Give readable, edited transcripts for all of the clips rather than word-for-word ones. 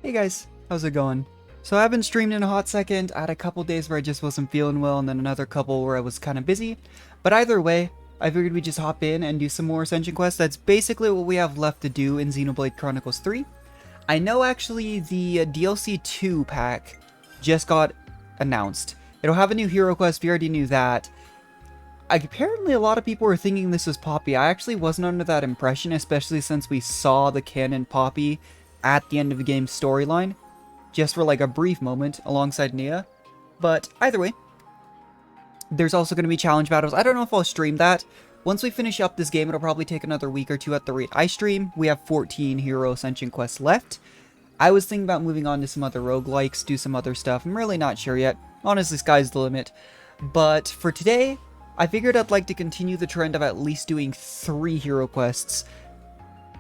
Hey guys, how's it going? So I haven't streamed in a hot second. I had a couple days where I just wasn't feeling well, and then another couple where I was kind of busy. But either way, I figured we'd just hop in and do some more ascension quests. That's basically what we have left to do in Xenoblade Chronicles 3. I know actually the DLC 2 pack just got announced. It'll have a new hero quest, we already knew that. Apparently a lot of people were thinking this was Poppy. I actually wasn't under that impression, especially since we saw the canon Poppy at the end of the game's storyline, just for like a brief moment alongside Nia. But either way, there's also going to be challenge battles. I don't know if I'll stream that. Once we finish up this game, it'll probably take another week or two at the rate I stream. We have 14 hero ascension quests left. I was thinking about moving on to some other roguelikes, do some other stuff. I'm really not sure yet. Honestly, sky's the limit. But for today, I figured I'd like to continue the trend of at least doing 3 hero quests.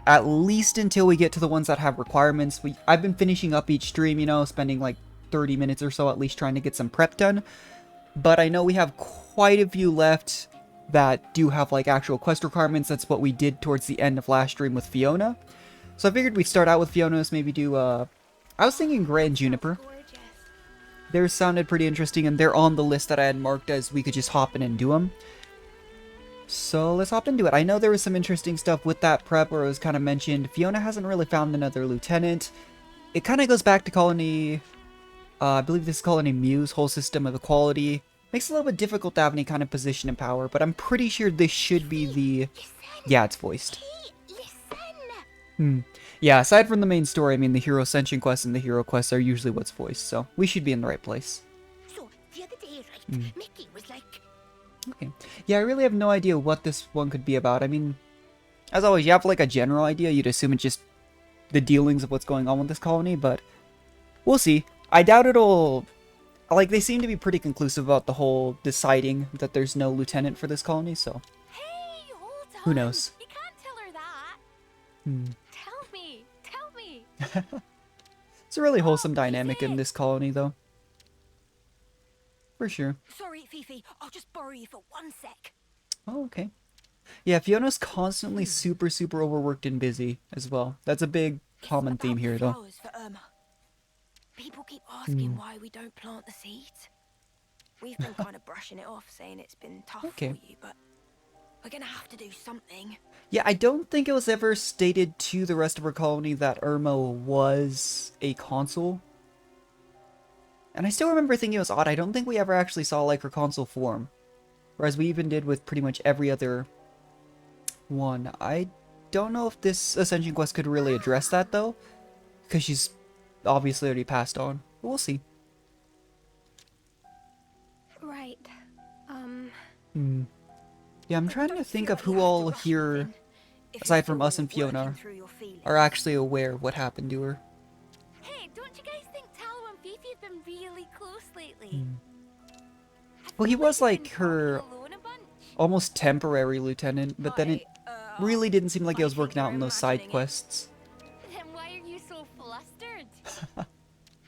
At least until we get to the ones that have requirements. I've been finishing up each stream, you know, spending like 30 minutes or so at least trying to get some prep done. But I know we have quite a few left that do have like actual quest requirements. That's what we did towards the end of last stream with Fiona. So I figured we'd start out with Fiona's, maybe do, I was thinking Gray and Juniper. Theirs sounded pretty interesting, and they're on the list that I had marked as we could just hop in and do them. So let's hop into it. I know there was some interesting stuff with that prep where it was kind of mentioned Fiona hasn't really found another lieutenant. It kind of goes back to Colony, I believe this is Colony Muse, whole system of equality. Makes it a little bit difficult to have any kind of position and power, but I'm pretty sure this should be the... Yeah, it's voiced. Yeah, aside from the main story, I mean, the hero ascension quests and the hero quests are usually what's voiced, so we should be in the right place. So, the other day, right, Mickey was like... Okay. Yeah, I really have no idea what this one could be about. I mean, as always, you have like a general idea. You'd assume it's just the dealings of what's going on with this colony, but we'll see. I doubt it'll... Like, they seem to be pretty conclusive about the whole deciding that there's no lieutenant for this colony, so... Hey, hold on. Who knows? You can't tell her that. Tell me. It's a really wholesome dynamic in this colony, though. For sure. Sorry, Fifi, I'll just borrow you for 1 sec. Oh, okay. Yeah, Fiona's constantly super overworked and busy as well. That's a big common theme here, though. Flowers for Irma. People keep asking why we don't plant the seeds. We've been kind of brushing it off, saying it's been tough for you, but we're gonna have to do something. Yeah, I don't think it was ever stated to the rest of her colony that Irma was a consul. And I still remember thinking it was odd. I don't think we ever actually saw like her consul form. Whereas we even did with pretty much every other one. I don't know if this Ascension quest could really address that though. Because she's obviously already passed on. But we'll see. Right. Yeah, I'm trying to think of who all here, aside from us and Fiona, are actually aware of what happened to her. Hey, don't you guys think Tallow and Fifi have been really close lately? Well, he was like her almost temporary lieutenant, but then it really didn't seem like it was working out in those side quests. Then why are you so flustered?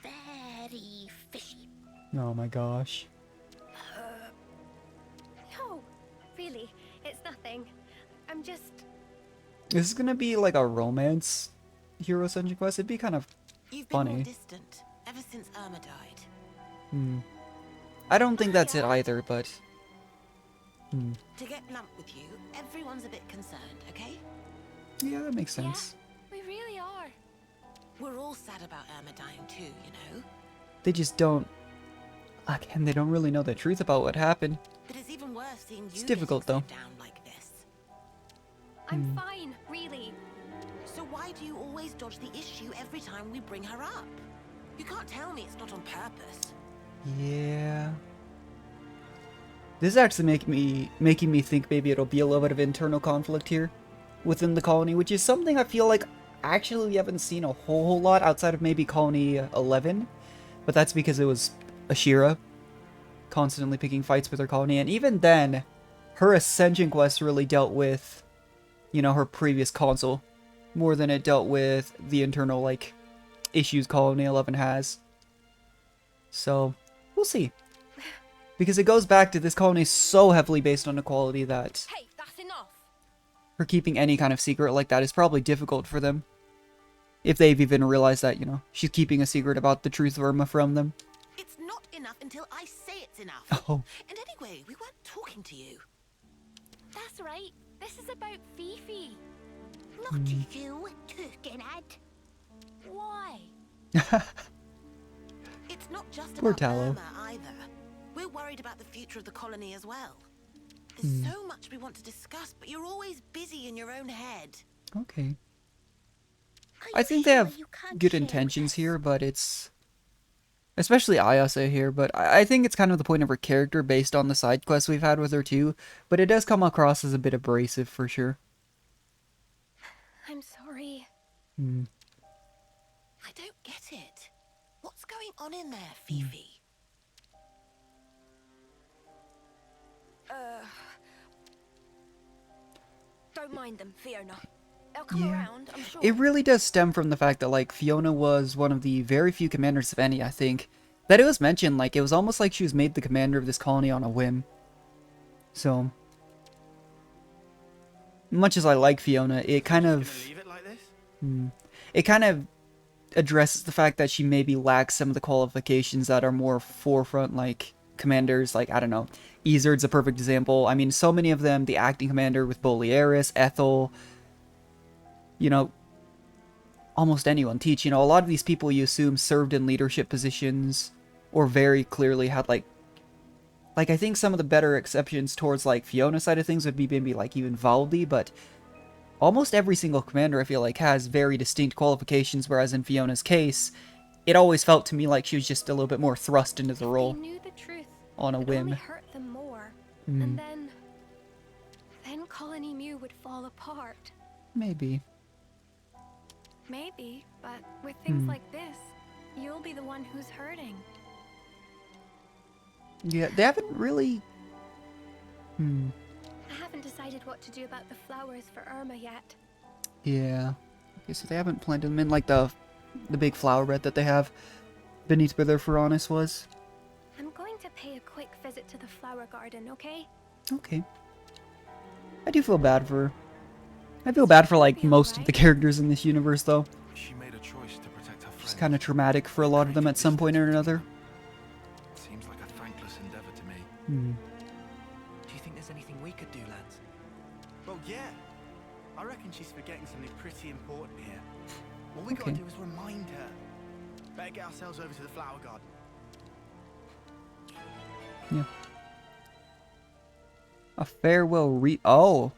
Very fishy. Oh my gosh. No, really, it's nothing. I'm just... This is gonna be like a romance hero ascension quest. It'd be kind of You've been more funny. distant ever since Irma died. I don't think that's it either, but... To get blunt with you, everyone's a bit concerned, okay? Yeah, that makes sense. We really are. We're all sad about Irma dying too, you know? They just don't... Again, they don't really know the truth about what happened. But it's even worse seeing you It's difficult, though. down like this. I'm fine, really. So why do you always dodge the issue every time we bring her up? You can't tell me it's not on purpose. Yeah. This is actually making me think maybe it'll be a little bit of internal conflict here within the colony, which is something I feel like actually we haven't seen a whole lot outside of maybe Colony 11. But that's because it was Ashira constantly picking fights with her colony, and even then, her Ascension quest really dealt with, you know, her previous consul more than it dealt with the internal, like, issues Colony 11 has. So, we'll see. Because it goes back to this colony is so heavily based on equality that Hey, that's enough. her keeping any kind of secret like that is probably difficult for them. If they've even realized that, you know, she's keeping a secret about the truth of Irma from them. It's not enough until I say it's enough. Oh. And anyway, we weren't talking to you. That's right. This is about Fifi. Not to you, Turkinhead. Why? It's not just Poor about Tallow. Irma either. We're worried about the future of the colony as well. There's so much we want to discuss, but you're always busy in your own head. Okay. Are I you think they sure have you can't good share with intentions us? here, but it's... Especially Ayase here, but I think it's kind of the point of her character based on the side quests we've had with her too. But it does come across as a bit abrasive for sure. I'm sorry. I don't get it. What's going on in there, Fifi? Don't mind them, Fiona. They'll come Yeah. around, I'm sure. It really does stem from the fact that, like, Fiona was one of the very few commanders, if any, I think, that it was mentioned, like, it was almost like she was made the commander of this colony on a whim. So, much as I like Fiona, it kind of... Leave it like this? It kind of addresses the fact that she maybe lacks some of the qualifications that are more forefront, like, commanders, like, I don't know, Izard's a perfect example. I mean, so many of them, the acting commander with Bolieris, Ethel... You know, almost anyone. Teach, you know, a lot of these people you assume served in leadership positions or very clearly had, like, I think some of the better exceptions towards, like, Fiona's side of things would be maybe, like, even Valdi, but almost every single commander, I feel like, has very distinct qualifications, whereas in Fiona's case, it always felt to me like she was just a little bit more thrust into the role They knew the truth. on a It whim. only hurt them more. And then Colony Mew would fall apart. Maybe. Maybe, but with things like this, you'll be the one who's hurting. Yeah, they haven't really... I haven't decided what to do about the flowers for Irma yet. Yeah. Okay, so they haven't planted them in, like, the big flower bed that they have beneath where their Furanis was. I'm going to pay a quick visit to the flower garden, okay? Okay. I do feel bad for her. I feel bad for, like, most of the characters in this universe, though. She made a choice to protect her friends. It's kind of traumatic for a lot of them at some point or another. Seems like a thankless endeavor to me. Do you think there's anything we could do, Lance? Well, yeah. I reckon she's forgetting something pretty important here. All we gotta Okay. do is remind her. Better get ourselves over to the flower garden. Yeah. A farewell Oh!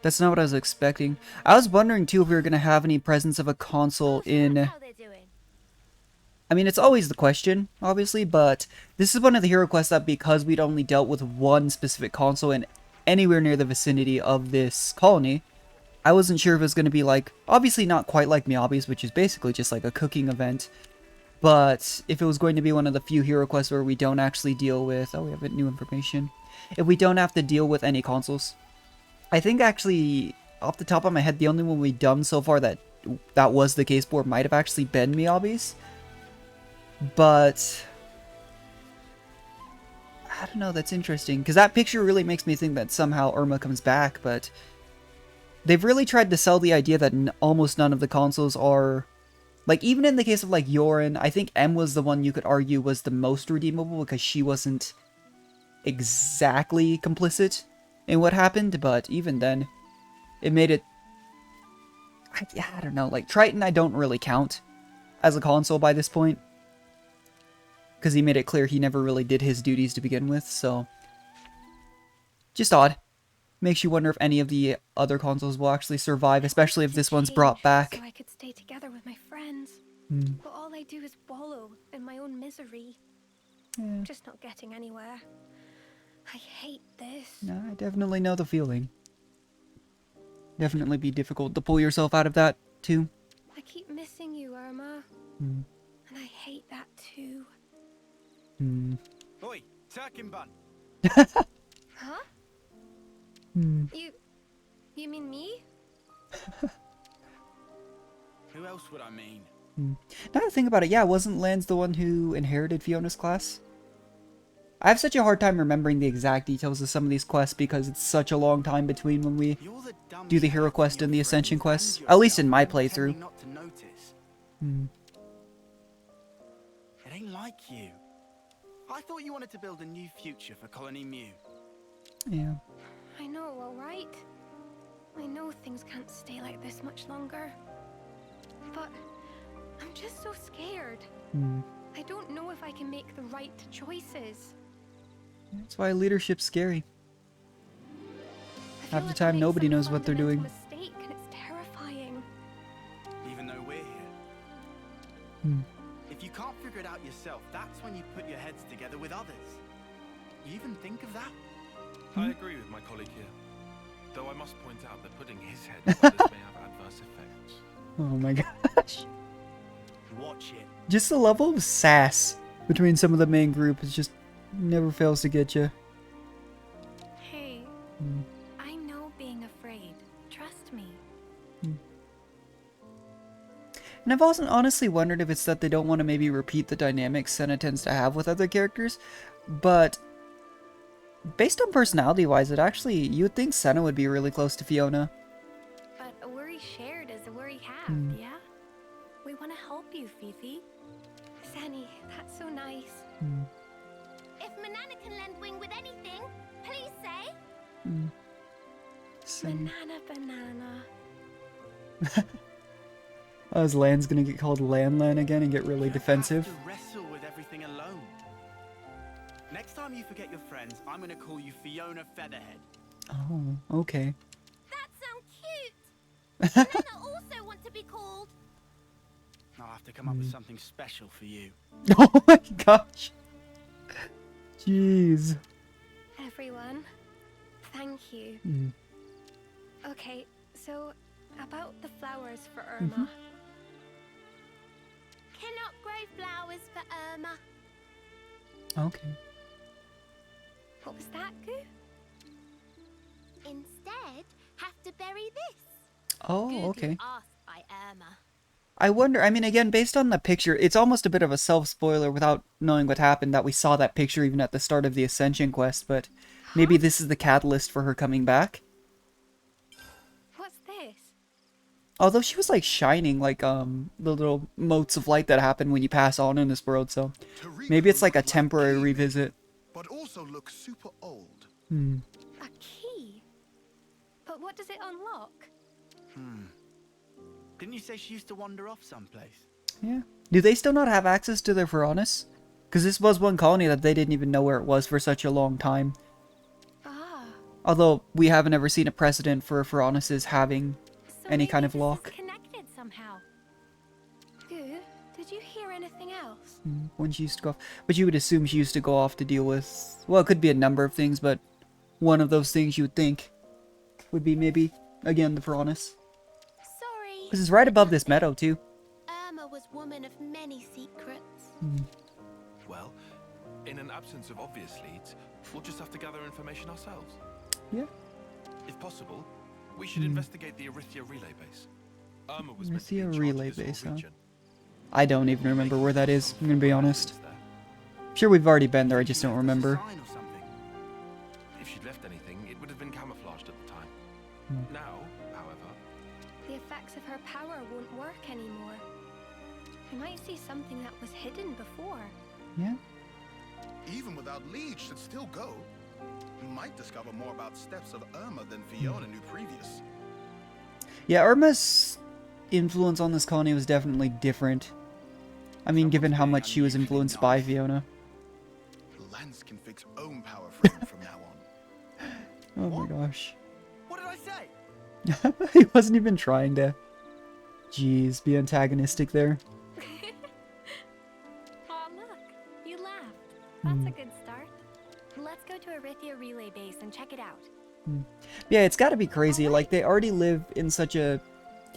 That's not what I was expecting. I was wondering, too, if we were going to have any presence of a console in... How they're doing. I mean, it's always the question, obviously, but this is one of the hero quests that, because we'd only dealt with one specific console in anywhere near the vicinity of this colony, I wasn't sure if it was going to be like, obviously not quite like Miyabi's, which is basically just like a cooking event, but if it was going to be one of the few hero quests where we don't actually deal with... Oh, we have new information. If we don't have to deal with any consoles. I think actually, off the top of my head, the only one we've done so far that was the case for might have actually been Miyabi's. But I don't know, that's interesting, because that picture really makes me think that somehow Irma comes back, but they've really tried to sell the idea that almost none of the consoles are... Like, even in the case of, like, Yorin, I think M was the one you could argue was the most redeemable, because she wasn't exactly complicit in what happened, but even then, it made it... I don't know, like, Triton I don't really count as a console by this point, because he made it clear he never really did his duties to begin with, so... Just odd. Makes you wonder if any of the other consoles will actually survive, especially if this one's brought back. So I could stay together with my friends. But all I do is wallow in my own misery. Yeah. Just not getting anywhere. I hate this. No, I definitely know the feeling. Definitely be difficult to pull yourself out of that, too. I keep missing you, Irma. Hmm. And I hate that too. Oi, Turkin bun. Huh? Hmm. You mean me? Who else would I mean? Now that I think about it, yeah, wasn't Lance the one who inherited Fiona's class? I have such a hard time remembering the exact details of some of these quests because it's such a long time between when we do the hero quest and the ascension quests. At least in my playthrough. Not to notice. Hmm. It ain't like you. I thought you wanted to build a new future for Colony Mew. Yeah. I know, all right. I know things can't stay like this much longer. But I'm just so scared. Hmm. I don't know if I can make the right choices. That's why leadership's scary. I feel Half the like time, I made nobody some knows what they're doing. fundamental mistake, and it's terrifying. Even though we're here. Hmm. If you can't figure it out yourself, that's when you put your heads together with others. You even think of that? I agree with my colleague here. Though I must point out that putting his head with others may have adverse effects. Oh my gosh. Watch it. Just the level of sass between some of the main group is just never fails to get you. Hey, I know being afraid. Trust me. And I've also honestly wondered if it's that they don't want to maybe repeat the dynamics Senna tends to have with other characters, but based on personality-wise, it actually, you would think Senna would be really close to Fiona. But a worry shared is a worry halved, yeah? We want to help you, Fifi. Zanny, that's so nice. If Manana can lend wing with anything, please say. Senna. Banana. Oh, his land's gonna get called Lan again and get really defensive. You have to wrestle with everything alone. Next time you forget your friends, I'm gonna call you Fiona Featherhead. Oh, okay. That sounds cute. Manana also want to be called. I'll have to come up with something special for you. Oh my gosh. Jeez. Everyone, thank you. Okay, so about the flowers for Irma. Cannot grow flowers for Irma. Okay. What was that, Goo? Instead, have to bury this. Oh, Goo okay. asked by Irma. I wonder, I mean, again, based on the picture, it's almost a bit of a self-spoiler without knowing what happened that we saw that picture even at the start of the Ascension quest, but maybe this is the catalyst for her coming back. What's this? Although she was like shining, like the little motes of light that happen when you pass on in this world, so maybe it's like a temporary revisit. But also looks super old. A key? But what does it unlock? Didn't you say she used to wander off someplace? Yeah. Do they still not have access to their Pharaonis? Because this was one colony that they didn't even know where it was for such a long time. Ah. Although we haven't ever seen a precedent for Pharaonises having So any maybe kind of this is lock. connected somehow. Goo, did you hear anything else? When she used to go off. But you would assume she used to go off to deal with, well, it could be a number of things, but one of those things you would think would be maybe, again, the Pharaonis. Sorry. This is right above this meadow, too. Irma was woman of many secrets. Well, in an absence of obvious leads, we'll just have to gather information ourselves. Yeah. If possible, we should investigate the Arithia relay base. Irma was meant to be Arithia in charge relay of this base, whole huh? region. I don't even remember where that is, I'm gonna be honest. Is there? Sure, we've already been there, I just She don't left us a remember. sign or something. If she'd left anything, it would have been camouflaged at the time. Now, however, The effects of her power won't work anymore. We might see something that was hidden before. Yeah. Even without leads, should still go. You might discover more about steps of Irma than Fiona knew previous. Yeah, Irma's influence on this colony was definitely different. I mean, given how much she was influenced by Fiona. Lance can fix own power frame from now on. Oh my gosh. What did I say? He wasn't even trying to, jeez, be antagonistic there. Oh, look, you laughed. That's a good start. Let's go to Arithia relay base and check it out. Yeah, it's gotta be crazy, like they already live in such a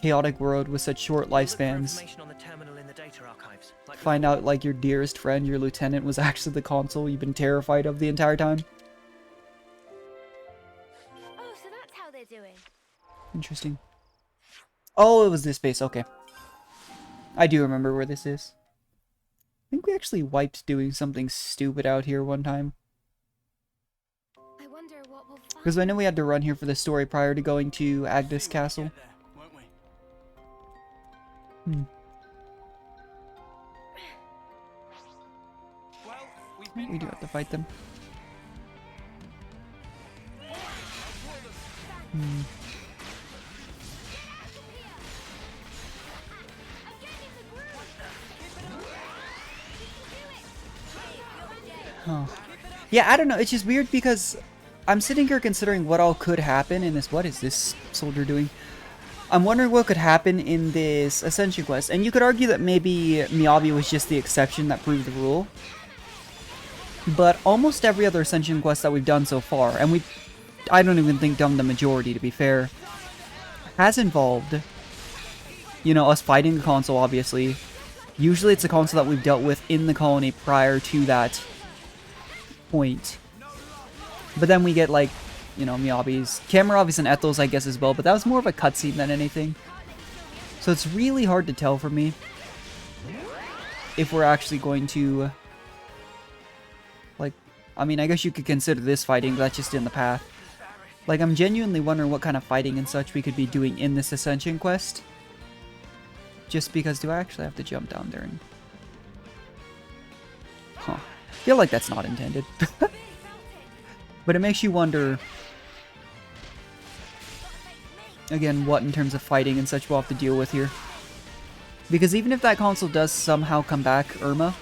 chaotic world with such short Look for lifespans. information on the terminal in the data archives. Like Find out like your dearest friend, your lieutenant, was actually the consul you've been terrified of the entire time. Oh, so that's how they're doing. Interesting. Oh, it was this base, okay. I do remember where this is. I think we actually wiped doing something stupid out here one time. Because I know we had to run here for the story prior to going to Agnes Castle. Get there, won't we? Well, we've been We do have to fight them. Huh. Yeah, I don't know. It's just weird because I'm sitting here considering what all could happen in this. What is this soldier doing? I'm wondering what could happen in this Ascension quest. And you could argue that maybe Miyabi was just the exception that proved the rule. But almost every other Ascension quest that we've done so far, and I don't even think done the majority to be fair, has involved, you know, us fighting the console, obviously. Usually it's a console that we've dealt with in the colony prior to that point. But then we get, like, you know, Miyabi's, Kamerov's and Ethel's, I guess, as well, but that was more of a cutscene than anything. So it's really hard to tell for me if we're actually going to, like, I mean, I guess you could consider this fighting, but that's just in the path. Like, I'm genuinely wondering what kind of fighting and such we could be doing in this Ascension quest. Just because, do I actually have to jump down there and... Huh. I feel like that's not intended. But it makes you wonder, again, what in terms of fighting and such we'll have to deal with here. Because even if that console does somehow come back, Irma,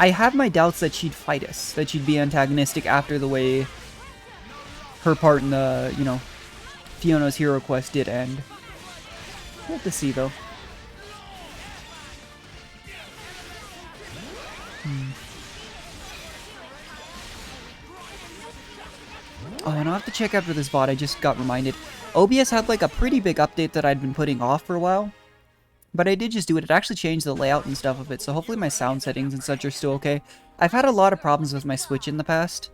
I have my doubts that she'd fight us, that she'd be antagonistic after the way her part in the, you know, Fiona's hero quest did end. We'll have to see, though. Oh, and I'll have to check after this VOD, I just got reminded. OBS had like a pretty big update that I'd been putting off for a while. But I did just do it. It actually changed the layout and stuff of it, so hopefully my sound settings and such are still okay. I've had a lot of problems with my Switch in the past.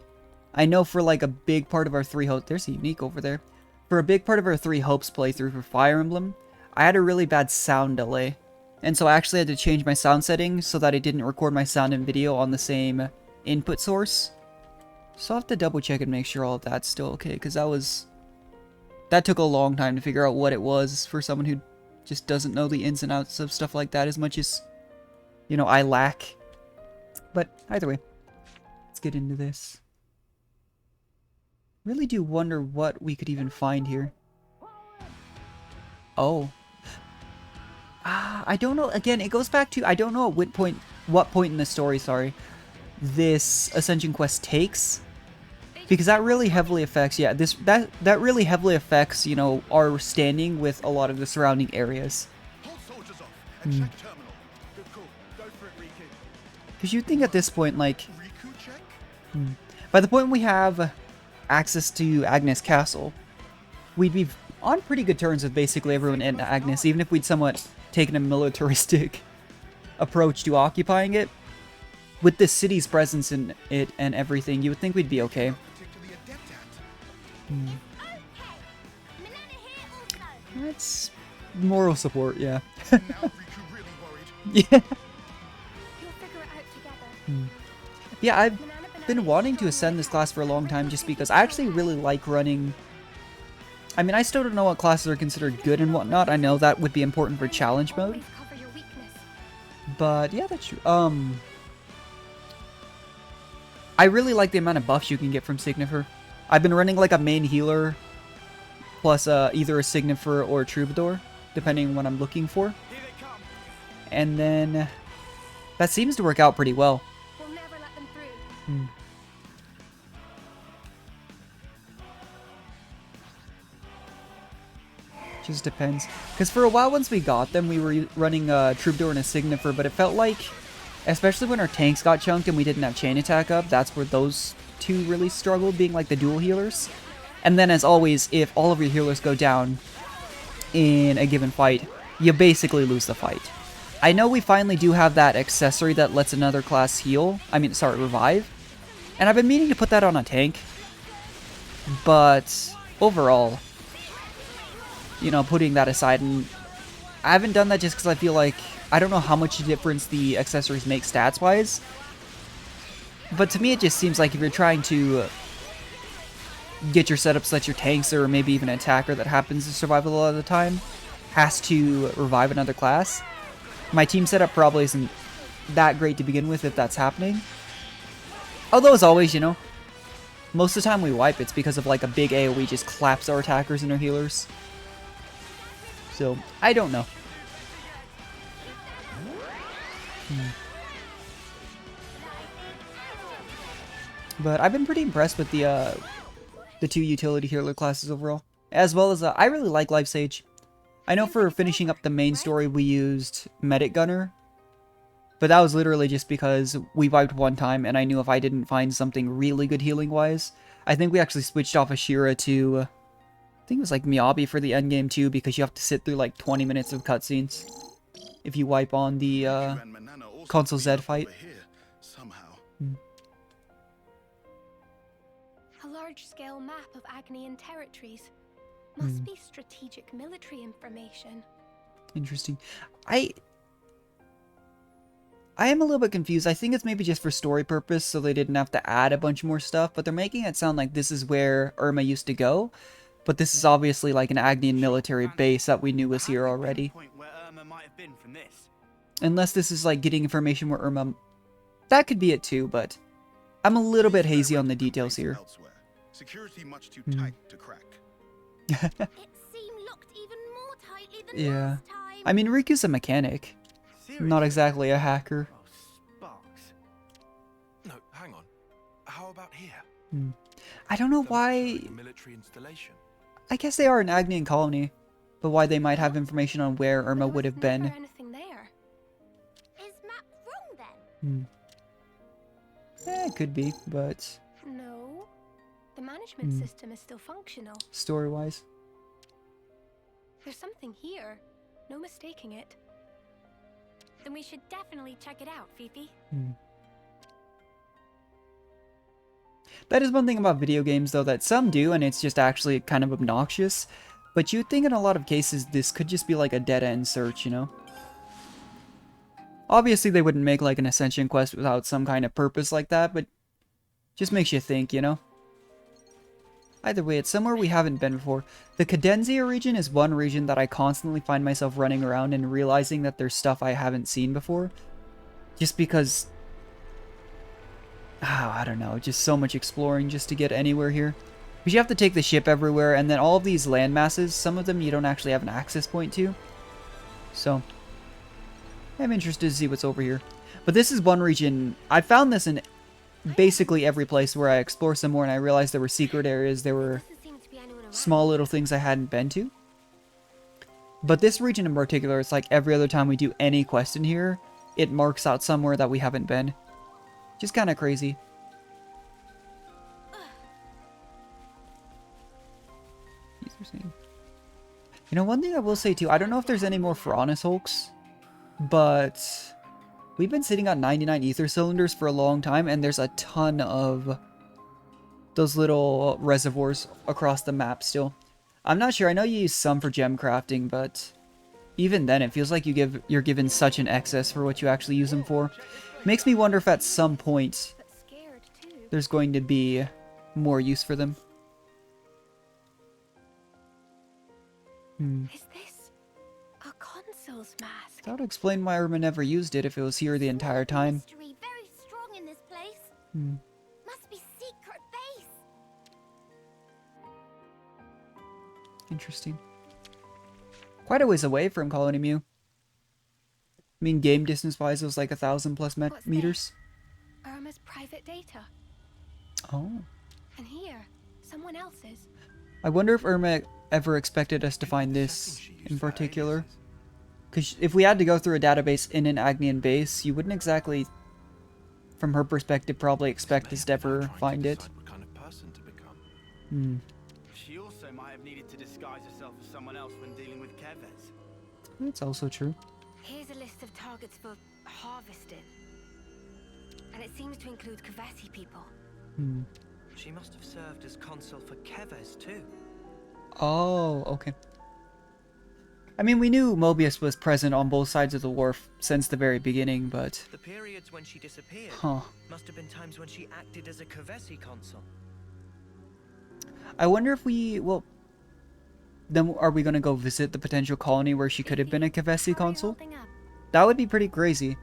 I know for like a big part of our Three Hopes... There's a Unique over there. For a big part of our Three Hopes playthrough for Fire Emblem, I had a really bad sound delay. And so I actually had to change my sound settings so that I didn't record my sound and video on the same input source. So I'll have to double check and make sure all of that's still okay, because that took a long time to figure out what it was for someone who just doesn't know the ins and outs of stuff like that as much as, you know, I lack. But either way, let's get into this. Really do wonder what we could even find here. Oh. I don't know. Again, it goes back to, I don't know at what point in the story, sorry, this Ascension quest takes. Because that really heavily affects, yeah, that really heavily affects, you know, our standing with a lot of the surrounding areas. Because you'd think at this point, like, by the point we have access to Agnes Castle, we'd be on pretty good terms with basically everyone in Agnes, even if we'd somewhat taken a militaristic approach to occupying it. With the city's presence in it and everything, you would think we'd be okay. That's moral support, yeah. Yeah. Yeah, I've been wanting to ascend this class for a long time just because I actually really like running... I mean, I still don't know what classes are considered good and whatnot. I know that would be important for challenge mode. But, yeah, that's true. I really like the amount of buffs you can get from Signifer. I've been running like a main healer plus either a Signifer or a Troubadour, depending on what I'm looking for. And then that seems to work out pretty well. We'll never let them through. Just depends. Because for a while, once we got them, we were running a Troubadour and a Signifer, but it felt like, especially when our tanks got chunked and we didn't have chain attack up, that's where those two really struggled, being like the dual healers. And then, as always, if all of your healers go down in a given fight, you basically lose the fight. I know we finally do have that accessory that lets another class heal. I mean, sorry, revive. And I've been meaning to put that on a tank. But overall, you know, putting that aside, and I haven't done that just because I feel like I don't know how much difference the accessories make stats-wise. But to me, it just seems like if you're trying to get your setup so that your tanks or maybe even an attacker that happens to survive a lot of the time has to revive another class. My team setup probably isn't that great to begin with if that's happening. Although, as always, you know, most of the time we wipe, it's because of like a big AoE just claps our attackers and our healers. So, I don't know. But I've been pretty impressed with the 2 utility healer classes overall. As well as, I really like Life Sage. I know for finishing up the main story we used Medic Gunner. But that was literally just because we wiped one time and I knew if I didn't find something really good healing wise. I think we actually switched off Ashira to, I think it was like Miyabi for the endgame too, because you have to sit through like 20 minutes of cutscenes if you wipe on the console Z fight. A large-scale map of Agnian territories. Must be strategic military information. Interesting. I am a little bit confused. I think it's maybe just for story purpose, so they didn't have to add a bunch more stuff, but they're making it sound like this is where Irma used to go, but this is obviously like an Agnian military base that we knew was here already. Unless this is like getting information where Irma... That could be it too, but I'm a little bit hazy on the details here. Security much too tight to crack. It seemed locked even more tightly than Yeah. last time. I mean, Riku's a mechanic. Not exactly a hacker. No, hang on. How about here? I don't know That looks why... like a military installation. I guess they are an Agnian colony, but why they might have information on where Irma There would was have never been. anything there. Is map wrong then? It could be, but No. The management system is still functional. story-wise. There's something here. No mistaking it. Then we should definitely check it out, Fifi. That is one thing about video games, though, that some do, and it's just actually kind of obnoxious. But you'd think in a lot of cases this could just be like a dead-end search, you know? Obviously, they wouldn't make like an ascension quest without some kind of purpose like that, but just makes you think, you know? Either way, it's somewhere we haven't been before. The Cadenzia region is one region that I constantly find myself running around and realizing that there's stuff I haven't seen before. Just because... Oh, I don't know, just so much exploring just to get anywhere here. Because you have to take the ship everywhere, and then all of these land masses, some of them you don't actually have an access point to. So, I'm interested to see what's over here. But this is one region, I found this in basically every place where I explore some more and I realized there were secret areas, there were Doesn't seem to be anyone around. small little things I hadn't been to. But this region in particular, it's like every other time we do any quest in here, it marks out somewhere that we haven't been. Just kind of crazy. You know, one thing I will say too, I don't know if there's any more Piranhas Hulks, but we've been sitting on 99 ether cylinders for a long time, and there's a ton of those little reservoirs across the map still. I'm not sure, I know you use some for gem crafting, but even then it feels like you're given such an excess for what you actually use them for. Makes me wonder if at some point But scared too. there's going to be more use for them. Is this a consul's mask? That would explain why Irma never used it if it was here the entire time. Mystery very strong in this place. Must be secret base. Interesting. Quite a ways away from Colony Mew. I mean, game distance-wise, it was like 1,000 plus What's meters. this? Irma's private data. Oh. And here, someone else's. I wonder if Irma ever expected us to find this in particular. Because if we had to go through a database in an Agnian base, you wouldn't exactly, from her perspective, probably expect us to ever find it. What kind of person to become. She also might have needed to disguise herself as someone else when dealing with Kevez. That's also true. Here's a list of targets for harvesting. And it seems to include Kavasi people. She must have served as consul for Kevez too. Oh, okay. I mean, we knew Mobius was present on both sides of the war since the very beginning, but... The periods when she disappeared Huh. must have been times when she acted as a Kevesi consul. I wonder if we, well, then are we going to go visit the potential colony where she could have been a Kavesi consul? That would be pretty crazy.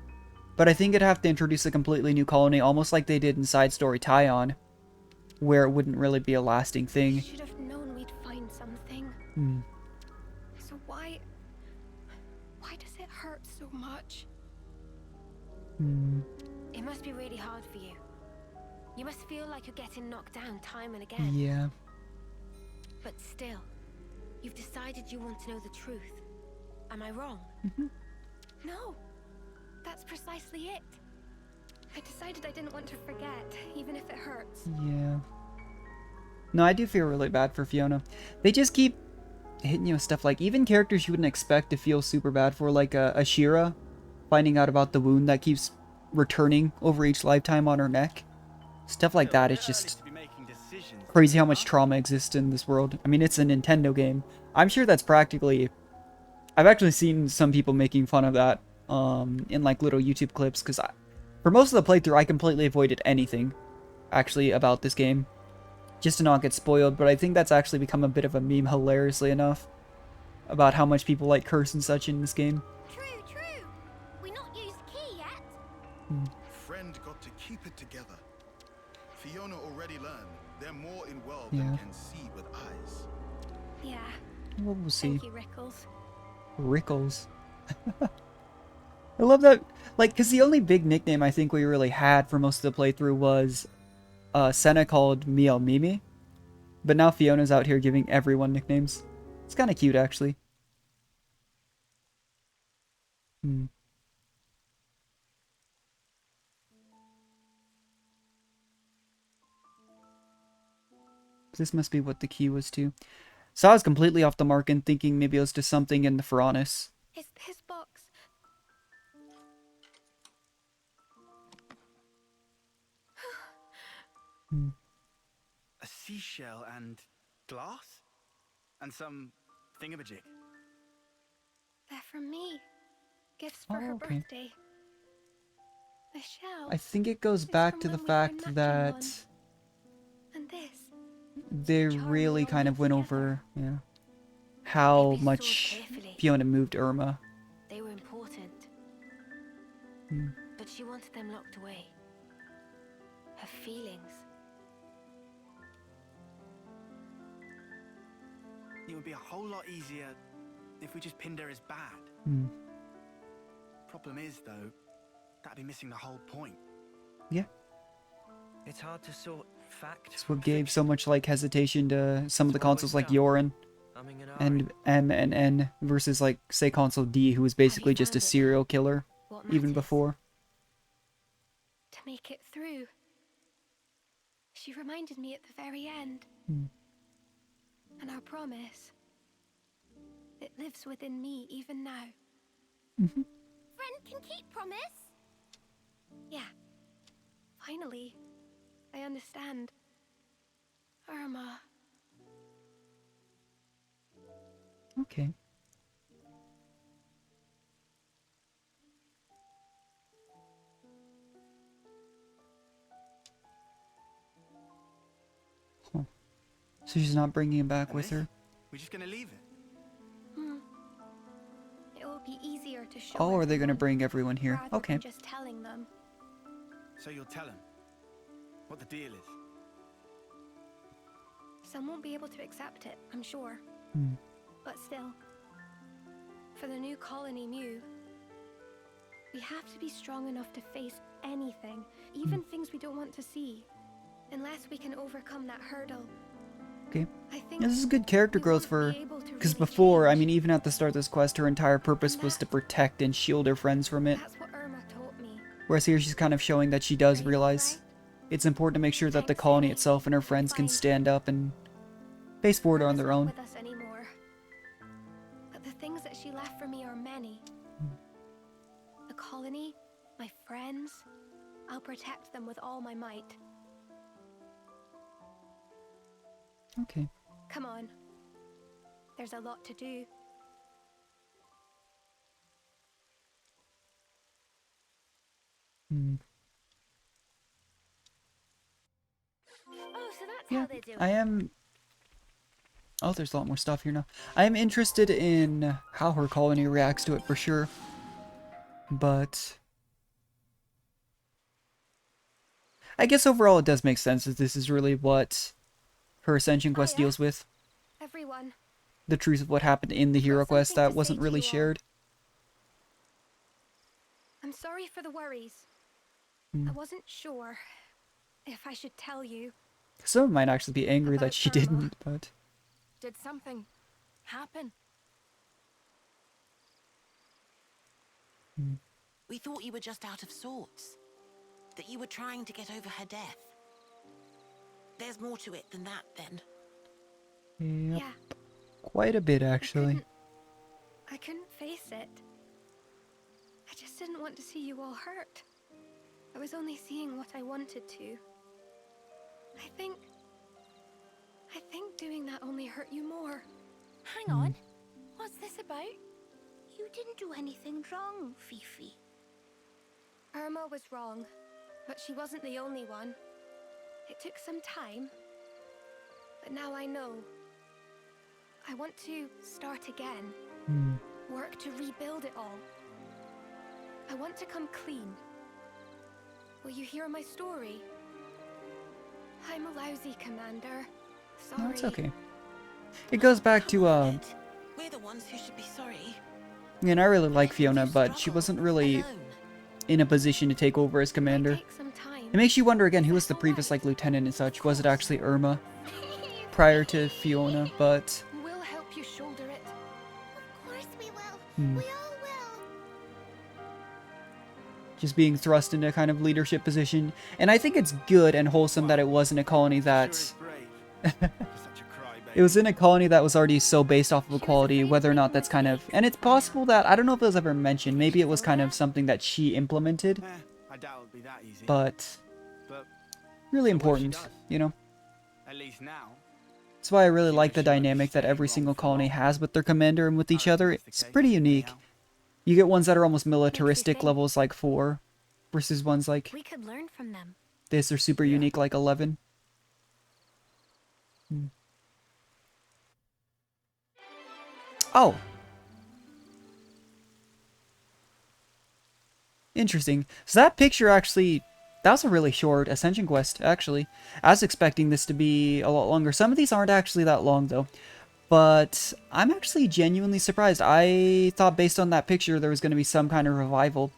But I think it'd have to introduce a completely new colony, almost like they did in Side Story Taion, where it wouldn't really be a lasting thing. I should have known we'd find something. So why does it hurt so much? It must be really hard for you. You must feel like you're getting knocked down time and again. Yeah. But still, you've decided you want to know the truth. Am I wrong? No, that's precisely it. I decided I didn't want to forget, even if it hurts. Yeah. No, I do feel really bad for Fiona. They just keep hitting you with stuff like, even characters you wouldn't expect to feel super bad for, like Ashira, finding out about the wound that keeps returning over each lifetime on her neck. Stuff like that is just crazy how much trauma exists in this world. I mean, it's a Nintendo game. I'm sure that's practically... I've actually seen some people making fun of that in like little YouTube clips, because for most of the playthrough, I completely avoided anything actually about this game, just to not get spoiled. But I think that's actually become a bit of a meme, hilariously enough, about how much people like curse and such in this game. True. We not used key yet. Friend got to keep it together. Fiona already learned they're more in world Yeah. than can see with eyes. Yeah. Well, we'll see. Thank you, Rickles. Rickles. I love that, like, because the only big nickname I think we really had for most of the playthrough was Senna called Miel Mimi, but now Fiona's out here giving everyone nicknames. It's kind of cute, actually. This must be what the key was to. So I was completely off the mark and thinking maybe it was just something in the Furnace. His box. A seashell and glass? And some thingamajig. They're from me. Gifts for Oh, her okay. birthday. The shell. I think it goes It's back from to the when we were fact matching that one. And this. they charm really we all kind of live went together. over how They'd be stored much carefully. Fiona moved Irma. They were important. But she wanted them locked away. Her feelings. It would be a whole lot easier if we just pinned her as bad. Problem is, though, that'd be missing the whole point. Yeah. It's hard to sort fact. It's what from gave so fiction. much like hesitation to some of the That's what I consoles like always Yorin Umming and and ahhing. M and N versus like say console D, who was basically just a found it? serial killer What even matters? before. To make it through. She reminded me at the very end. And our promise. It lives within me even now. Friend can keep promise? Yeah. Finally. I understand. Irma. Okay. Huh. So she's not bringing him back And with this? her? We're just gonna leave it. It will be easier to show. Oh, are they going to everyone, bring everyone here? rather Okay. than just telling them. So you'll tell him what the deal is. Some won't be able to accept it, I'm sure. But still, for the new colony Mew, we have to be strong enough to face anything, even things we don't want to see, unless we can overcome that hurdle. Okay. I think Yeah, this is good character we growth won't for... be able to Because really before, I change. mean, even at the start of this quest, her entire purpose was to protect and shield her friends from it. That's what Irma taught me. Whereas here she's kind of showing that she does Are you realize alright? it's important to make sure that the Thanks, colony Amy. itself and her friends can Fine. stand up and face forward on Irma's their not own. with us anymore. But the things that she left for me are many. The colony, my friends, I'll protect them with all my might. Okay. Come on. There's a lot to do. Oh, so that's Yeah, how they're doing. I am Oh, there's a lot more stuff here now. I am interested in how her colony reacts to it for sure. But I guess overall it does make sense that this is really what her Ascension quest deals with. Everyone. The truth of what happened in the hero quest that wasn't really shared. I'm sorry for the worries. I wasn't sure if I should tell you. Some might actually be angry that she Irma. didn't, but... Did something happen? We thought you were just out of sorts. That you were trying to get over her death. There's more to it than that, then. Yep. Yeah. Quite a bit, actually. I couldn't face it. I just didn't want to see you all hurt. I was only seeing what I wanted to. I think doing that only hurt you more. Hang on. What's this about? You didn't do anything wrong, Fifi. Irma was wrong, but she wasn't the only one. It took some time, but now I know. I want to start again. Work to rebuild it all. I want to come clean. Will you hear my story? I'm a lousy commander. Sorry. No, it's okay. It goes back to, We're the ones who should be sorry. and I really like Fiona, but she wasn't really in a position to take over as commander. Take some time. It makes you wonder again, who was the previous, like, lieutenant and such? Was it actually Irma prior to Fiona? But We'll help you shoulder it. Of course we will. We all will. just being thrust into a kind of leadership position. And I think it's good and wholesome that it was in a colony that... Sure is brave. Such a crybaby. It was in a colony that was already so based off of equality, whether or not that's kind of... And it's possible that... I don't know if it was ever mentioned. Maybe it was kind of something that she implemented. I doubt it'll be that easy. But... But really so what she important, does. you know? At least now. That's why I really like the dynamic that every single colony has with their commander and with each other. It's pretty unique. You get ones that are almost militaristic levels like 4, versus ones like We could learn from them. this are super unique like 11. Oh! Interesting. So that picture actually... That was a really short Ascension quest, actually. I was expecting this to be a lot longer. Some of these aren't actually that long, though. But I'm actually genuinely surprised. I thought based on that picture there was going to be some kind of revival.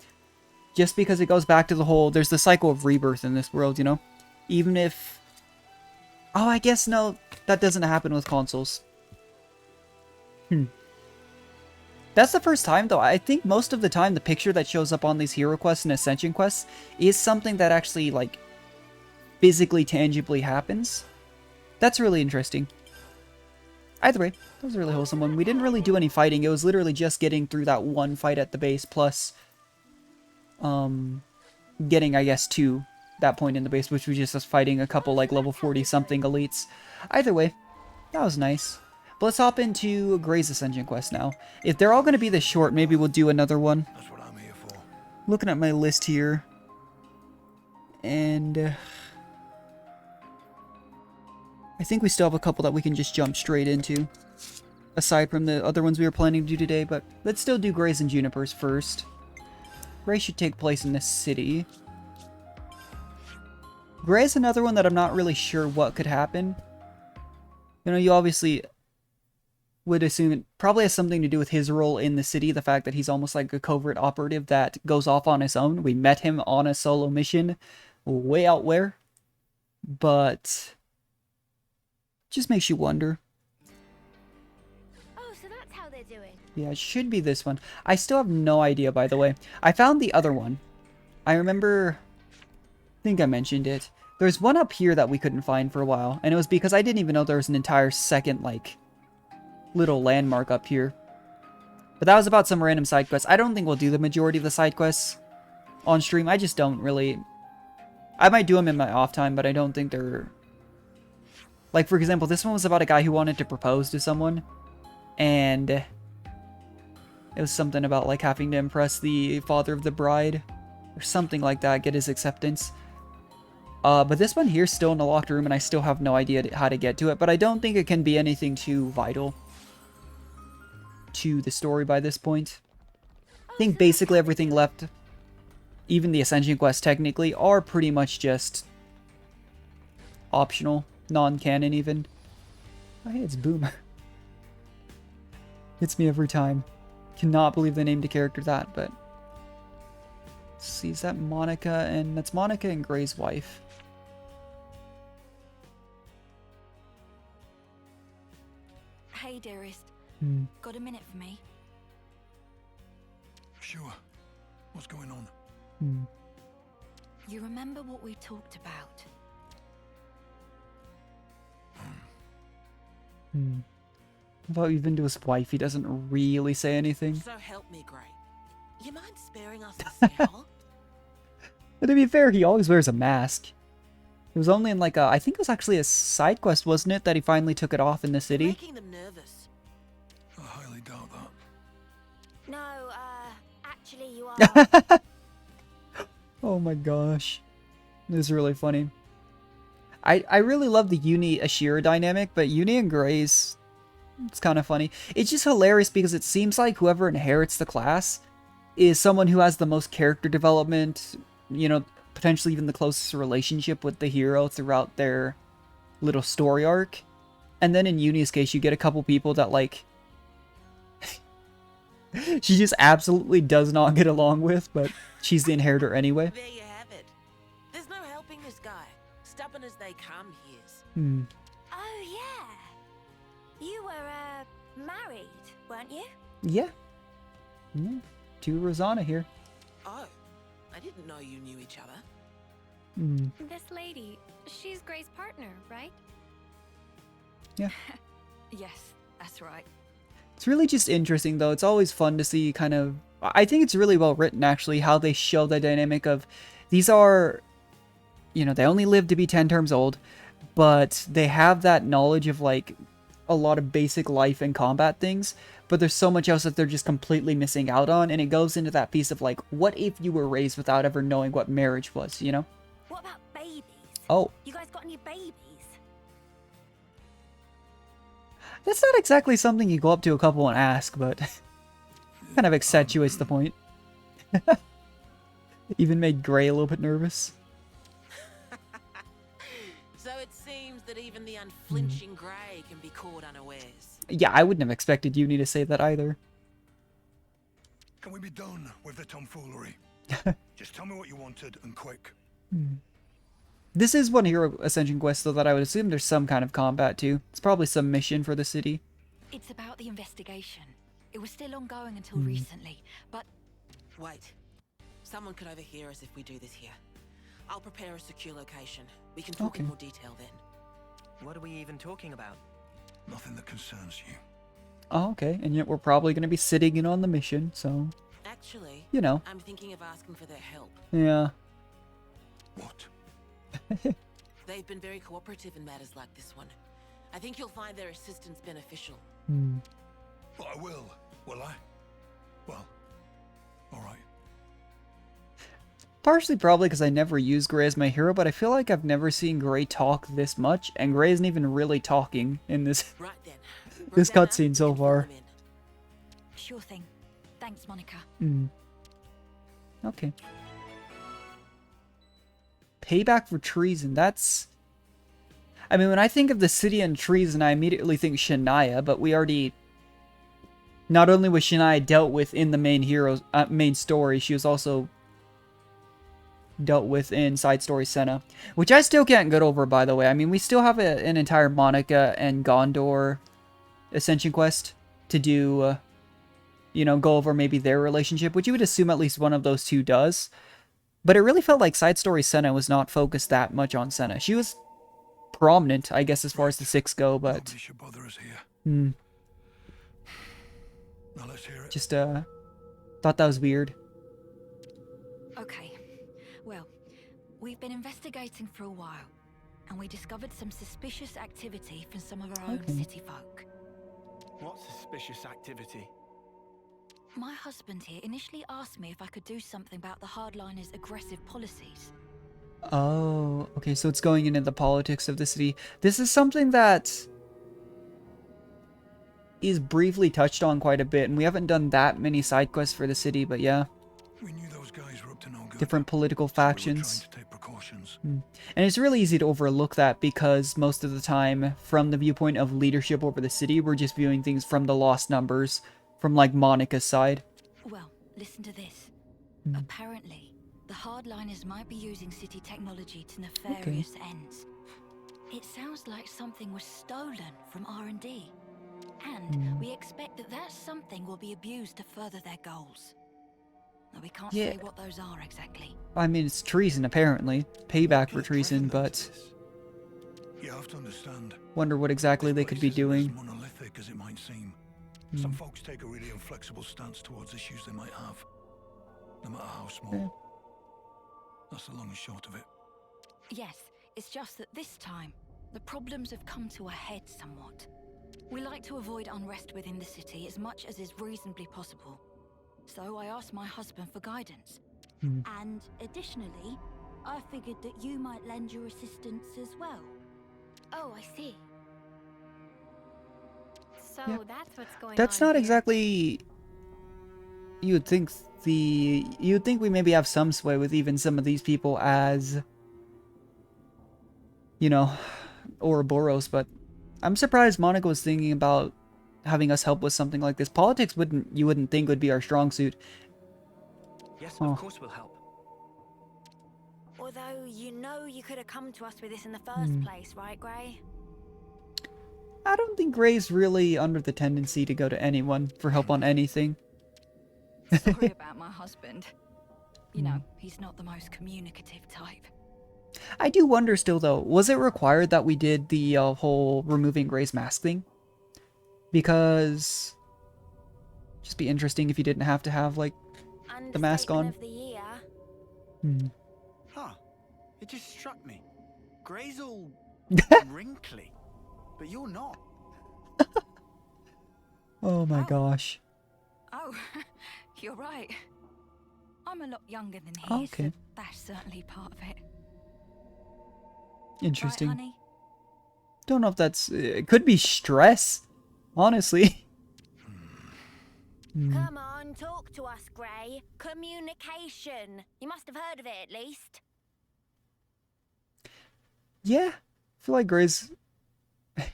Just because it goes back to the whole... There's the cycle of rebirth in this world, you know? Even if... Oh, I guess no. That doesn't happen with consoles. That's the first time, though. I think most of the time the picture that shows up on these hero quests and ascension quests is something that actually, like, physically, tangibly happens. That's really interesting. Either way, that was a really wholesome one. We didn't really do any fighting. It was literally just getting through that one fight at the base, plus, getting, I guess, to that point in the base, which was just us fighting a couple, like, level 40-something elites. Either way, that was nice. But let's hop into Gray's Ascension quest now. If they're all going to be this short, maybe we'll do another one. That's what I'm here for. Looking at my list here. And... I think we still have a couple that we can just jump straight into. Aside from the other ones we were planning to do today, but let's still do Gray's and Juniper's first. Gray should take place in this city. Gray's another one that I'm not really sure what could happen. You know, you obviously would assume it probably has something to do with his role in the city, the fact that he's almost like a covert operative that goes off on his own. We met him on a solo mission way out where, but just makes you wonder. Oh, so that's how they're doing. Yeah, it should be this one. I still have no idea, by the way. I found the other one. I remember... I think I mentioned it. There's one up here that we couldn't find for a while, and it was because I didn't even know there was an entire second, like, little landmark up here. But that was about some random side quests. I don't think we'll do the majority of the side quests on stream. I just don't really... I might do them in my off time, but I don't think they're... Like, for example, this one was about a guy who wanted to propose to someone, and it was something about, like, having to impress the father of the bride, or something like that, get his acceptance. But this one here's still in a locked room, and I still have no idea how to get to it. But I don't think it can be anything too vital to the story by this point. I think basically everything left, even the Ascension quests technically, are pretty much just optional, non-canon even. Oh, hey, it's Boom. Hits me every time. Cannot believe they named a character that, but... Let's see, is that Monica? And that's Monica and Gray's wife. Hey, dearest. Got a minute for me? Sure. What's going on? You remember what we talked about? About even to his wife, he doesn't really say anything. So help me, Gray. You mind sparing us the smell? But to be fair, he always wears a mask. It was only in like a, I think it was actually a side quest, wasn't it, that he finally took it off in the city? Making them nervous. I highly doubt that. No, actually you are. Oh my gosh. This is really funny. I really love the Uni Ashira dynamic, but Uni and Gray's, it's kind of funny. It's just hilarious because it seems like whoever inherits the class is someone who has the most character development, you know, potentially even the closest relationship with the hero throughout their little story arc. And then in Uni's case, you get a couple people that, like, she just absolutely does not get along with, but she's the inheritor anyway. There you have it. There's no helping this guy. Stubborn as they come, he is. Oh, yeah. You were, married, weren't you? Yeah. To Rosanna here. Oh, I didn't know you knew each other. This lady, she's Gray's partner, right? Yeah. Yes, that's right. It's really just interesting, though. It's always fun to see kind of... I think it's really well written, actually, how they show the dynamic of... These are... You know, they only live to be 10 terms old, but they have that knowledge of, like, a lot of basic life and combat things, but there's so much else that they're just completely missing out on, and it goes into that piece of, like, what if you were raised without ever knowing what marriage was, you know? What about babies? Oh. You guys got any babies? That's not exactly something you go up to a couple and ask, but kind of accentuates the point. Even made Gray a little bit nervous. So it seems that even the unflinching Gray can be caught unawares. Yeah, I wouldn't have expected Uni to say that either. Can we be done with the tomfoolery? Just tell me what you wanted, and quick. This is one hero ascension quest, though, that I would assume there's some kind of combat to. It's probably some mission for the city. It's about the investigation. It was still ongoing until recently, but... Wait. Someone could overhear us if we do this here. I'll prepare a secure location. We can talk in more detail then. What are we even talking about? Nothing that concerns you. Oh, okay. And yet we're probably going to be sitting in on the mission, so... Actually, you know. I'm thinking of asking for their help. Yeah. What? They've been very cooperative in matters like this one. I think you'll find their assistance beneficial. Well, I will I? Well, alright. Partially probably because I never use Gray as my hero, but I feel like I've never seen Gray talk this much, and Gray isn't even really talking in this Right then. this Rosanna, cutscene you so can fill far. them in. Sure thing. Thanks, Monica. Okay. Payback for treason. That's... I mean, when I think of the city and treason, I immediately think Shania, but we already... Not only was Shania dealt with in the main story, she was also dealt with in side story Senna, which I still can't get over, by the way. I mean, we still have an entire Monica and Gondor Ascension quest to do, you know, go over maybe their relationship, which you would assume at least one of those two does. But it really felt like side story Senna was not focused that much on Senna. She was prominent, I guess, as far as the six go, but... Nobody should bother us here. Now let's hear it. Just, thought that was weird. Okay. Well, we've been investigating for a while, and we discovered some suspicious activity from some of our own city folk. What suspicious activity? My husband here initially asked me if I could do something about the hardliners' aggressive policies. Oh, okay, so it's going into the politics of the city. This is something that is briefly touched on quite a bit, and we haven't done that many side quests for the city, but yeah. We knew those guys were up to no good. Different political So we were factions. trying to take precautions. And it's really easy to overlook that because most of the time, from the viewpoint of leadership over the city, we're just viewing things from the lost numbers, from like Monica's side. Well, listen to this. Apparently, the hardliners might be using city technology to nefarious ends. It sounds like something was stolen from R&D. And we expect that that something will be abused to further their goals. Now, we can't say what those are exactly. I mean, it's treason, apparently. Payback for treason, but... You have to understand. Wonder what exactly they could be doing. As monolithic as it might seem. Some folks take a really inflexible stance towards issues they might have, no matter how small. That's the long and short of it. Yes, it's just that this time, the problems have come to a head somewhat. We like to avoid unrest within the city as much as is reasonably possible. So I asked my husband for guidance. And additionally, I figured that you might lend your assistance as well. Oh, I see. So that's what's going on. That's not here. exactly... You'd think we maybe have some sway with even some of these people as... You know, Ouroboros, but... I'm surprised Monica was thinking about having us help with something like this. Politics you wouldn't think would be our strong suit. Yes, of course we'll help. Although, you know you could have come to us with this in the first place, right, Gray? I don't think Gray's really under the tendency to go to anyone for help on anything. Sorry about my husband. You know, he's not the most communicative type. I do wonder still, though, was it required that we did the whole removing Gray's mask thing? Because... just be interesting if you didn't have to have, like, the mask on. Of the year. Huh. It just struck me. Gray's all wrinkly, but you're not. Oh my gosh. Oh, you're right. I'm a lot younger than he is, so that's certainly part of it. Interesting. Right, honey? Don't know if that's... it could be stress, honestly. Come on, talk to us, Gray. Communication. You must have heard of it, at least. Yeah. I feel like Gray's... It'd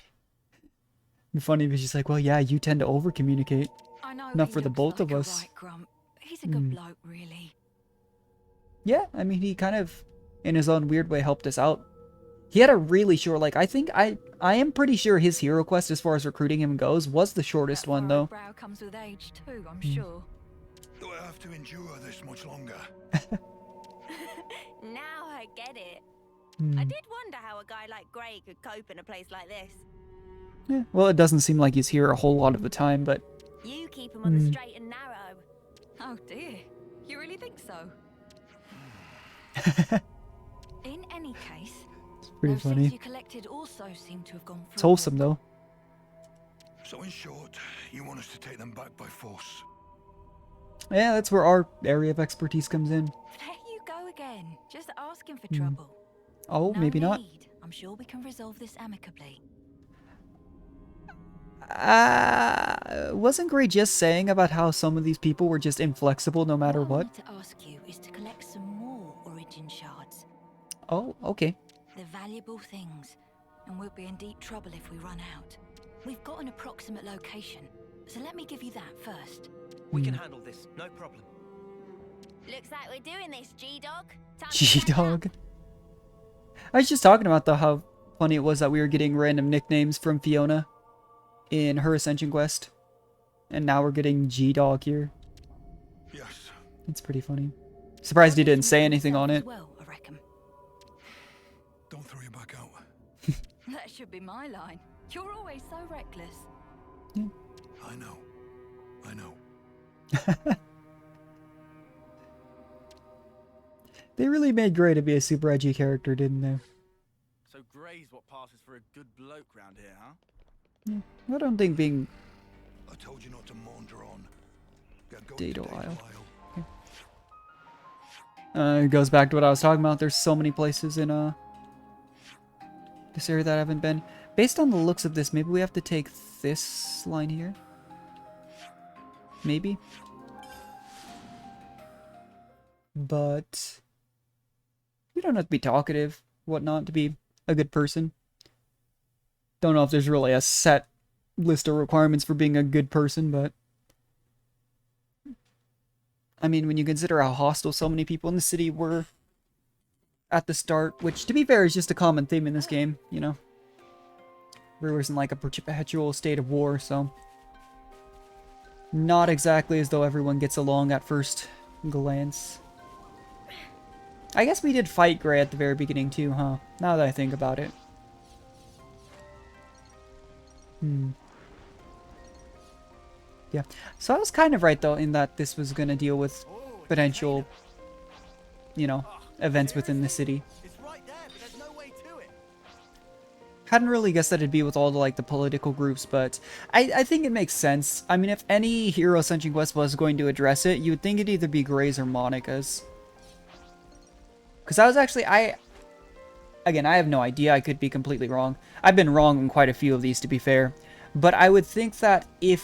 be funny if she's like, well, yeah, you tend to over-communicate. I know Enough he for the looks both like of a us. right grump. He's a good bloke, really. Yeah, I mean, he kind of, in his own weird way, helped us out. He had a really short, like, I think, I am pretty sure his hero quest, as far as recruiting him goes, was the shortest one, though. Brow comes with age, too, I'm sure. Do I have to endure this much longer? Now I get it. I did wonder how a guy like Gray could cope in a place like this. Yeah, well, it doesn't seem like he's here a whole lot of the time, but... You keep him on the straight and narrow. Oh, dear. You really think so? In any case, pretty those funny. things you collected also seem to have gone through. It's wholesome, though. So in short, you want us to take them back by force? Yeah, that's where our area of expertise comes in. There you go again. Just asking for trouble. Oh, No maybe not. need. I'm sure we can resolve this amicably. Wasn't Gray just saying about how some of these people were just inflexible no matter I what? wanted to ask you is to collect some more origin shards. Oh, okay. They're valuable things, and we'll be in deep trouble if we run out. We've got an approximate location, so let me give you that first. We can handle this, no problem. Looks like we're doing this, G-Dog. G-Dog. I was just talking about how funny it was that we were getting random nicknames from Fiona in her Ascension quest. And now we're getting G-Dog here. Yes. It's pretty funny. Surprised he didn't say anything on it. Well, I reckon. Don't throw your back out. That should be my line. You're always so reckless. Yeah. I know. I know. They really made Gray to be a super edgy character, didn't they? So Gray's what passes for a good bloke round here, huh? I don't think being I told you not to maunder on. Go Dado to Isle. It goes back to what I was talking about. There's so many places in this area that I haven't been. Based on the looks of this, maybe we have to take this line here. Maybe. But you don't have to be talkative, whatnot, to be a good person. Don't know if there's really a set list of requirements for being a good person, but I mean, when you consider how hostile so many people in the city were at the start, which, to be fair, is just a common theme in this game, you know? Everywhere's in, like, a perpetual state of war, so... Not exactly as though everyone gets along at first glance. I guess we did fight Gray at the very beginning, too, huh? Now that I think about it. Yeah. So I was kind of right, though, in that this was going to deal with potential, you know, events within the city. Hadn't really guessed that it'd be with all the, like, the political groups, but I think it makes sense. I mean, if any Hero Ascension quest was going to address it, you would think it'd either be Gray's or Monica's. Because I was actually, again, I have no idea. I could be completely wrong. I've been wrong on quite a few of these, to be fair. But I would think that if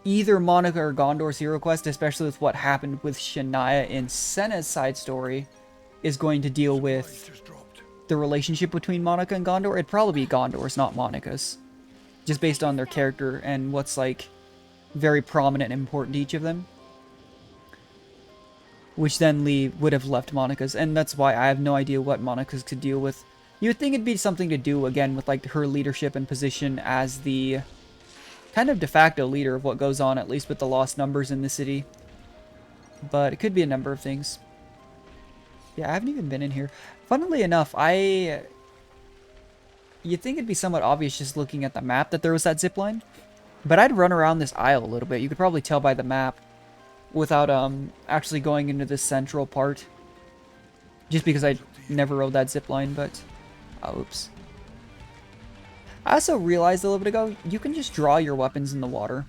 either Monica or Gondor's hero quest, especially with what happened with Shania in Senna's side story, is going to deal with the relationship between Monica and Gondor, it'd probably be Gondor's, not Monica's. Just based on their character and what's, like, very prominent and important to each of them. Which then would have left Monica's, and that's why I have no idea what Monica's could deal with. You would think it'd be something to do, again, with, like, her leadership and position as the kind of de facto leader of what goes on, at least with the lost numbers in the city. But it could be a number of things. Yeah, I haven't even been in here. Funnily enough, you'd think it'd be somewhat obvious just looking at the map that there was that zipline. But I'd run around this aisle a little bit. You could probably tell by the map without actually going into this central part. Just because I never rode that zipline, but... Oh, oops. I also realized a little bit ago, you can just draw your weapons in the water.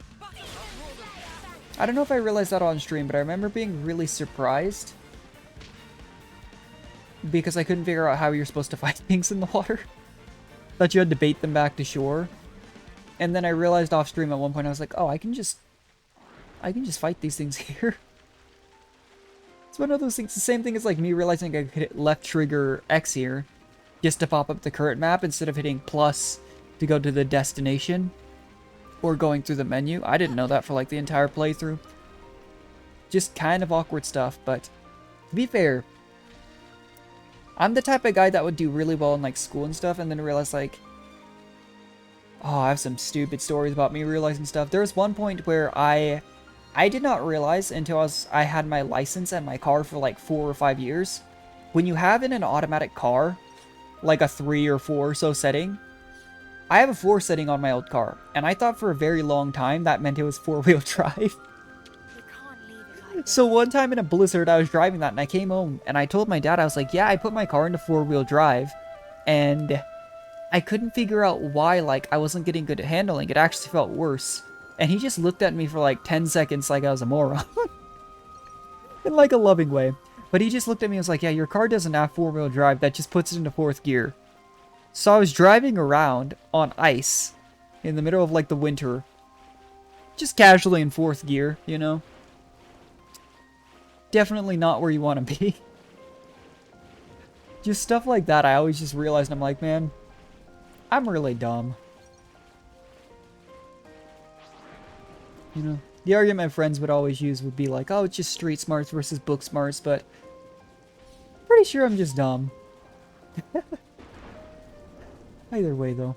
I don't know if I realized that on stream, but I remember being really surprised. Because I couldn't figure out how you're supposed to fight things in the water. Thought you had to bait them back to shore. And then I realized off stream at one point, I was like, oh, I can just fight these things here. It's one of those things, the same thing as like me realizing I could hit left trigger X here. Just to pop up the current map instead of hitting plus to go to the destination. Or going through the menu. I didn't know that for like the entire playthrough. Just kind of awkward stuff, but to be fair, I'm the type of guy that would do really well in like school and stuff and then realize like, oh, I have some stupid stories about me realizing stuff. There was one point where I did not realize until I had my license and my car for like 4 or 5 years. When you have in an automatic car, like a 3 or 4 or so setting, I have a 4 setting on my old car, and I thought for a very long time that meant it was 4-wheel drive. So one time in a blizzard, I was driving that, and I came home, and I told my dad, I was like, yeah, I put my car into 4-wheel drive, and I couldn't figure out why, like, I wasn't getting good at handling. It actually felt worse. And he just looked at me for like 10 seconds like I was a moron. In like a loving way. But he just looked at me and was like, yeah, your car doesn't have 4-wheel drive, that just puts it into 4th gear. So I was driving around on ice in the middle of like the winter. Just casually in 4th gear, you know? Definitely not where you want to be. Just stuff like that I always just realized, I'm like, man, I'm really dumb. You know, the argument my friends would always use would be like, oh, it's just street smarts versus book smarts, but pretty sure I'm just dumb. Either way, though.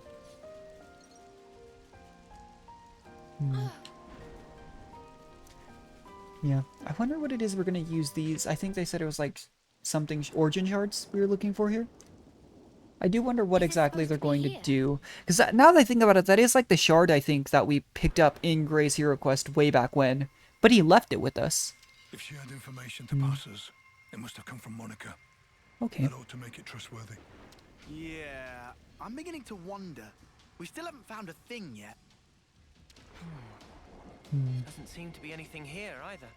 Yeah, I wonder what it is we're going to use these. I think they said it was like something origin shards we were looking for here. I do wonder what exactly they're going to do. Because now that I think about it, that is like the shard, I think, that we picked up in Gray's Hero Quest way back when. But he left it with us. If she had information to pass us, it must have come from Monica. Okay. That ought to make it trustworthy. Yeah, I'm beginning to wonder. We still haven't found a thing yet. Doesn't seem to be anything here either.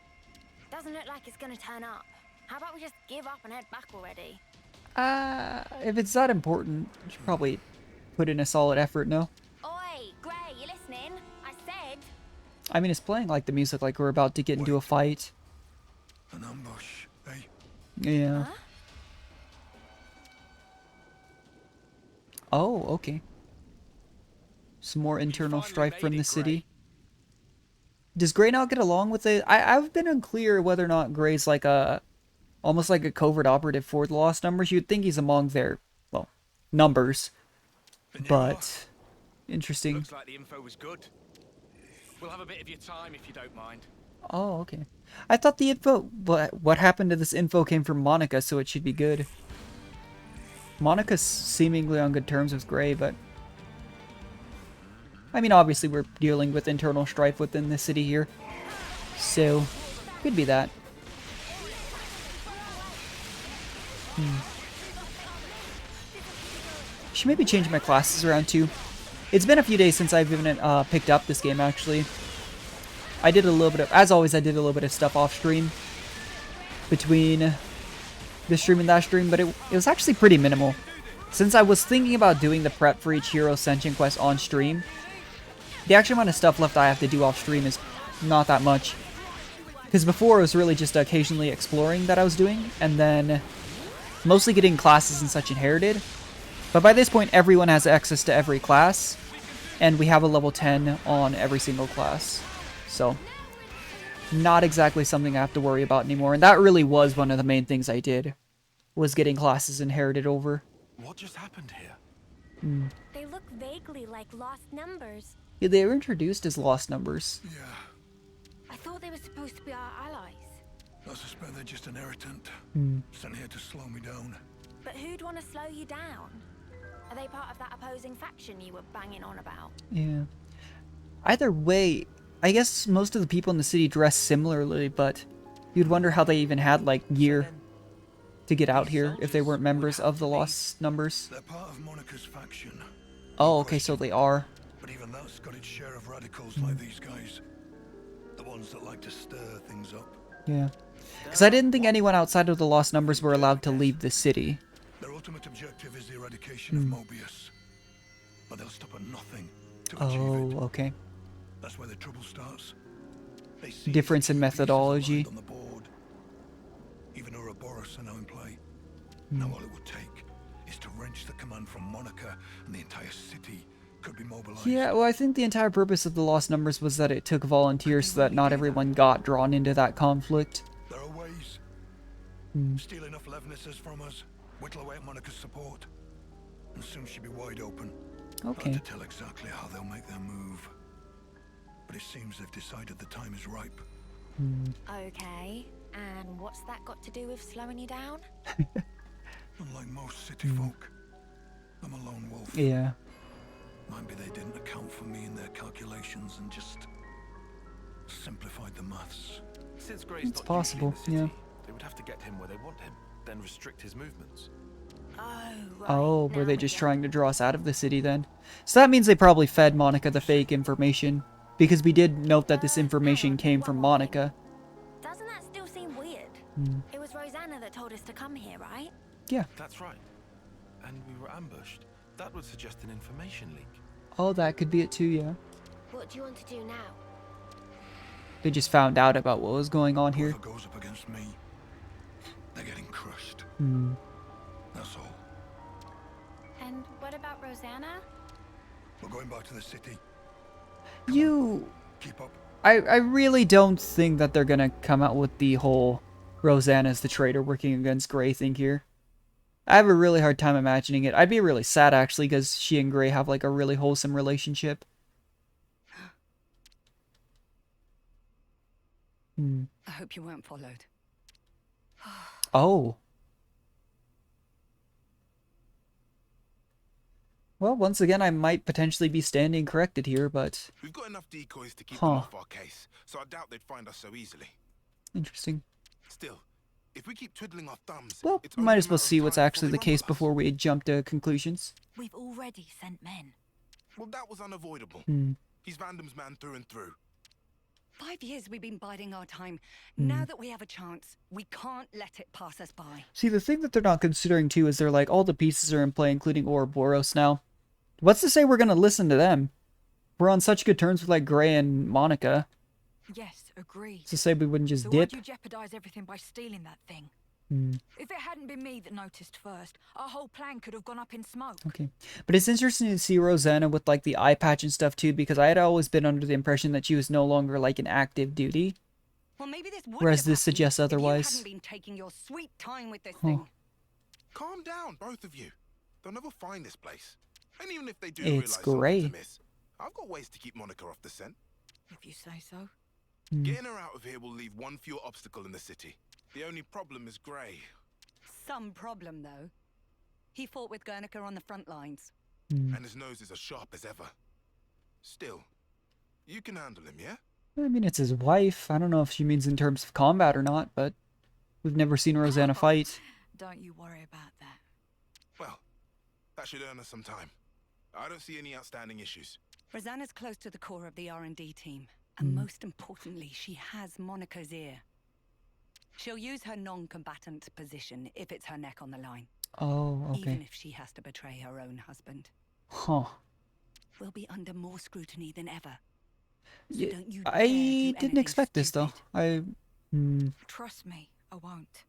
Doesn't look like it's gonna turn up. How about we just give up and head back already? If it's that important, you should probably put in a solid effort, no? Oi, Gray, you listening? I said. I mean, it's playing like the music like we're about to get into a fight. An ambush, eh? Yeah. Huh? Oh, okay. Some more internal strife from the city. Does Gray not get along with it? I've been unclear whether or not Gray's like almost like a covert operative for the Lost Numbers. You'd think he's among their, well, numbers. But, interesting. Looks like the info was good. We'll have a bit of your time if you don't mind. Oh, okay. I thought the info, what happened to this info came from Monica, so it should be good. Monica's seemingly on good terms with Gray, but... I mean, obviously we're dealing with internal strife within the city here. So, could be that. Should maybe change my classes around too. It's been a few days since I've even picked up this game, actually. I did a little bit of, as always, I did a little bit of stuff off stream. Between this stream and that stream, but it was actually pretty minimal. Since I was thinking about doing the prep for each hero ascension quest on stream, the actual amount of stuff left I have to do off stream is not that much. Because before it was really just occasionally exploring that I was doing, and then mostly getting classes and such inherited. But by this point everyone has access to every class, and we have a level 10 on every single class. So, not exactly something I have to worry about anymore, and that really was one of the main things I did, was getting classes inherited over. What just happened here? They look vaguely like lost numbers. Yeah, they were introduced as Lost Numbers. Yeah, I thought they were supposed to be our allies. I suspect they're just an irritant. Sent here to slow me down. But who'd want to slow you down? Are they part of that opposing faction you were banging on about? Yeah. Either way, I guess most of the people in the city dress similarly, but you'd wonder how they even had, like, gear to get out here if they weren't members of the Lost Numbers. They're part of Monica's faction. Oh, okay, so they are. But even that's got its share of radicals like these guys. The ones that like to stir things up. Yeah. Because I didn't think anyone outside of the Lost Numbers were allowed to leave the city. Their ultimate objective is the eradication of Mobius. But they'll stop at nothing to achieve it. Oh, okay. That's where the trouble starts. They see Difference in methodology. on the board. Even Ouroboros are now in play. Now all it would take is to wrench the command from Monica, and the entire city could be mobilized. Yeah, well, I think the entire purpose of the Lost Numbers was that it took volunteers so that not everyone got drawn into that conflict. There are ways. Steal enough Levnesses from us, whittle away at Monica's support, and soon she'll be wide open. Okay. Hard to tell exactly how they'll make their move, but it seems they've decided the time is ripe. Okay, and what's that got to do with slowing you down? Unlike most city folk, I'm a lone wolf. Yeah. Maybe they didn't account for me in their calculations and just simplified the maths. Since Gray's It's not possible, usually in the city, yeah. they would have to get him where they want him, then restrict his movements. Oh, right. Oh, were now they I just get trying to draw us out of the city then? So that means they probably fed Monica the fake information. Because we did note that this information came from Monica. Doesn't that still seem weird? It was Rosanna that told us to come here, right? Yeah. That's right. And we were ambushed. That would suggest an information leak. Oh, that could be it too, yeah. What do you want to do now? They just found out about what was going on here. Whoever goes up against me, they're getting crushed. That's all. And what about Rosanna? We're going back to the city. You... Keep up. I really don't think that they're gonna come out with the whole Rosanna's the traitor working against Gray thing here. I have a really hard time imagining it. I'd be really sad, actually, because she and Gray have, like, a really wholesome relationship. I hope you weren't followed. Oh. Well, once again, I might potentially be standing corrected here, but... We've got enough decoys to keep them off our case, so I doubt they'd find us so easily. Interesting. Still, if we keep twiddling our thumbs, Well, it's might only as a well matter of see what's time actually the before they case rumble us. before we jump to conclusions. We've already sent men. Well, that was unavoidable. He's Vandom's man through and through. 5 years we've been biding our time. Now that we have a chance, we can't let it pass us by. See, the thing that they're not considering too is they're like, all the pieces are in play, including Ouroboros now. What's to say we're gonna listen to them? We're on such good terms with like Gray and Monica. Yes, agreed. What's to say we wouldn't just So dip? why'd you jeopardize everything by stealing that thing? If it hadn't been me that noticed first, our whole plan could have gone up in smoke. Okay. But it's interesting to see Rosanna with like the eye patch and stuff too, because I had always been under the impression that she was no longer like in active duty. Well, maybe this would Whereas have this happened suggests if you otherwise. hadn't been taking your sweet time with this thing. Calm down, both of you. They'll never find this place. And even if they do It's realize something Gray. to miss, I've got ways to keep Monica off the scent. If you say so. Getting her out of here will leave one fewer obstacle in the city. The only problem is Gray. Some problem, though. He fought with Guernica on the front lines. And his nose is as sharp as ever. Still, you can handle him, yeah? I mean, it's his wife. I don't know if she means in terms of combat or not, but we've never seen Rosanna fight. Don't you worry about that. Well, that should earn us some time. I don't see any outstanding issues. Rosanna's close to the core of the R&D team. And most importantly, she has Monica's ear. She'll use her non-combatant position if it's her neck on the line. Oh, okay. Even if she has to betray her own husband. Huh. We'll be under more scrutiny than ever. So Yeah, don't you I dare do didn't anything expect this though. stupid. Trust me, I won't.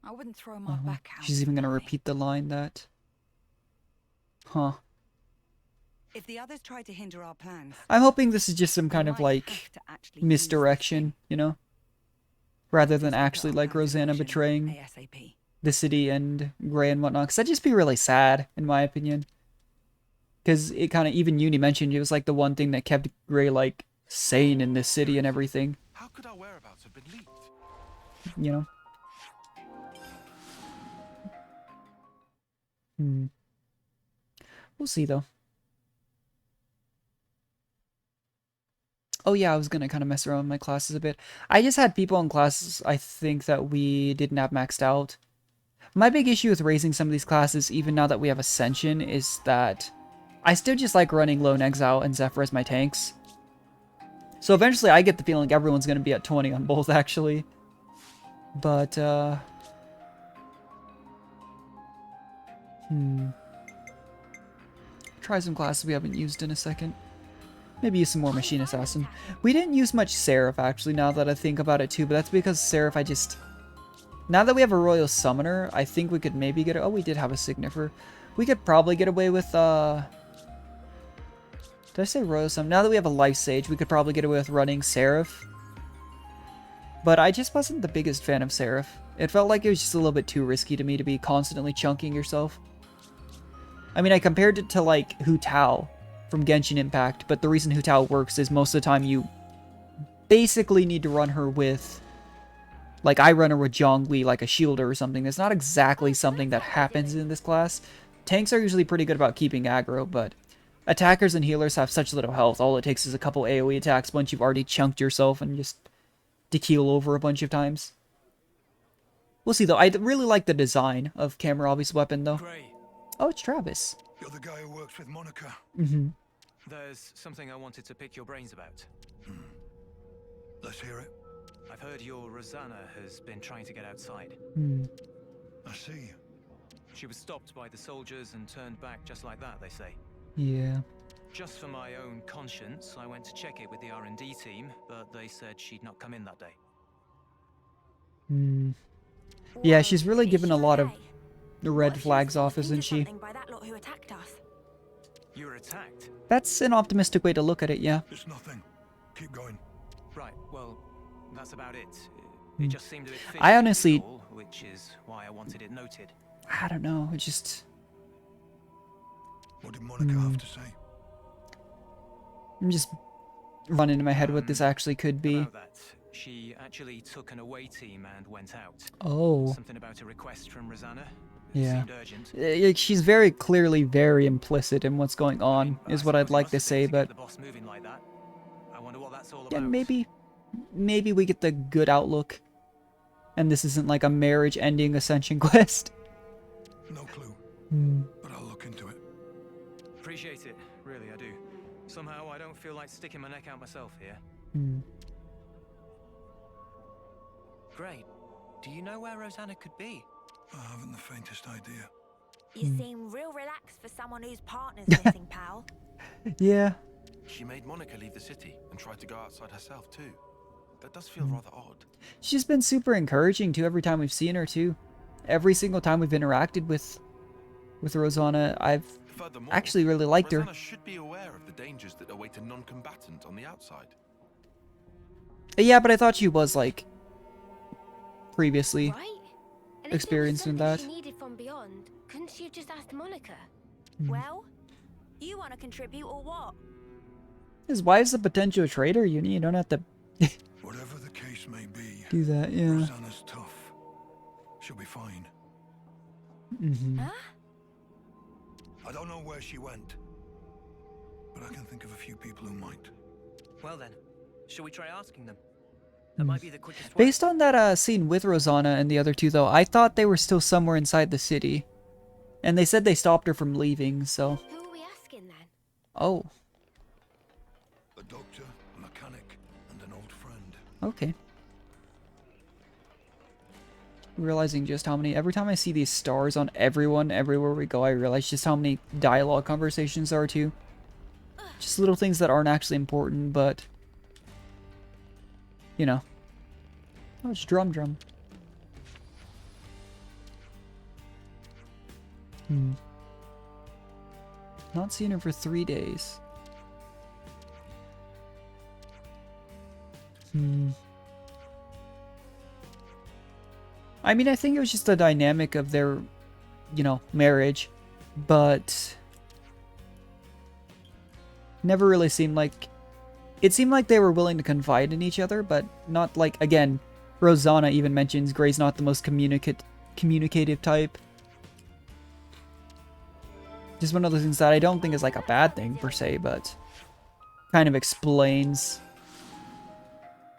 I wouldn't throw my back out. She's even gonna for nothing. repeat the line that. Huh. If the others try to hinder our plans, I'm hoping this is just some kind of might like have to actually use misdirection, you know? Rather than this thing. actually like Rosanna Action betraying ASAP. the city and Gray and whatnot. Because that'd just be really sad, in my opinion. Because it kind of, even Uni mentioned, it was like the one thing that kept Gray like sane in this city and everything, How could our whereabouts have been leaked? you know? We'll see though. Oh yeah, I was gonna kind of mess around with my classes a bit. I just had people in classes I think that we didn't have maxed out. My big issue with raising some of these classes, even now that we have Ascension, is that I still just like running Lone Exile and Zephyr as my tanks. So eventually I get the feeling everyone's gonna be at 20 on both actually. But, try some classes we haven't used in a second. Maybe use some more Machine Assassin. We didn't use much Seraph, actually, now that I think about it, too. But that's because Seraph, now that we have a Royal Summoner, I think we could maybe get... Oh, we did have a Signifer. We could probably get away with, Did I say Royal Summoner? Now that we have a Life Sage, we could probably get away with running Seraph. But I just wasn't the biggest fan of Seraph. It felt like it was just a little bit too risky to me to be constantly chunking yourself. I mean, I compared it to, like, Hu Tao from Genshin Impact, but the reason Hu Tao works is most of the time you basically need to run her with... Like, I run her with Zhongli, like a shielder or something. That's not exactly something that happens in this class. Tanks are usually pretty good about keeping aggro, but attackers and healers have such little health. All it takes is a couple AoE attacks once you've already chunked yourself and just to keel over a bunch of times. We'll see, though. I really like the design of Kamarabi's weapon, though. Gray, Oh, it's Travis. you're the guy who works with Monica. There's something I wanted to pick your brains about. Let's hear it. I've heard your Rosanna has been trying to get outside. I see. She was stopped by the soldiers and turned back just like that, they say. Yeah. Just for my own conscience, I went to check it with the R&D team, but they said she'd not come in that day. Yeah, she's really given a lot of the red flags off, isn't she? By that lot who attacked us. You were attacked? That's an optimistic way to look at it, yeah. It's nothing. Keep going. Right, well, that's about it. It just seemed a bit fishy, I honestly... is all, which is why I wanted it noted. I don't know, it just... What did Monica have to say? I'm just running in my head what this actually could be. About that, she actually took an away team and went out. Oh. Something about a request from Rosanna. Yeah. Seemed urgent. She's very clearly very implicit in what's going on, is what I'd suppose it like must to have say, been but... get the boss moving like that. I wonder what that's all Yeah, about. maybe we get the good outlook. And this isn't like a marriage-ending Ascension quest. No clue. But I'll look into it. Appreciate it, really I do. Somehow I don't feel like sticking my neck out myself here. great. Do you know where Rosanna could be? I haven't the faintest idea. You seem real relaxed for someone whose partner's missing, pal. Yeah. She made Monica leave the city and tried to go outside herself too. That does feel rather odd. She's been super encouraging too every time we've seen her too. Every single time we've interacted with Rosanna, I've actually really liked her. Rosanna should be aware of the dangers that await a non-combatant on the outside. Yeah, but I thought she was like previously Right? And experienced in that. She needed from beyond. Couldn't she have just asked Monica? Well, you want to contribute or what? His wife's a potential traitor, you don't have to Whatever the case may be, do that, yeah. Rosanna's tough. She'll be fine. Huh? I don't know where she went, but I can think of a few people who might. Well then, shall we try asking them? That might be the quickest way. Based on that scene with Rosanna and the other two though, I thought they were still somewhere inside the city. And they said they stopped her from leaving, so... Who are we asking then? Oh. A doctor, a mechanic, and an old friend. Okay. Realizing just how many... Every time I see these stars on everyone, everywhere we go, I realize just how many dialogue conversations there are too. Just little things that aren't actually important, but... You know. Oh, it's drum. Not seen her for 3 days. I mean, I think it was just the dynamic of their, marriage, but never really seemed like... It seemed like they were willing to confide in each other, but not like, again, Rosanna even mentions Gray's not the most communicative type. Just one of those things that I don't think is like a bad thing per se, but kind of explains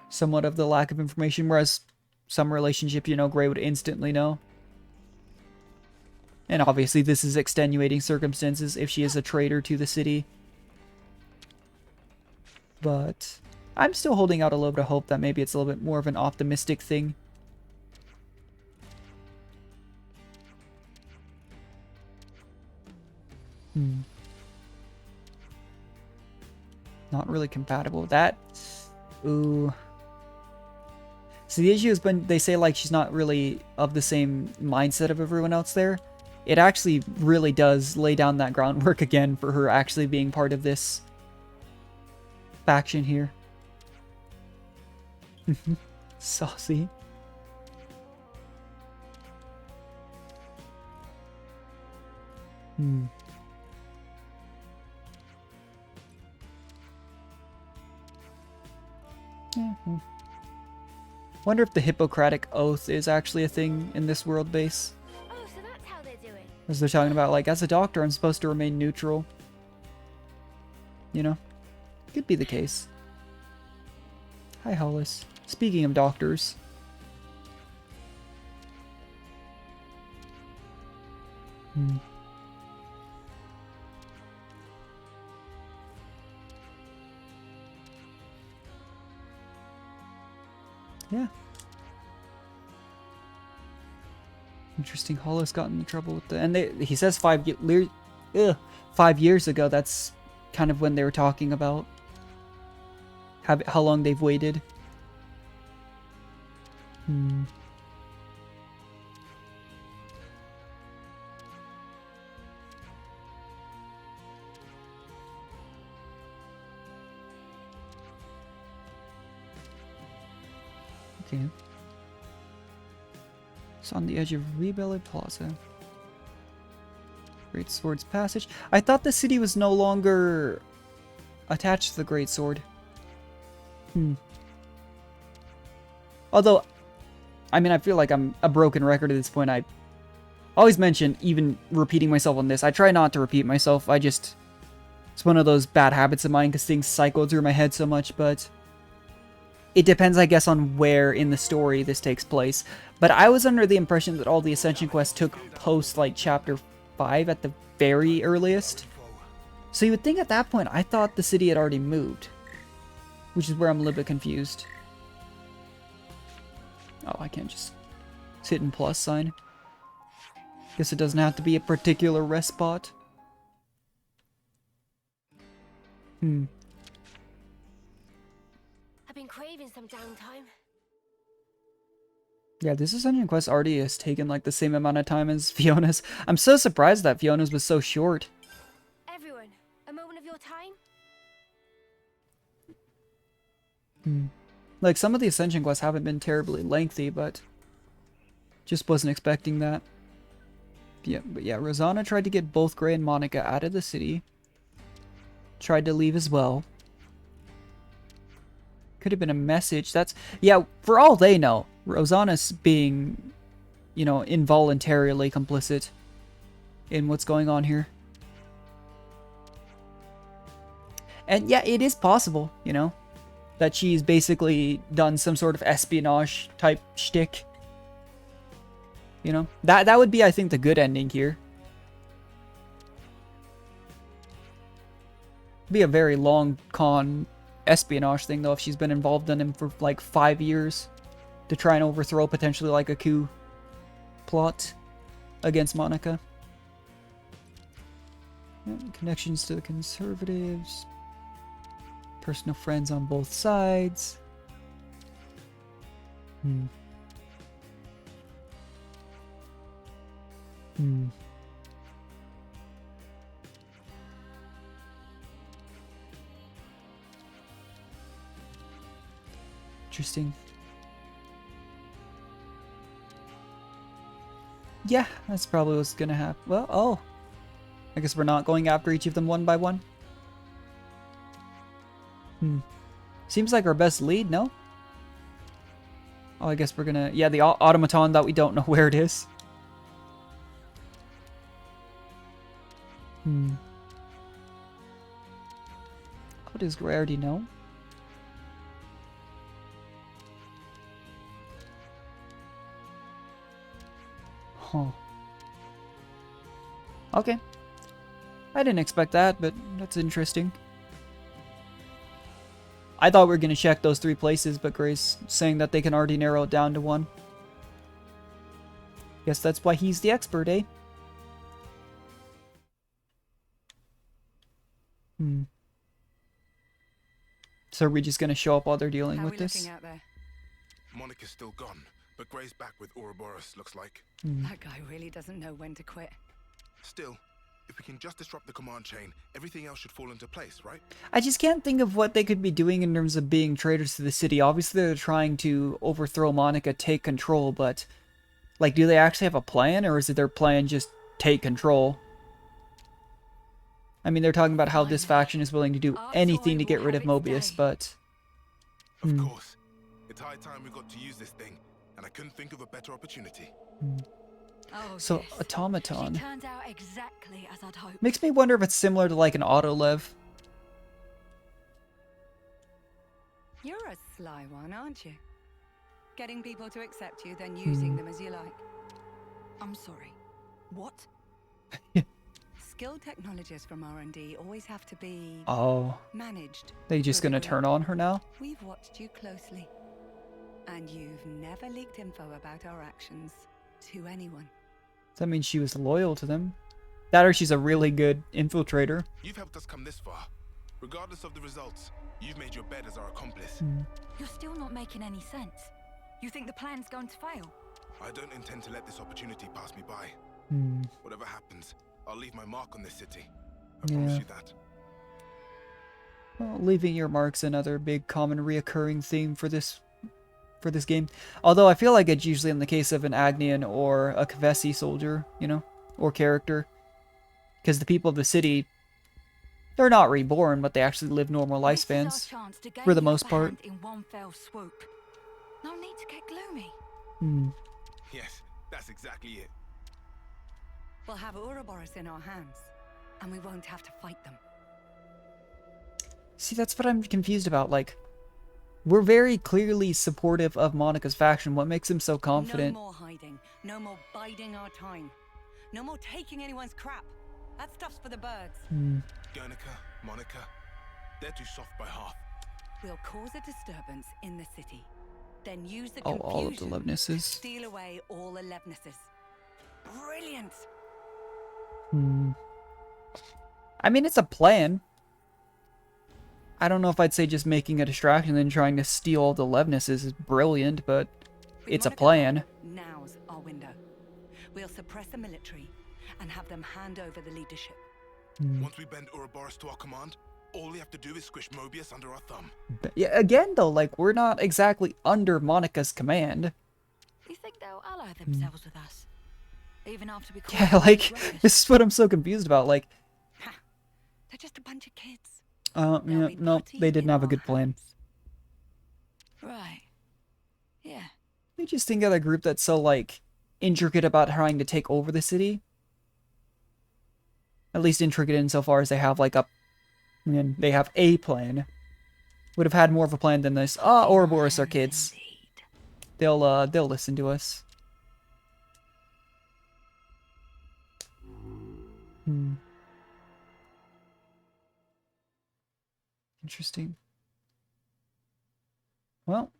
somewhat of the lack of information, whereas some relationship, Gray would instantly know. And obviously this is extenuating circumstances if she is a traitor to the city. But I'm still holding out a little bit of hope that maybe it's a little bit more of an optimistic thing. Not really compatible with that. Ooh. So the issue is when they say like she's not really of the same mindset of everyone else there. It actually really does lay down that groundwork again for her actually being part of this faction here. Saucy. Wonder if the Hippocratic Oath is actually a thing in this world base. Oh, so that's how they're doing. As they're talking about, like, as a doctor, I'm supposed to remain neutral. Could be the case. Hi, Hollis. Speaking of doctors. Yeah. Interesting. Hollis got in trouble with the... And he says 5 years ago, that's kind of when they were talking about how long they've waited. Okay. It's on the edge of Rebellion Plaza. Great Sword's Passage. I thought the city was no longer attached to the Great Sword. Although, I mean, I feel like I'm a broken record at this point. I always mention, even repeating myself on this. I try not to repeat myself. It's one of those bad habits of mine because things cycle through my head so much, but it depends, I guess, on where in the story this takes place. But I was under the impression that all the Ascension quests took post, like, Chapter 5 at the very earliest. So you would think at that point, I thought the city had already moved. Which is where I'm a little bit confused. Oh, I can't just sit in plus sign. Guess it doesn't have to be a particular rest spot. I've been craving some downtime. Yeah, this Ascension quest already has taken like the same amount of time as Fiona's. I'm so surprised that Fiona's was so short. Everyone, a moment of your time? Like, some of the Ascension quests haven't been terribly lengthy, but just wasn't expecting that. Yeah, but yeah, Rosanna tried to get both Gray and Monica out of the city. Tried to leave as well. Could have been a message. That's, yeah, for all they know, Rosanna's being, you know, involuntarily complicit in what's going on here. And yeah, it is possible, you know, that she's basically done some sort of espionage type shtick. You know, that would be, I think, the good ending here. Be a very long con espionage thing, though, if she's been involved in him for like 5 years to try and overthrow potentially like a coup plot against Monica. Yeah, connections to the conservatives. Personal friends on both sides. Interesting. Yeah, that's probably what's gonna happen. Well, oh. I guess we're not going after each of them one by one. Seems like our best lead, no? Oh, I guess we're gonna... Yeah, the automaton that we don't know where it is. Oh, does Gray already know? Huh. Okay. I didn't expect that, but that's interesting. I thought we were going to check those 3 places, but Gray's saying that they can already narrow it down to 1. Guess that's why he's the expert, eh? So are we just going to show up while they're dealing with this? Out there? Monica's still gone, but Gray's back with Ouroboros, looks like. That guy really doesn't know when to quit. Still, if we can just disrupt the command chain, everything else should fall into place, right? I just can't think of what they could be doing in terms of being traitors to the city. Obviously, they're trying to overthrow Monica, take control, but... Like, do they actually have a plan, or is it their plan just take control? I mean, they're talking about how this faction is willing to do anything to get rid of Mobius, but... Of course. It's high time we got to use this thing, and I couldn't think of a better opportunity. Oh, So, yes. automaton. She turns out exactly as I'd hoped. Makes me wonder if it's similar to like an autolev. You're a sly one, aren't you? Getting people to accept you, then using them as you like. I'm sorry. What? Skilled technologists from R&D always have to be managed. They just gonna turn on her now? We've watched you closely. And you've never leaked info about our actions to anyone. That means she was loyal to them. That or she's a really good infiltrator. You've helped us come this far. Regardless of the results, you've made your bed as our accomplice. You're still not making any sense. You think the plan's going to fail? I don't intend to let this opportunity pass me by. Whatever happens, I'll leave my mark on this city. I promise you that. Well, leaving your mark's another big common reoccurring theme for this game. Although I feel like it's usually in the case of an Agnian or a Kavesi soldier, you know, or character. Because the people of the city, they're not reborn, but they actually live normal lifespans for the most part. In one fell swoop. No need to get gloomy. Yes, that's exactly it. We'll have Ouroboros in our hands, and we won't have to fight them. See, that's what I'm confused about. Like, we're very clearly supportive of Monica's faction. What makes him so confident? No more hiding. No more biding our time. No more taking anyone's crap. That stuff's for the birds. Guernica, Monica, they're too soft by half. We'll cause a disturbance in the city. Then use the Oh, all of the confusion to Levnesses. steal away all the Levnesses. Brilliant. I mean, it's a plan. I don't know if I'd say just making a distraction and then trying to steal all the Levnesses is brilliant, but it's a plan. Now's our window. We'll suppress the military and have them hand over the leadership. Once we bend Ouroboros to our command, all we have to do is squish Mobius under our thumb. Yeah, again, though, like, we're not exactly under Monica's command. You think they'll ally themselves with us? Even after we Yeah, like, this is what I'm so confused about. Like, they're just a bunch of kids. yeah, no, they didn't have a good plan. Right. Yeah. They just think of a group that's so, like, intricate about trying to take over the city. At least intricate insofar as they have, like, they have a plan. Would have had more of a plan than this. Ouroboros are kids. They'll listen to us. Interesting. Well,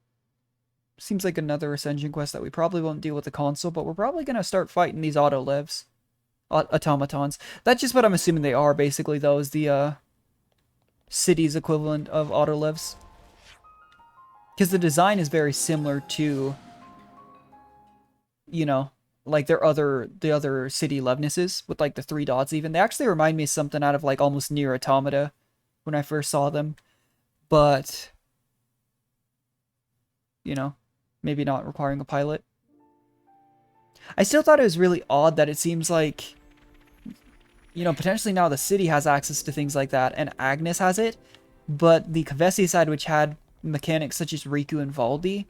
seems like another ascension quest that we probably won't deal with the console, but we're probably gonna start fighting these autolevs. Automatons. That's just what I'm assuming they are, basically, though, is the city's equivalent of autolevs. Because the design is very similar to, you know, like the other city Levnesses, with like the 3 dots even. They actually remind me of something out of like almost Near Automata when I first saw them. But, you know, maybe not requiring a pilot. I still thought it was really odd that it seems like, you know, potentially now the city has access to things like that, and Agnes has it, but the Kavesi side, which had mechanics such as Riku and Valdi,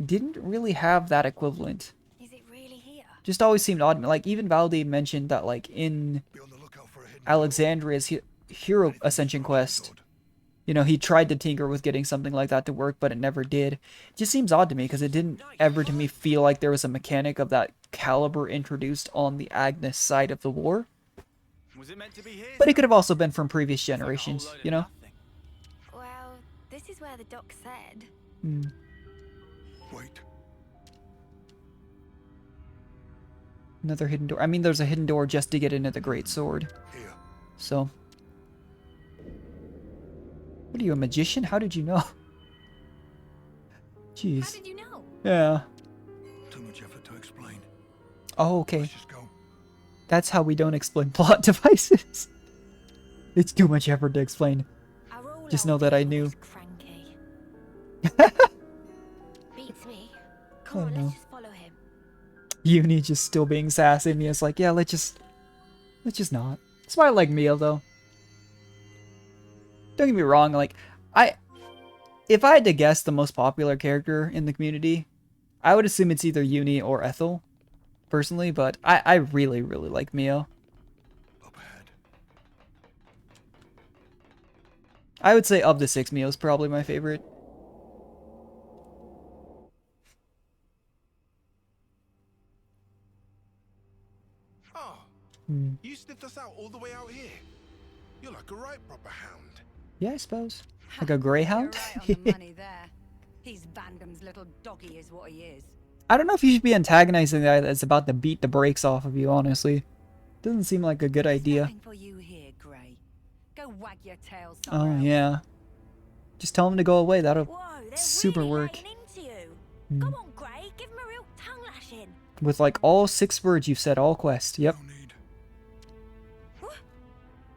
didn't really have that equivalent. Is it really here? Just always seemed odd. Like, even Valdi mentioned that, like, in Alexandria's Hero Ascension quest, you know, he tried to tinker with getting something like that to work, but it never did. It just seems odd to me, because it didn't ever to me feel like there was a mechanic of that caliber introduced on the Agnes side of the war. Was it meant to be here? But it could have also been from previous generations, you know? Well, this is where the doc said. Wait. Another hidden door. I mean, there's a hidden door just to get into the Great Sword. Here. So. What are you, a magician? How did you know? Jeez. How did you know? Yeah. Too much effort to explain. Oh, okay. Let's just go. That's how we don't explain plot devices. It's too much effort to explain. Just know that I knew. Cranky. Beats me. Oh, Come on, no. let's just follow him. Uni just still being sassy. Mia's like, yeah, let's just not. That's why I like Mia, though. Don't get me wrong, like, if I had to guess the most popular character in the community, I would assume it's either Uni or Ethel, personally, but I really, really like Mia. Up ahead. I would say of the 6, Mia's probably my favorite. Oh, you sniffed us out all the way out here. You're like a right proper hound. Yeah, I suppose. Like a greyhound? You're right on the money there. He's Vandam's little doggy is what he is. I don't know if you should be antagonizing the guy that's about to beat the brakes off of you, honestly. Doesn't seem like a good idea. Nothing for you here, Grey. Go wag your tail Oh, somewhere else. yeah. Just tell him to go away. That'll Whoa, they're super really work. laying into you. Go on, Gray, give him a real tongue lashing. With like all 6 words you've said, all quest. Yep. No need. What?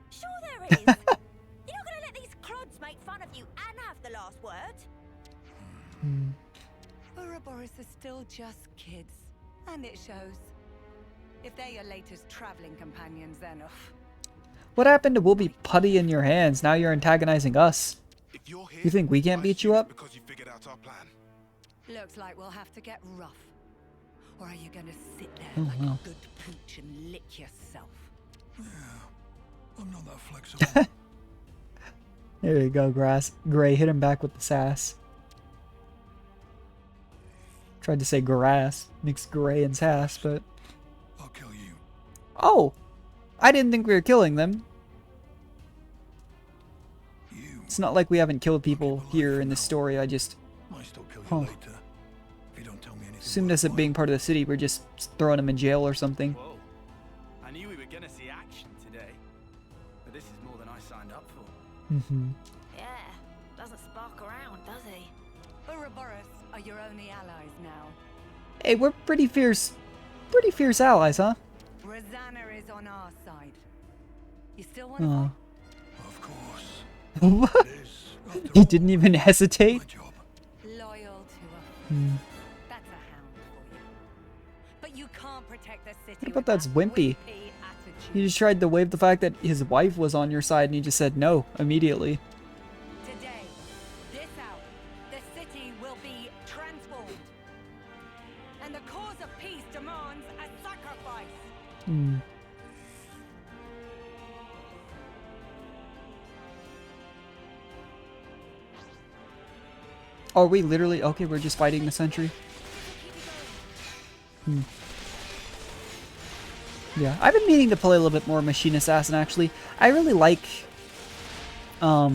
Sure there is. You're not gonna let these clods make fun of you and have the last word. Ouroboros are still just kids, and it shows. If they're your latest traveling companions, then What happened to we'll be putty in your hands? Now you're antagonizing us. If you're here, You think we can't I beat you assume up? it's because you figured out our plan. looks like we'll have to get rough. Or are you gonna sit there Oh, like wow. a good pooch and lick yourself? Yeah. I'm not that flexible. There you go, Gray. Hit him back with the sass. Tried to say grass. Mixed gray and sass, but... I'll kill you. Oh! I didn't think we were killing them. You. It's not like we haven't killed people here in this story. I just Might still kill you Huh. later if you don't tell me anything. Assumed as it being part of the city, we're just throwing him in jail or something. Whoa. I knew we were gonna see action today, but this is more than I signed up for. Mm-hmm. Yeah, doesn't spark around, does he? Ouroboros are your only allies now. Hey, we're pretty fierce allies, huh? Rosanna is on our side. You still want to fight? Of course. What? It is, after He all, didn't even hesitate. my job. Loyal to a Hmm. That's a hound for you. But you can't protect the city. What about with that's that wimpy? attitude. He just tried to wave the fact that his wife was on your side, and he just said no immediately. Today, this hour, the city will be transformed. And the cause of peace demands a sacrifice. Hmm. Are we literally okay? We're just fighting the sentry. Hmm. Yeah, I've been meaning to play a little bit more Machine Assassin. Actually, I really like. I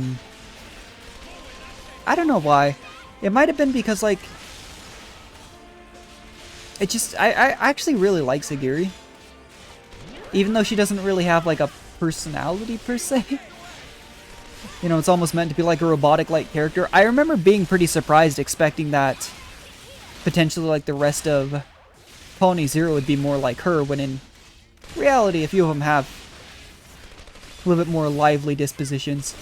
don't know why. It might have been because like. It just I actually really like Sagiri. Even though she doesn't really have like a personality per se. You know, it's almost meant to be like a robotic-like character. I remember being pretty surprised, expecting that potentially like the rest of Colony Zero would be more like her, when in reality a few of them have a little bit more lively dispositions.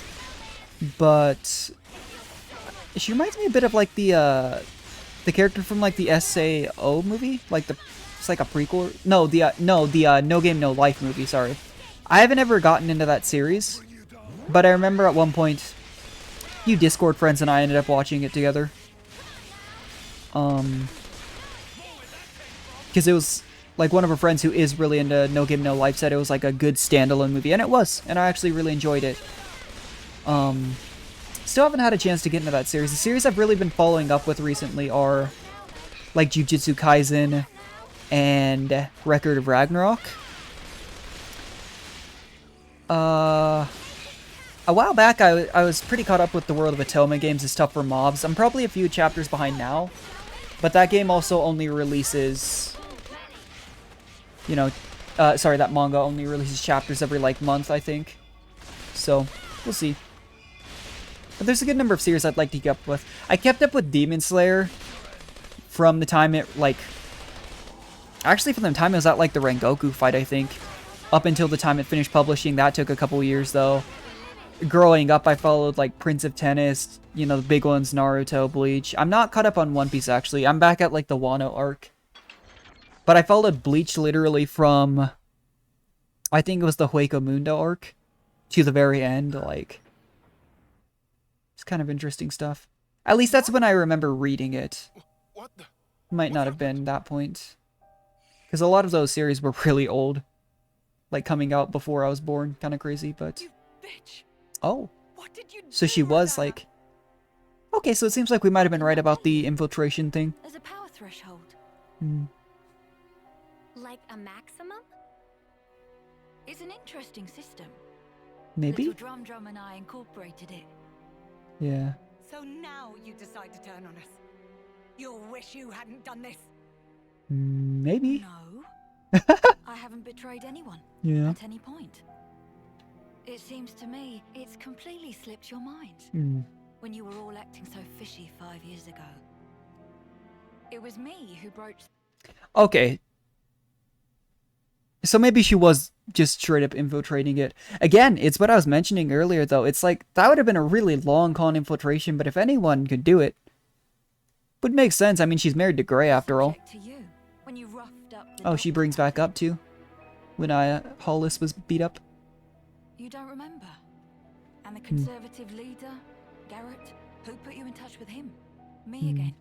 But she reminds me a bit of like the character from like the SAO movie, like it's like a prequel. No, the No Game No Life movie. Sorry, I haven't ever gotten into that series. But I remember at one point, you Discord friends and I ended up watching it together. Because it was, like, one of our friends who is really into No Game No Life said it was, like, a good standalone movie. And it was. And I actually really enjoyed it. Still haven't had a chance to get into that series. The series I've really been following up with recently are, like, Jujutsu Kaisen and Record of Ragnarok. A while back, I was pretty caught up with the World of Atoma games is Tough for Mobs. I'm probably a few chapters behind now, but that game also only releases, you know, sorry, that manga only releases chapters every, like, month, I think. So, we'll see. But there's a good number of series I'd like to keep up with. I kept up with Demon Slayer from the time it, like, actually from the time it was at, like, the Rengoku fight, I think, up until the time it finished publishing. That took a couple years, though. Growing up, I followed, like, Prince of Tennis, you know, the big ones, Naruto, Bleach. I'm not caught up on One Piece, actually. I'm back at, like, the Wano arc. But I followed Bleach literally from, I think it was the Hueco Mundo arc, to the very end, like. It's kind of interesting stuff. At least that's when I remember reading it. What the? Might not have been that point. Because a lot of those series were really old. Like, coming out before I was born. Kind of crazy, but... You bitch. Oh. What did you So do, she was, Rosanna? like... Okay, so it seems like we might have been right about the infiltration thing. There's a power threshold. Hmm. Like a maximum? It's an interesting system. Maybe? Little Drum and I incorporated it. Yeah. So now you decide to turn on us. You'll wish you hadn't done this. Maybe. No. I haven't betrayed anyone. Yeah. At any point. It seems to me it's completely slipped your mind. Hmm. When you were all acting so fishy 5 years ago. It was me who broached... Okay. So maybe she was just straight up infiltrating it. Again, it's what I was mentioning earlier, though. It's like, that would have been a really long con infiltration, but if anyone could do it, would make sense. I mean, she's married to Gray, after all. To you, when you roughed up the Oh, she brings back up, too? When Hollis was beat up? You don't remember? And the conservative leader, Garrett, who put you in touch with him? Me again.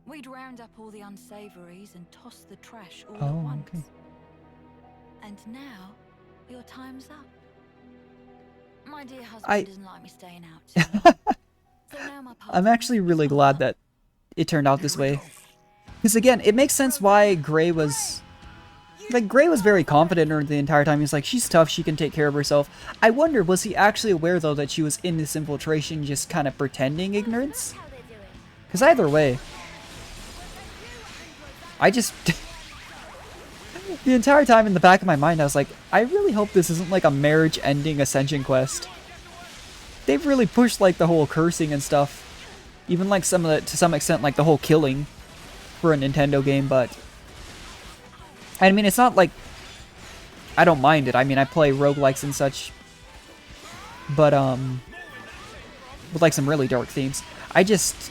We'd round up all the unsavories and toss the trash all at once. Okay. And now, your time's up. My dear husband doesn't like me staying out. So now my I'm actually really glad that it turned out this way. Because again, it makes sense why Gray was... Like, Gray was very confident in her the entire time. He's like, she's tough, she can take care of herself. I wonder, was he actually aware, though, that she was in this infiltration just kind of pretending ignorance? Because either way, I just... the entire time in the back of my mind, I was like, I really hope this isn't like a marriage-ending Ascension quest. They've really pushed like the whole cursing and stuff. Even like some of the, to some extent, like the whole killing for a Nintendo game, but... I mean, it's not like... I don't mind it. I mean, I play roguelikes and such. But, with like some really dark themes. I just...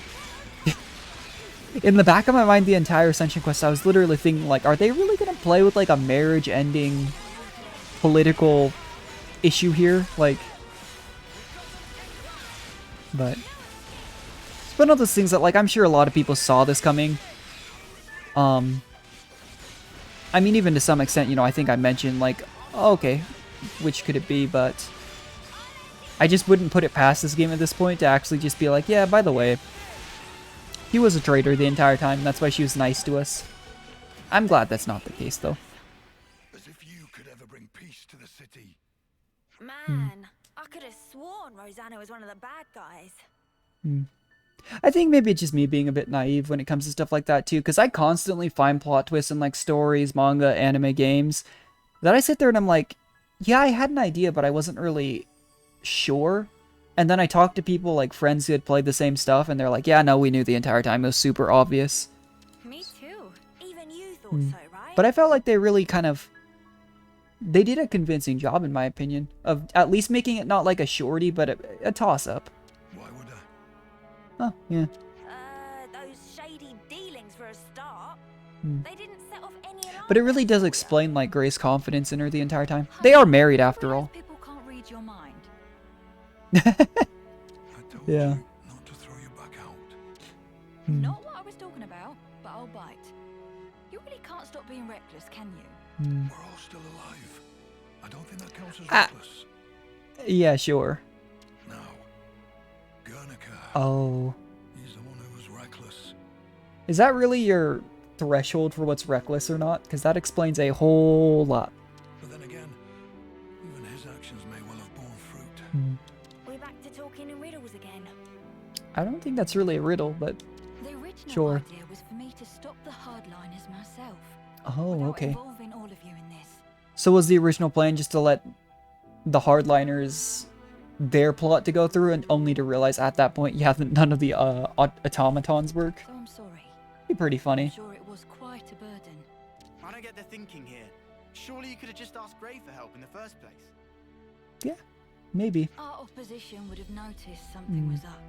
in the back of my mind, the entire Ascension quest, I was literally thinking, like, are they really going to play with, like, a marriage-ending political issue here? Like... But... It's one of those things that, like, I'm sure a lot of people saw this coming. I mean, even to some extent, you know, I think I mentioned, like, oh, okay, which could it be, but... I just wouldn't put it past this game at this point to actually just be like, yeah, by the way, he was a traitor the entire time, that's why she was nice to us. I'm glad that's not the case, though. As if you could ever bring peace to the city. Man, I could have sworn Rosanna was one of the bad guys. I think maybe it's just me being a bit naive when it comes to stuff like that, too, because I constantly find plot twists in, like, stories, manga, anime, games, that I sit there and I'm like, yeah, I had an idea, but I wasn't really sure. And then I talked to people, like friends who had played the same stuff, and they're like, yeah, no, we knew the entire time. It was super obvious. Me too. Even you thought so, right? But I felt like they really kind of... They did a convincing job, in my opinion, of at least making it not like a shorty, but a toss-up. Why would I? Oh, yeah. Those shady dealings for a start. They didn't set off any alarm. But it really does explain, like, Gray's confidence in her the entire time. They are married, after all. People can't read your mind. I told Yeah. you not to throw your back out. Not what I was talking about, but I'll bite. You really can't stop being reckless, can you? We're all still alive. I don't think that counts as reckless. Yeah, sure. Now, Guernica. Oh. He's the one who was reckless. Is that really your threshold for what's reckless or not? Because that explains a whole lot. But then again, even his actions may well have borne fruit. We're back to talking in riddles again. I don't think that's really a riddle, but The original sure. idea was for me to stop the hardliners myself. Oh, without okay. involving all of you in this. So was the original plan just to let the hardliners their plot to go through, and only to realize at that point, yeah, that none of the automatons work? So I'm sorry. Be pretty funny. I'm sure it was quite a burden. I don't get the thinking here. Surely you could have just asked Gray for help in the first place. Yeah, maybe. Our opposition would have noticed something was up.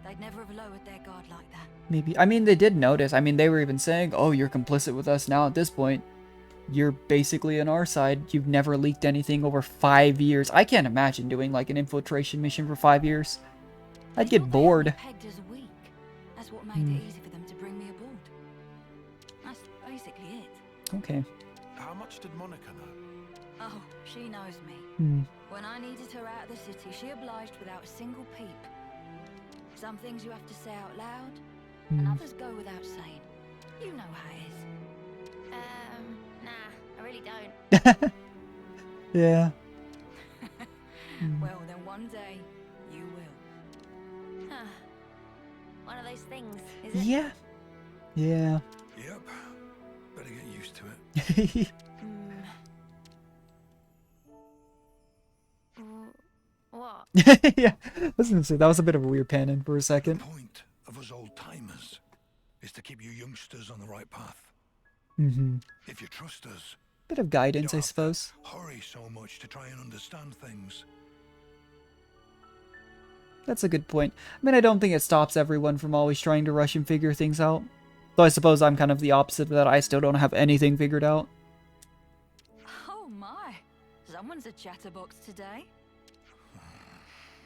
They'd never have lowered their guard like that. Maybe. I mean, they did notice. I mean, they were even saying, oh, you're complicit with us now at this point. You're basically on our side. You've never leaked anything over 5 years. I can't imagine doing, like, an infiltration mission for 5 years. I'd get bored. Pegged as weak. That's what made it easy for them to bring me aboard. That's basically it. Okay. How much did Monica know? Oh, she knows me. When I needed her out of the city, she obliged without a single peep. Some things you have to say out loud, and others go without saying. You know how it is. Nah, I really don't. Yeah. Well, then one day, you will. One of those things, is it? Yeah. Yeah. Yep. Better get used to it. What? Yeah. I was gonna say, that was a bit of a weird pan in for a second. The point of us old timers is to keep you youngsters on the right path. If you trust us, Bit of guidance, I suppose. hurry so much to try and understand things. That's a good point. I mean, I don't think it stops everyone from always trying to rush and figure things out. Though I suppose I'm kind of the opposite of that. I still don't have anything figured out. Oh my, someone's a chatterbox today.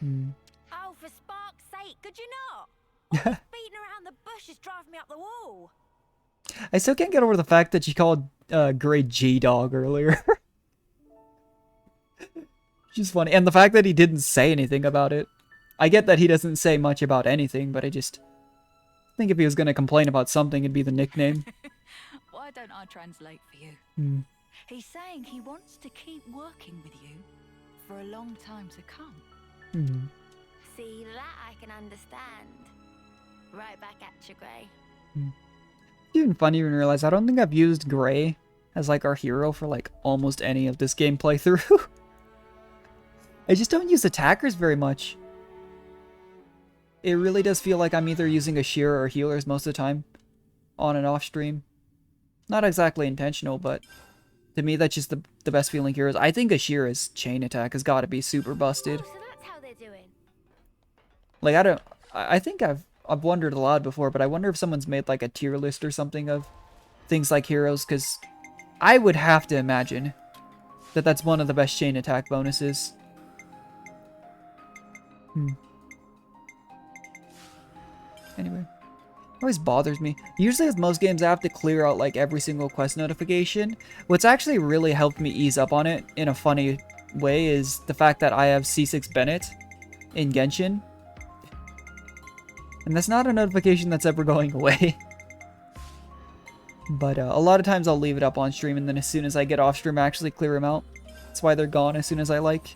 Oh, for spark's sake, could you not? All this beating around the bush is driving me up the wall. I still can't get over the fact that she called Gray G-Dog earlier. Just funny. And the fact that he didn't say anything about it. I get that he doesn't say much about anything, but I just think if he was going to complain about something, it'd be the nickname. Why don't I translate for you? He's saying he wants to keep working with you for a long time to come. See, that I can understand. Right back at you, Gray. It's even funny when you realize I don't think I've used Gray as like our hero for like almost any of this gameplay through. I just don't use attackers very much. It really does feel like I'm either using a shearer or healers most of the time. On and off stream. Not exactly intentional, but to me that's just the best feeling heroes. I think a shearer's chain attack has got to be super busted. Oh, so that's how they're doing. Like I think I've wondered a lot before, but I wonder if someone's made like a tier list or something of things like heroes, because I would have to imagine that that's one of the best chain attack bonuses. Anyway, it always bothers me. Usually with most games I have to clear out like every single quest notification. What's actually really helped me ease up on it in a funny way is the fact that I have C6 Bennett in Genshin. And that's not a notification that's ever going away. But a lot of times I'll leave it up on stream, and then as soon as I get off stream I actually clear them out. That's why they're gone as soon as I like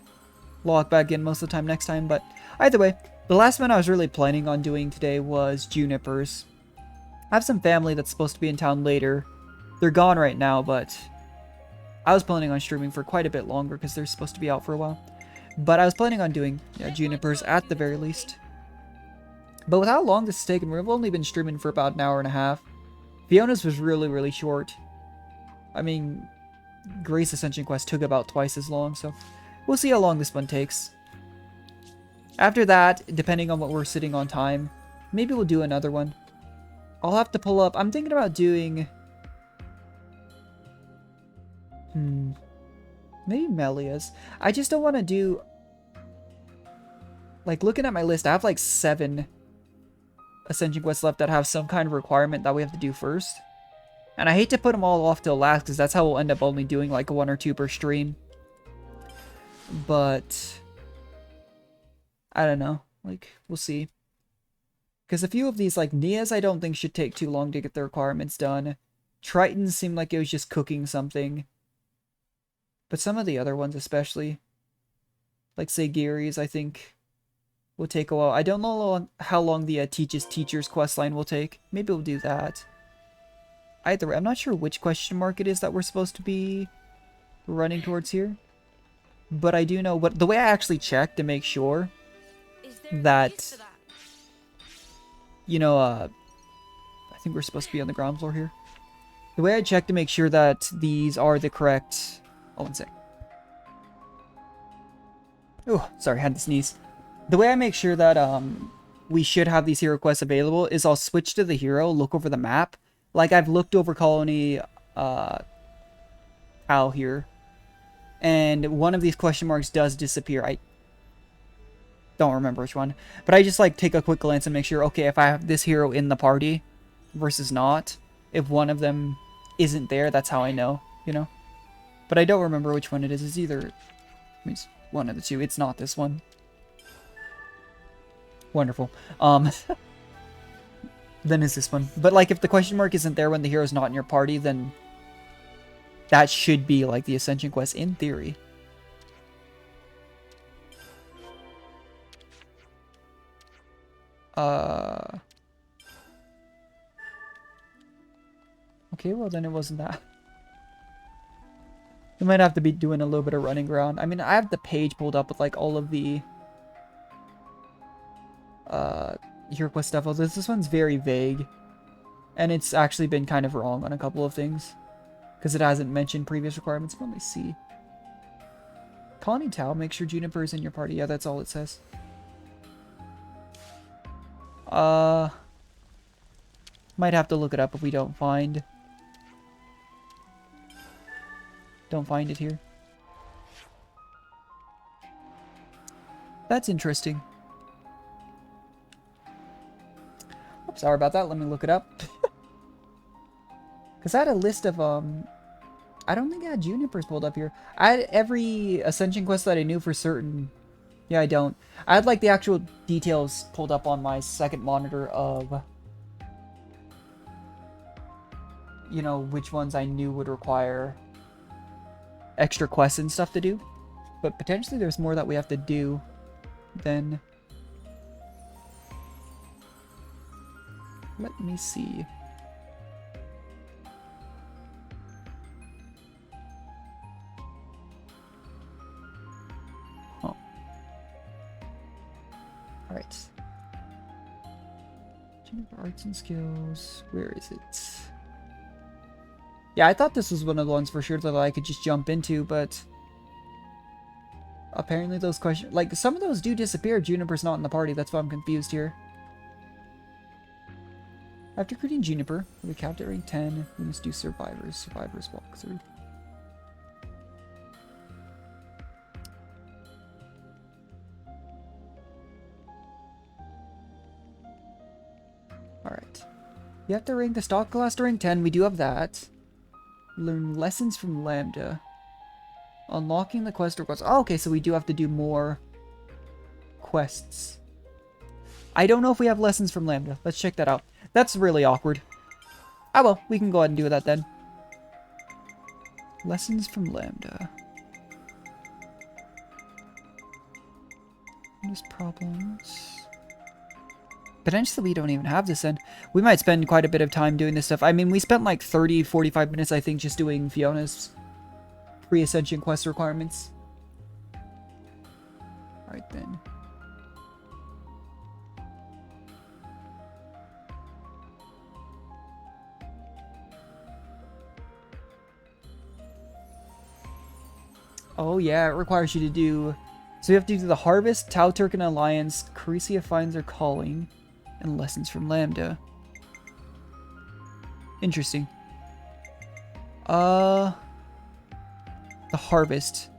log back in most of the time next time. But either way, the last one I was really planning on doing today was Juniper's. I have some family that's supposed to be in town later. They're gone right now, but I was planning on streaming for quite a bit longer because they're supposed to be out for a while. But I was planning on doing Juniper's at the very least. But with how long this has taken, we've only been streaming for about an hour and a half. Fiona's was really, really short. I mean, Grace Ascension Quest took about twice as long, so we'll see how long this one takes. After that, depending on what we're sitting on time, maybe we'll do another one. I'll have to pull up. I'm thinking about doing... maybe Melia's. I just don't want to do... Like, looking at my list, I have like 7 Ascension quests left that have some kind of requirement that we have to do first. And I hate to put them all off till last, because that's how we'll end up only doing like 1 or 2 per stream. But... I don't know. Like, we'll see. Because a few of these, like Nia's, I don't think should take too long to get the requirements done. Triton's seemed like it was just cooking something. But some of the other ones especially, like say Giri's, I think will take a while. I don't know how long the Teaches Teachers questline will take. Maybe we'll do that. Either way, I'm not sure which question mark it is that we're supposed to be running towards here. But I do know what the way I actually check to make sure that, you know, I think we're supposed to be on the ground floor here. The way I check to make sure that these are the correct... Oh, one sec. Oh, sorry, I had to sneeze. The way I make sure that we should have these hero quests available is I'll switch to the hero, look over the map. Like, I've looked over Colony Al here, and one of these question marks does disappear. I don't remember which one, but I just like take a quick glance and make sure, okay, if I have this hero in the party versus not, if one of them isn't there, that's how I know, you know? But I don't remember which one it is. It's either, I mean, it's one of the two. It's not this one. Wonderful. Then it's this one. But like, if the question mark isn't there when the hero's not in your party, then that should be like the Ascension quest in theory. Okay, well then it wasn't that. We might have to be doing a little bit of running around. I mean, I have the page pulled up with like all of the hero quest stuff. Although this one's very vague, and it's actually been kind of wrong on a couple of things because it hasn't mentioned previous requirements. Let me see. Colony Tau, make sure Juniper is in your party. Yeah, that's all it says. Might have to look it up if we don't find it here. That's interesting. Oops, sorry about that. Let me look it up. Because I had a list of, I don't think I had Junipers pulled up here. I had every Ascension quest that I knew for certain. Yeah, I don't. I had, like, the actual details pulled up on my second monitor of, you know, which ones I knew would require extra quests and stuff to do. But potentially there's more that we have to do than Let me see. Huh. Alright. Juniper arts and skills. Where is it? Yeah, I thought this was one of the ones for sure that I could just jump into, but apparently those questions, like, some of those do disappear. Juniper's not in the party. That's why I'm confused here. After creating Juniper, we capped at rank 10. We must do Survivors. Survivors walkthrough. Alright. You have to rank the stock class to rank 10. We do have that. Learn lessons from Lambda. Unlocking the quest requests. Oh, okay, so we do have to do more quests. I don't know if we have lessons from Lambda. Let's check that out. That's really awkward. Ah, well, we can go ahead and do that then. Lessons from Lambda. There's problems. Potentially we don't even have this then. We might spend quite a bit of time doing this stuff. I mean, we spent like 30, 45 minutes, I think, just doing Fiona's pre-ascension quest requirements. Alright then. Oh yeah, it requires you to do... So you have to do the Harvest, Tau Turkan Alliance, Caricia Finds Her Calling, and Lessons from Lambda. Interesting. The Harvest.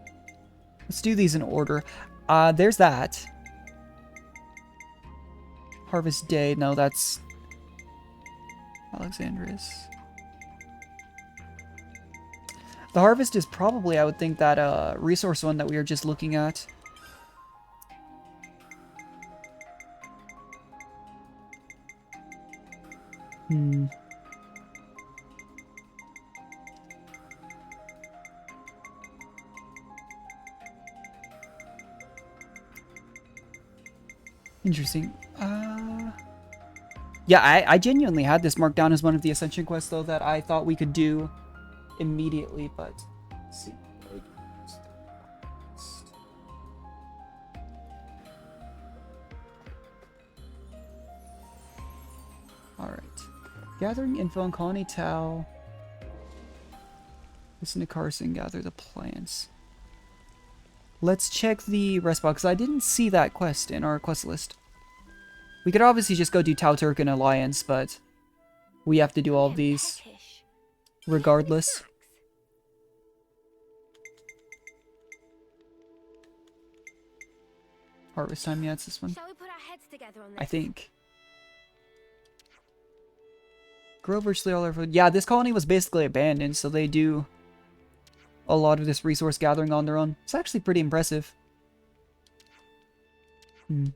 Let's do these in order. There's that. Harvest Day. No, that's Alexandris. The Harvest is probably, I would think, that resource one that we were just looking at. Interesting. Yeah, I genuinely had this marked down as one of the Ascension quests, though, that I thought we could do immediately, but let's see. Alright. Gathering info on Colony Tau. Listen to Carson, gather the plants. Let's check the rest box. I didn't see that quest in our quest list. We could obviously just go do Tau Turkan Alliance, but we have to do all of these regardless. Harvest time, yeah, it's this one. Shall we put our heads together on this? I think. Grow virtually all our food. Yeah, this colony was basically abandoned, so they do a lot of this resource gathering on their own. It's actually pretty impressive. I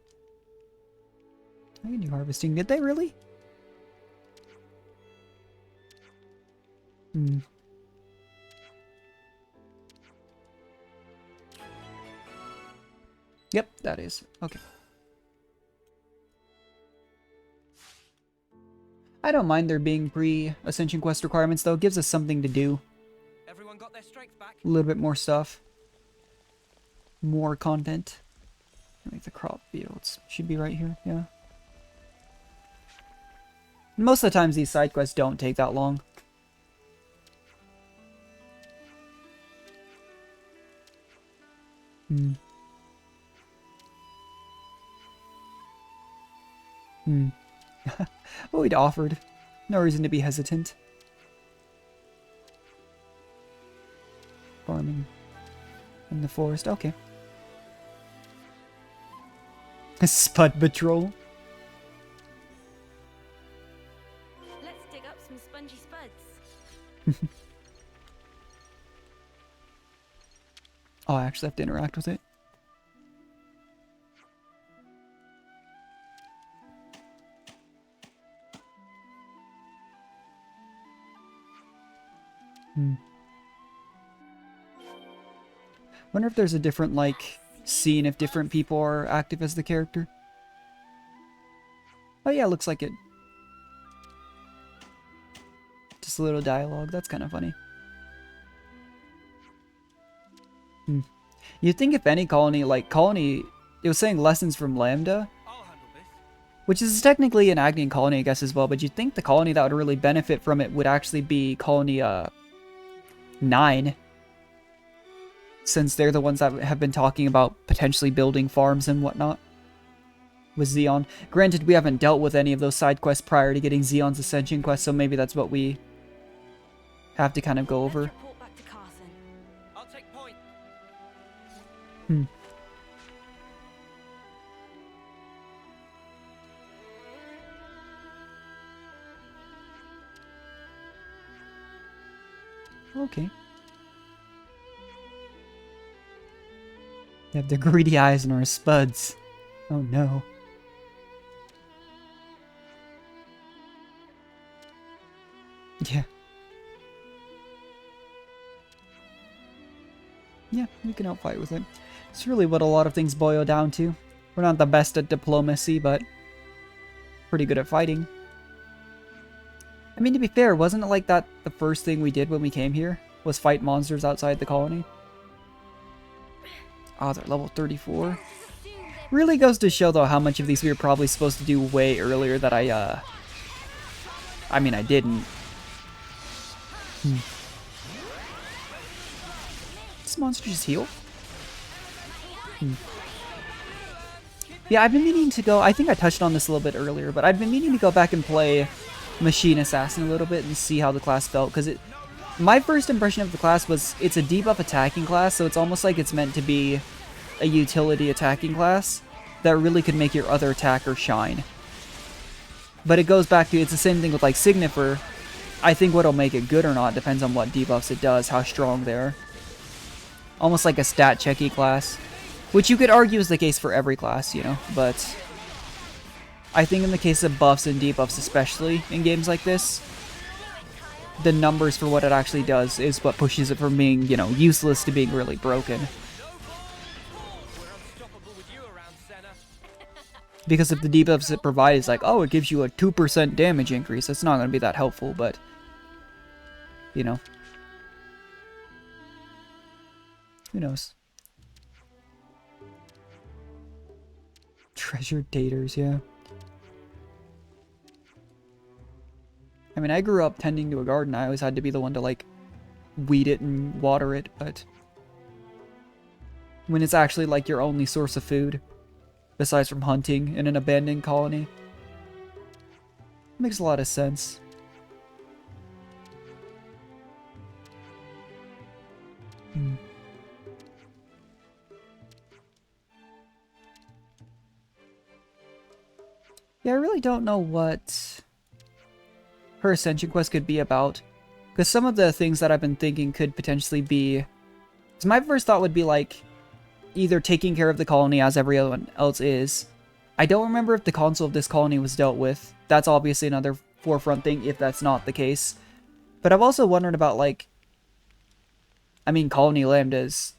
can do harvesting. Did they really? Yep, that is. Okay. I don't mind there being pre-ascension quest requirements, though. It gives us something to do. Everyone got their strength back? A little bit more stuff. More content. Like the crop fields. Should be right here, yeah. Most of the times these side quests don't take that long. Well, we'd offered. No reason to be hesitant. Farming in the forest. Okay. Spud patrol. Let's dig up some spongy spuds. Oh, I actually have to interact with it. Wonder if there's a different, like, scene if different people are active as the character. Oh yeah, looks like it. Just a little dialogue. That's kind of funny. You'd think if any colony, like colony, it was saying lessons from Lambda, which is technically an Agnian colony, I guess, as well, but you'd think the colony that would really benefit from it would actually be colony 9, since they're the ones that have been talking about potentially building farms and whatnot with Xeon. Granted, we haven't dealt with any of those side quests prior to getting Xeon's Ascension quest, so maybe that's what we have to kind of go over. I'll take point. Okay. They have the greedy eyes and our spuds. Oh no. Yeah. Yeah, we can outfight with it. It's really what a lot of things boil down to. We're not the best at diplomacy, but pretty good at fighting. I mean, to be fair, wasn't it like that the first thing we did when we came here? Was fight monsters outside the colony? Oh, they're level 34. Really goes to show, though, how much of these we were probably supposed to do way earlier that I mean, I didn't. Does monster just heal? Yeah, I've been meaning to go... I think I touched on this a little bit earlier, but I've been meaning to go back and play Machine Assassin a little bit and see how the class felt, because my first impression of the class was it's a debuff attacking class, so it's almost like it's meant to be a utility attacking class that really could make your other attacker shine. But it goes back to, it's the same thing with like Signifer. I think what'll make it good or not depends on what debuffs it does, how strong they are. Almost like a stat checky class, which you could argue is the case for every class, you know, but I think in the case of buffs and debuffs, especially in games like this, the numbers for what it actually does is what pushes it from being, you know, useless to being really broken. Because if the debuffs it provides is like, oh, it gives you a 2% damage increase, that's not going to be that helpful, but, you know. Who knows? Treasured taters, yeah. I mean, I grew up tending to a garden. I always had to be the one to, like, weed it and water it, but when it's actually, like, your only source of food, besides from hunting in an abandoned colony, it makes a lot of sense. Yeah, I really don't know what her Ascension quest could be about, because some of the things that I've been thinking could potentially be... So my first thought would be, like, either taking care of the colony as everyone else is. I don't remember if the console of this colony was dealt with. That's obviously another forefront thing if that's not the case. But I've also wondered about, like... I mean, Colony Lambda is...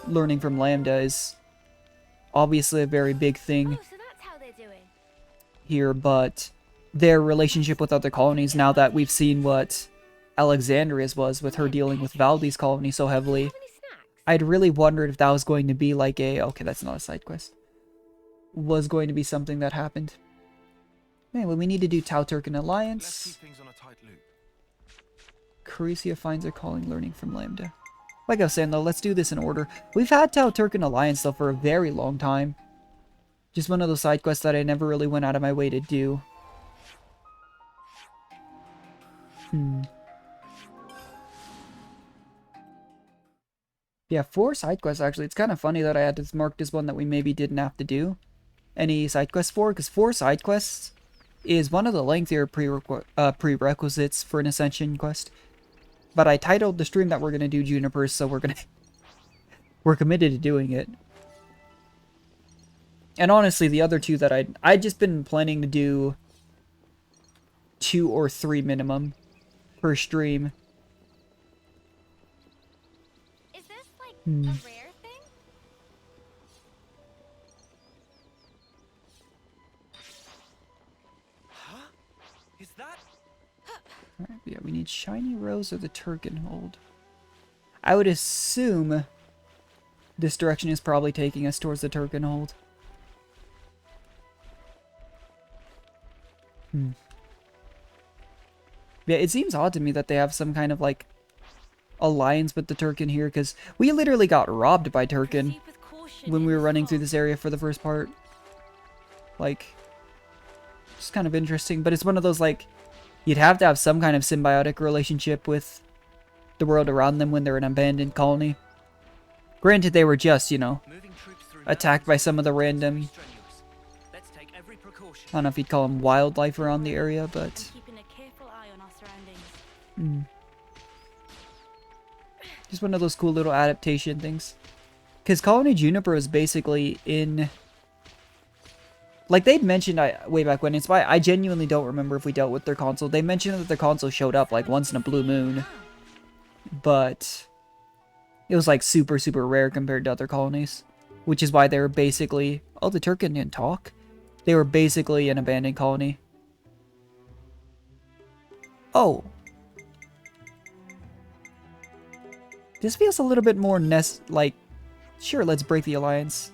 Learning from Lambda is obviously a very big thing here, but their relationship with other colonies, now that we've seen what Alexandria's was with her dealing with Valdi's colony so heavily, I'd really wondered if that was going to be like a... Okay, that's not a side quest. Was going to be something that happened. Anyway, we need to do Tau Turkan Alliance. Let's keep things on a tight loop. Carusia finds her calling learning from Lambda. Like I was saying though, let's do this in order. We've had Tau Turkan Alliance though for a very long time. Just one of those side quests that I never really went out of my way to do. Yeah, 4 side quests actually. It's kind of funny that I had this marked as one that we maybe didn't have to do any side quests for, because 4 side quests is one of the lengthier prerequisites for an Ascension quest. But I titled the stream that we're gonna do Juniper, so we're committed to doing it. And honestly, the other 2 that I'd just been planning to do 2 or 3 minimum per stream. Is this like a rare thing? Huh? Is that? Alright, yeah, we need Shiny Rose or the Turkenhold. I would assume this direction is probably taking us towards the Turkenhold. Yeah, it seems odd to me that they have some kind of, like, alliance with the Turken here, because we literally got robbed by Turken when we were running through this area for the first part. Like, it's kind of interesting, but it's one of those, like, you'd have to have some kind of symbiotic relationship with the world around them when they're an abandoned colony. Granted, they were just, you know, attacked by some of the random, I don't know if you'd call them wildlife around the area, but... Just one of those cool little adaptation things. Because Colony Juniper is basically in... Like, they'd mentioned way back when, it's why I genuinely don't remember if we dealt with their console. They mentioned that their console showed up, like, once in a blue moon. But... it was, like, super, super rare compared to other colonies. Which is why they were basically... Oh, the Turken didn't talk? They were basically an abandoned colony. Oh. This feels a little bit more like... Sure, let's break the alliance.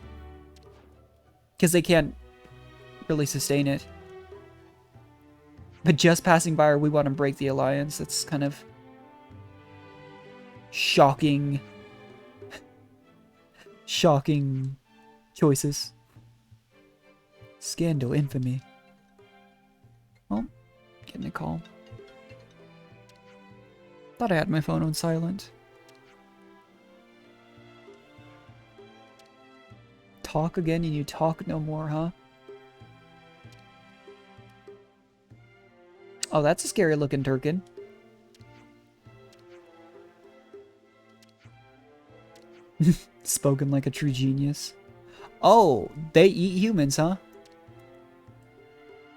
Because they can't really sustain it. But just passing by her, we want to break the alliance. That's kind of... shocking. Shocking choices. Scandal, infamy. Well, getting a call. Thought I had my phone on silent. Talk again and you talk no more, huh? Oh, that's a scary looking Turken. Spoken like a true genius. Oh, they eat humans, huh?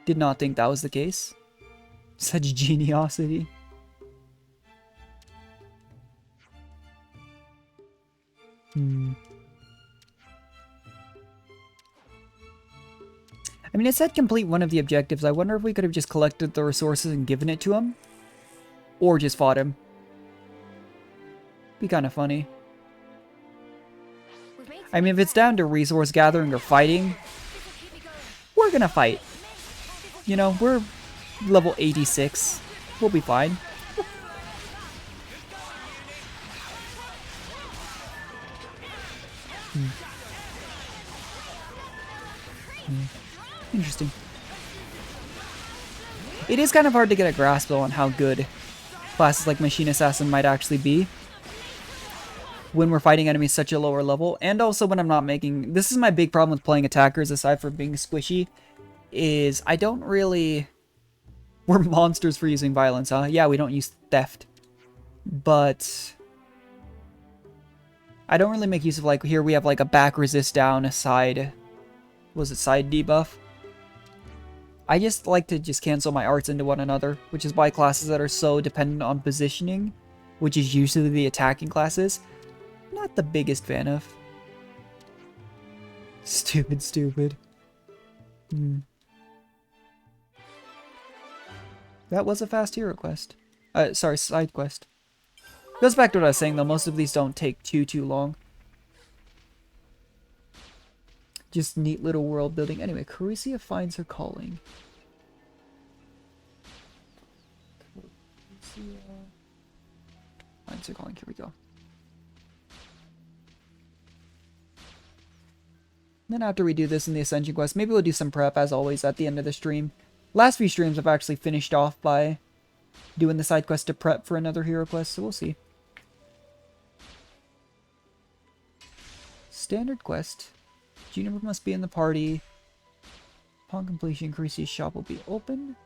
Did not think that was the case. Such geniosity. I mean, it said complete one of the objectives. I wonder if we could have just collected the resources and given it to him. Or just fought him. Be kind of funny. I mean, if it's down to resource gathering or fighting, we're gonna fight. You know, we're level 86. We'll be fine. Interesting. It is kind of hard to get a grasp though on how good classes like Machine Assassin might actually be when we're fighting enemies such a lower level, and also when I'm not making... This is my big problem with playing attackers, aside from being squishy, is I don't really... We're monsters for using violence, huh? Yeah, we don't use theft. But... I don't really make use of, like, here we have, like, a back resist down, a side... Was it side debuff? I just like to just cancel my arts into one another, which is why classes that are so dependent on positioning, which is usually the attacking classes, not the biggest fan of. Stupid. That was a fast hero quest. Sorry, side quest. Goes back to what I was saying though, most of these don't take too long. Just neat little world building. Anyway, Carisia finds her calling. Carisia finds her calling. Here we go. Then after we do this in the Ascension quest, maybe we'll do some prep as always at the end of the stream. Last few streams I've actually finished off by doing the side quest to prep for another hero quest, so we'll see. Standard quest. Juniper must be in the party. Upon completion, Carisia's shop will be open.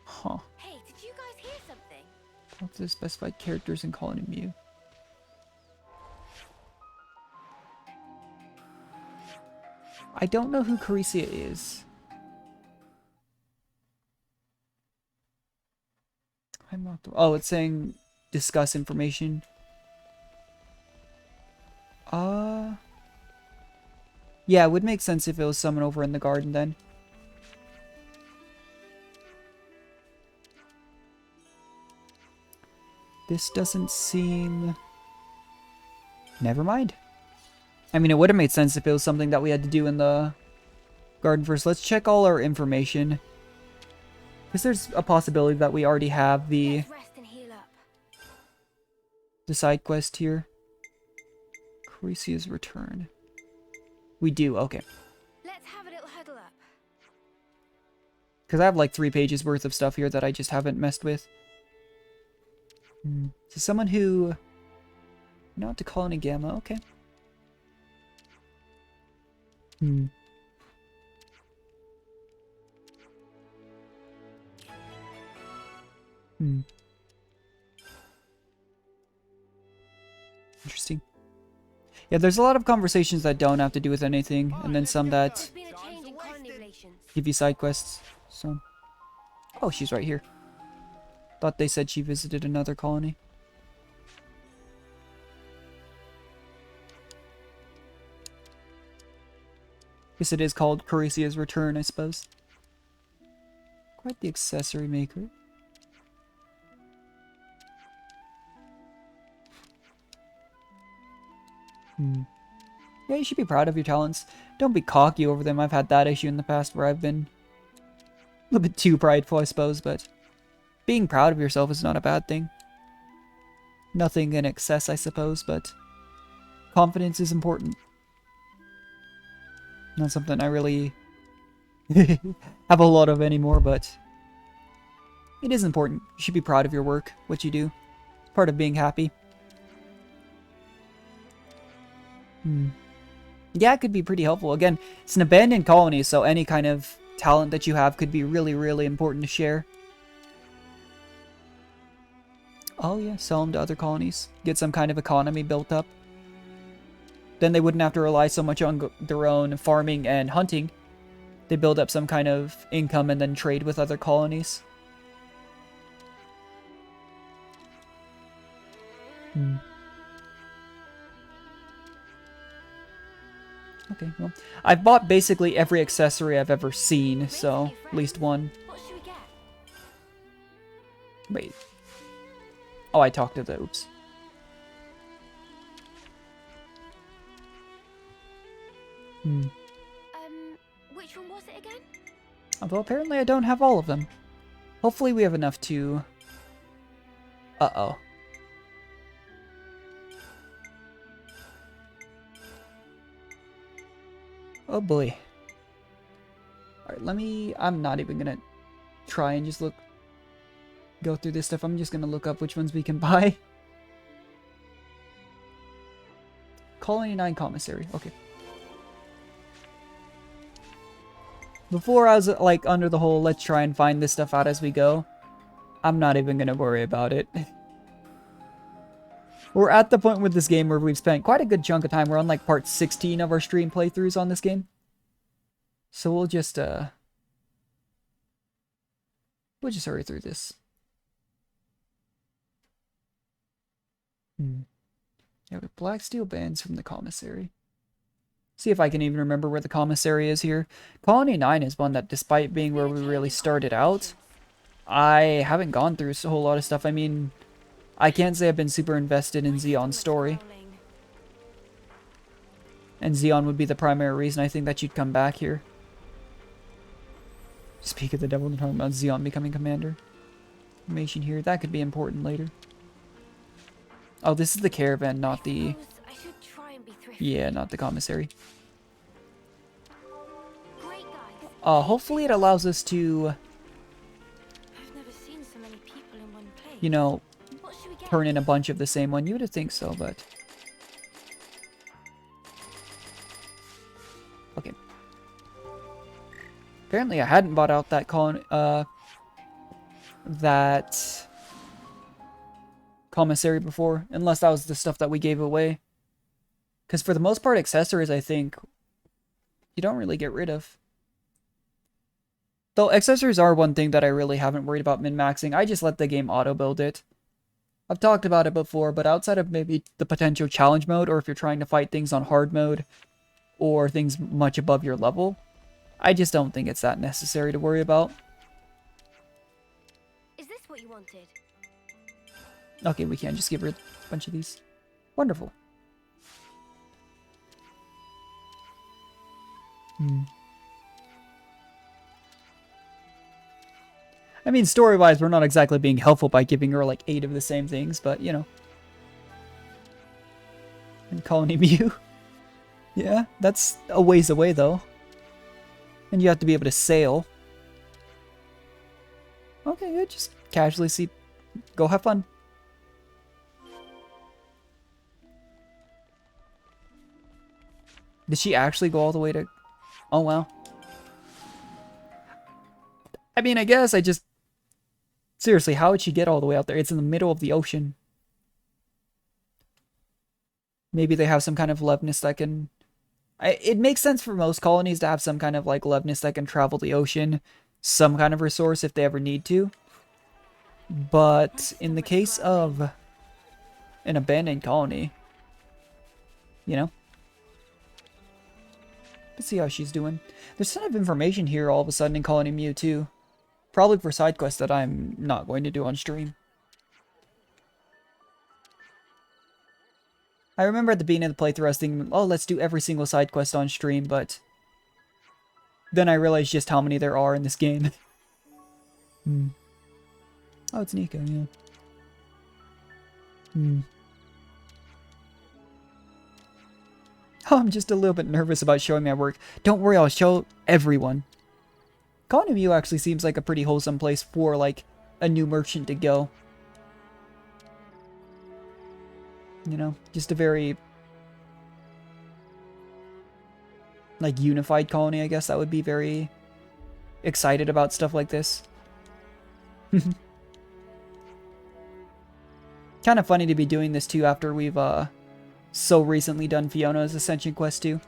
Huh. Hey, did you guys hear something? Talk to the specified characters in Colony Mew. I don't know who Carisia is. I'm not. Oh, it's saying discuss information. Yeah, it would make sense if it was someone over in the garden then. This doesn't seem... Never mind. I mean, it would have made sense if it was something that we had to do in the garden first. Let's check all our information. Because there's a possibility that we already have the side quest here. Coricia's return. We do, okay. Let's have a little huddle up. Because I have like 3 pages worth of stuff here that I just haven't messed with. So someone who... Not to Colony Gamma, okay. Interesting. Yeah, there's a lot of conversations that don't have to do with anything, and then some that give you side quests. So, oh, she's right here. Thought they said she visited another colony. Guess it is called Coricia's Return, I suppose. Quite the accessory maker. Yeah, you should be proud of your talents. Don't be cocky over them. I've had that issue in the past where I've been a little bit too prideful, I suppose, but being proud of yourself is not a bad thing. Nothing in excess, I suppose, but confidence is important. Not something I really have a lot of anymore, but it is important. You should be proud of your work, what you do. Part of being happy. Yeah, it could be pretty helpful. Again, it's an abandoned colony, so any kind of talent that you have could be really, really important to share. Oh yeah, sell them to other colonies. Get some kind of economy built up. Then they wouldn't have to rely so much on their own farming and hunting. They build up some kind of income and then trade with other colonies. Okay, well, I've bought basically every accessory I've ever seen, so at least one. Wait. Oh, I talked to the... Oops. Which one was it again? Although apparently I don't have all of them. Hopefully we have enough to... Uh-oh. Oh boy. Alright, let me... I'm not even gonna try and just go through this stuff. I'm just gonna look up which ones we can buy. Colony 9 Commissary. Okay. Before I was like under the whole let's try and find this stuff out as we go. I'm not even gonna worry about it. We're at the point with this game where we've spent quite a good chunk of time. We're on like part 16 of our stream playthroughs on this game. So we'll just hurry through this. Yeah, with black steel bands from the commissary. See if I can even remember where the commissary is here. Colony 9 is one that, despite being where we really started out, I haven't gone through a whole lot of stuff. I mean, I can't say I've been super invested in Xion's story. And Xion would be the primary reason I think that you'd come back here. Speak of the devil, we're talking about Xion becoming commander. Information here, that could be important later. Oh, this is the caravan, not the... Yeah, not the commissary. Hopefully it allows us to... You know, turn in a bunch of the same one. You would think so, but... Okay. Apparently I hadn't bought out that commissary before, unless that was the stuff that we gave away. Because for the most part, accessories, I think, you don't really get rid of. Though accessories are one thing that I really haven't worried about min-maxing. I just let the game auto-build it. I've talked about it before, but outside of maybe the potential challenge mode, or if you're trying to fight things on hard mode, or things much above your level, I just don't think it's that necessary to worry about. Is this what you wanted? Okay, we can just give her a bunch of these. Wonderful. I mean, story-wise, we're not exactly being helpful by giving her like 8 of the same things, but you know. And Colony Mew. Yeah, that's a ways away though. And you have to be able to sail. Okay, yeah, just casually see. Go have fun. Did she actually go all the way to... Oh, wow. I mean, I guess I just... Seriously, how would she get all the way out there? It's in the middle of the ocean. Maybe they have some kind of leveness that can... It makes sense for most colonies to have some kind of, like, leveness that can travel the ocean. Some kind of resource if they ever need to. But in the case of an abandoned colony, you know? Let's see how she's doing. There's a ton of information here all of a sudden in Colony Mew too. Probably for side quests that I'm not going to do on stream. I remember at the beginning of the playthrough I was thinking, oh, let's do every single side quest on stream, but then I realized just how many there are in this game. Oh, it's Nico, yeah. Oh, I'm just a little bit nervous about showing my work. Don't worry, I'll show everyone. Colony Mew actually seems like a pretty wholesome place for, like, a new merchant to go. You know, just a very, like, unified colony, I guess. That would be very excited about stuff like this. Kind of funny to be doing this, too, after we've, so recently done Fiona's Ascension quest too.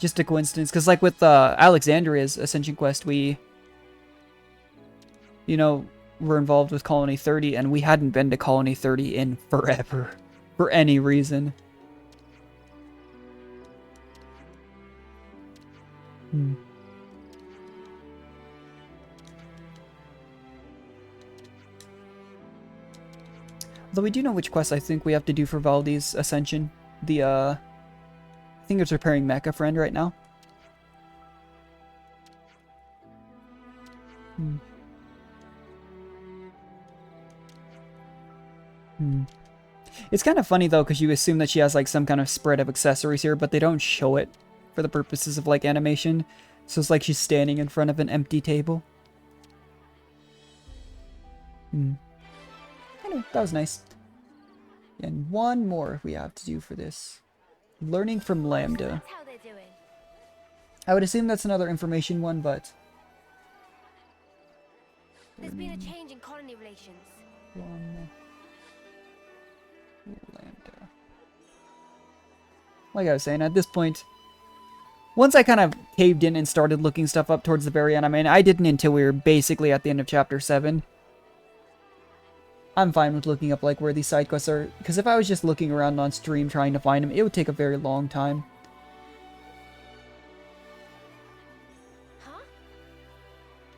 Just a coincidence, because like with Alexandria's Ascension quest, we, you know, were involved with Colony 30, and we hadn't been to Colony 30 in forever, for any reason. Though we do know which quest I think we have to do for Valdi's Ascension. The, I think it's repairing Mecha Friend right now. It's kind of funny though, because you assume that she has like some kind of spread of accessories here, but they don't show it for the purposes of like animation. So it's like she's standing in front of an empty table. Anyway, that was nice. And one more we have to do for this. Learning from Lambda. I would assume that's another information one, but... There's been a change in colony relations. Lambda. Like I was saying, at this point, once I kind of caved in and started looking stuff up towards the very end, I mean, I didn't until we were basically at the end of Chapter 7. I'm fine with looking up like where these side quests are, because if I was just looking around on stream trying to find them, it would take a very long time. Huh?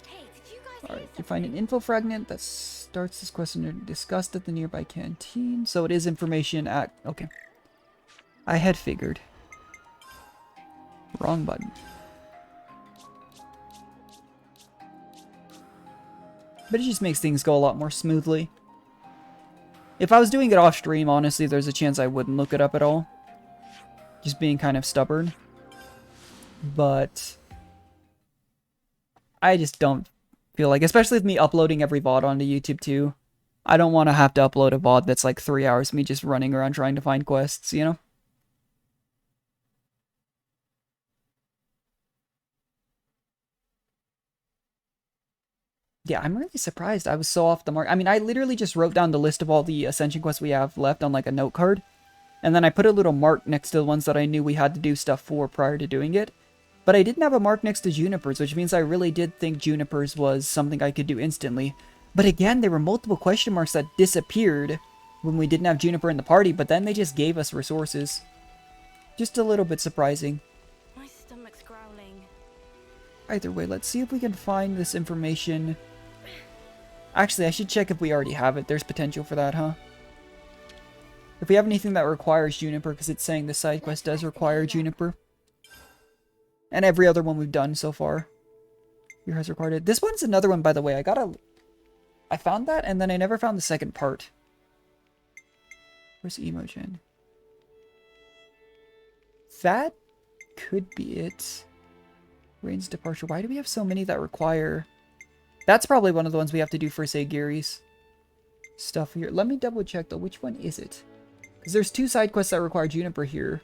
Hey, did you guys Alright, you find an info fragment that starts this question discussed at the nearby canteen. So it is information at... Okay. I had figured. Wrong button. But it just makes things go a lot more smoothly. If I was doing it off stream, honestly, there's a chance I wouldn't look it up at all. Just being kind of stubborn. But I just don't feel like, especially with me uploading every VOD onto YouTube too, I don't want to have to upload a VOD that's like 3 hours of me just running around trying to find quests, you know? Yeah, I'm really surprised I was so off the mark. I mean, I literally just wrote down the list of all the Ascension quests we have left on like a note card. And then I put a little mark next to the ones that I knew we had to do stuff for prior to doing it. But I didn't have a mark next to Juniper's, which means I really did think Juniper's was something I could do instantly. But again, there were multiple question marks that disappeared when we didn't have Juniper in the party, but then they just gave us resources. Just a little bit surprising. My stomach's growling. Either way, let's see if we can find this information Actually, I should check if we already have it. There's potential for that, huh? If we have anything that requires Juniper, because it's saying the side quest does require Juniper. And every other one we've done so far here has required it. This one's another one, by the way. I found that, and then I never found the second part. Where's Emogen? That could be it. Rain's departure. Why do we have so many that require... That's probably one of the ones we have to do for, say, Gary's stuff here. Let me double check, though. Which one is it? Because there's 2 side quests that require Juniper here.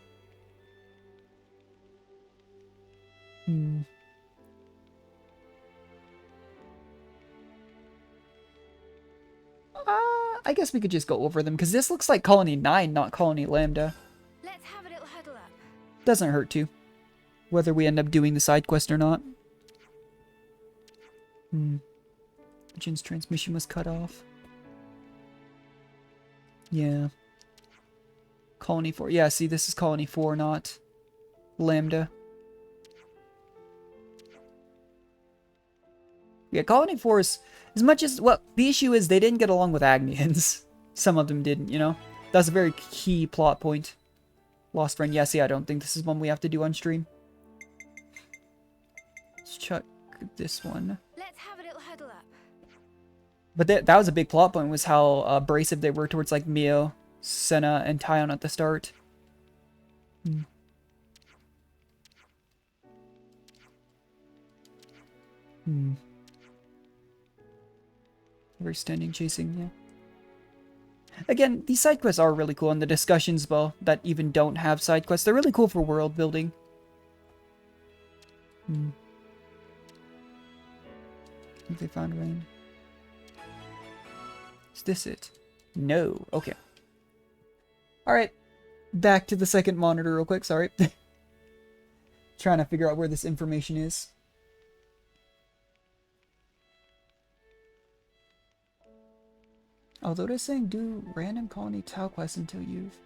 I guess we could just go over them, because this looks like Colony 9, not Colony Lambda. Let's have a little huddle up. Doesn't hurt to. Whether we end up doing the side quest or not. Jin's transmission was cut off. Yeah. Colony 4. Yeah, see, this is Colony 4, not Lambda. Yeah, Colony 4 is... As much as... Well, the issue is they didn't get along with Agnians. Some of them didn't, you know? That's a very key plot point. Lost Friend. Yeah, see, I don't think this is one we have to do on stream. Let's check this one. Let's have a little huddle up. But that was a big plot point, was how abrasive they were towards, like, Mio, Senna, and Tyon at the start. Overstanding, chasing, yeah. Again, these side quests are really cool, and the discussions, well, that even don't have side quests, they're really cool for world building. Have they found rain? Is this it? No. Okay. Alright. Back to the second monitor real quick, sorry. Trying to figure out where this information is. Although they're saying do random colony Tau quests until you've...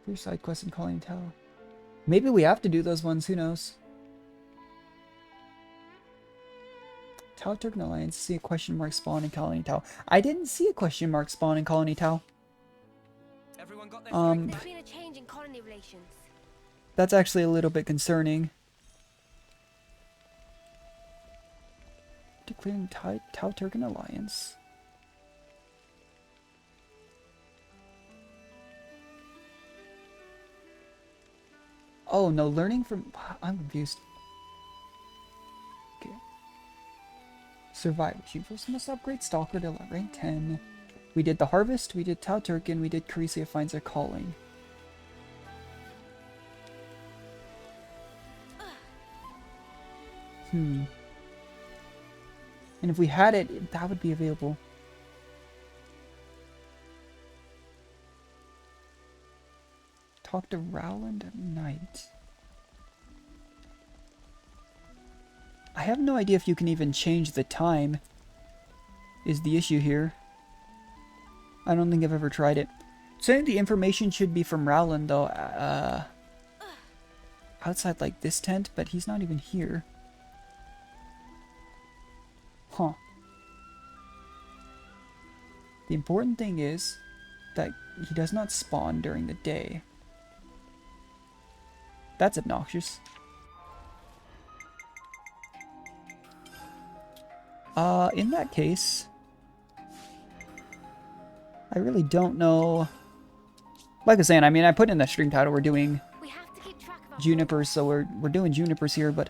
For side quest in Colony Tau. Maybe we have to do those ones, who knows? Tau Turkan Alliance, see a question mark spawn in Colony Tau. I didn't see a question mark spawn in Colony Tau. There's been a change in colony relations. That's actually a little bit concerning. Declaring Tau Turkan Alliance. Oh no, learning from... I'm confused. Okay. Survival. You must upgrade Stalker to rank 10. We did the Harvest, we did Tau Turkan, we did Carisia finds her calling. And if we had it, that would be available. Talk to Rowland at night. I have no idea if you can even change the time, is the issue here. I don't think I've ever tried it. Saying the information should be from Rowland, though. Outside, like, this tent, but he's not even here. Huh. The important thing is that he does not spawn during the day. That's obnoxious. In that case... I really don't know. Like I was saying, I mean, I put in the stream title, we're doing Junipers, so we're doing Junipers here, but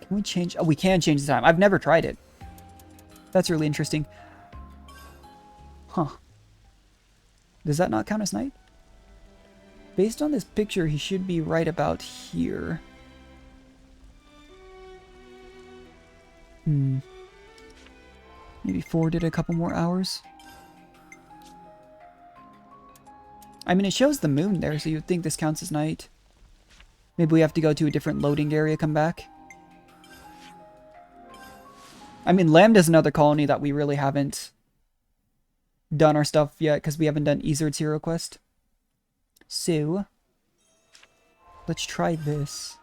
can we change? Oh, we can change the time. I've never tried it. That's really interesting. Huh. Does that not count as night? Based on this picture, he should be right about here. Maybe forwarded a couple more hours. I mean, it shows the moon there, so you'd think this counts as night. Maybe we have to go to a different loading area, come back. I mean, Lambda's another colony that we really haven't done our stuff yet because we haven't done Ezard's hero quest. So, let's try this.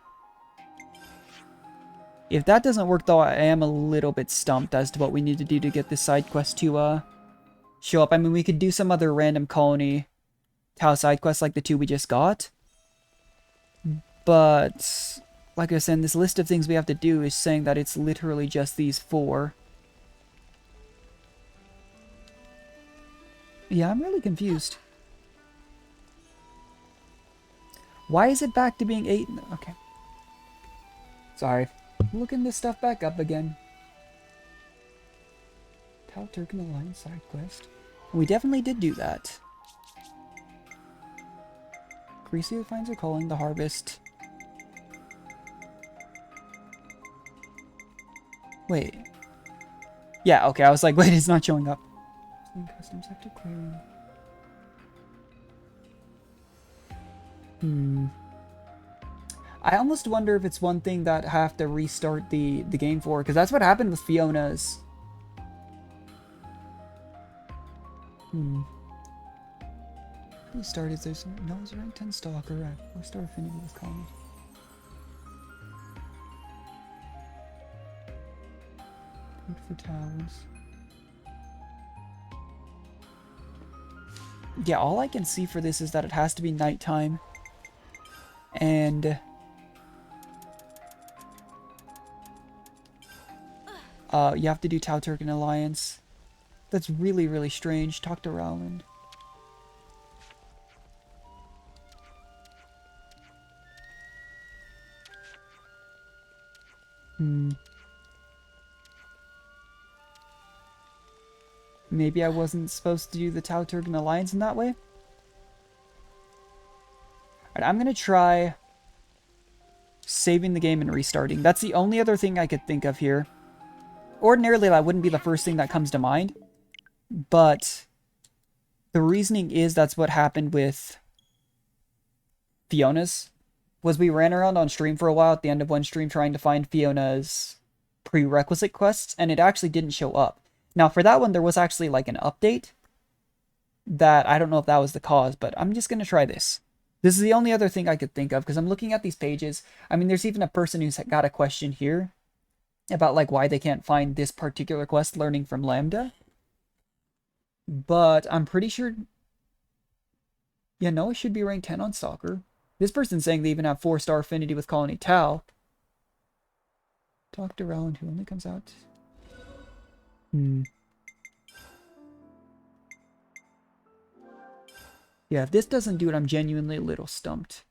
If that doesn't work though, I am a little bit stumped as to what we need to do to get this side quest to show up. I mean, we could do some other random colony Tau side quests like the 2 we just got. But, like I said, this list of things we have to do is saying that it's literally just these 4. Yeah, I'm really confused. Why is it back to being 8? Okay. Sorry. Looking this stuff back up again. Tau Turkan Alliance side quest. We definitely did do that. Greasy finds are calling the harvest. Wait. Yeah, okay, I was like, wait, it's not showing up. Customs sector clearing. I almost wonder if it's one thing that I have to restart the game for, because that's what happened with Fiona's. He started, there's no rank 10 stalker at 4-star affinity with colony. Food for towels. Yeah, all I can see for this is that it has to be nighttime. And you have to do Tau Turkan Alliance. That's really, really strange. Talk to Rowland. Maybe I wasn't supposed to do the Tau Turkan Alliance in that way? Alright, I'm gonna try saving the game and restarting. That's the only other thing I could think of here. Ordinarily, that wouldn't be the first thing that comes to mind. But the reasoning is that's what happened with Fiona's. Was we ran around on stream for a while at the end of one stream trying to find Fiona's prerequisite quests, and it actually didn't show up. Now, for that one, there was actually like an update that I don't know if that was the cause, but I'm just going to try this. This is the only other thing I could think of, because I'm looking at these pages. I mean, there's even a person who's got a question here about like why they can't find this particular quest, learning from Lambda. But I'm pretty sure... Yeah, no, it should be rank 10 on Stalker. This person's saying they even have 4-star affinity with Colony Tau. Talk to Rowland, who only comes out... Yeah, if this doesn't do it, I'm genuinely a little stumped.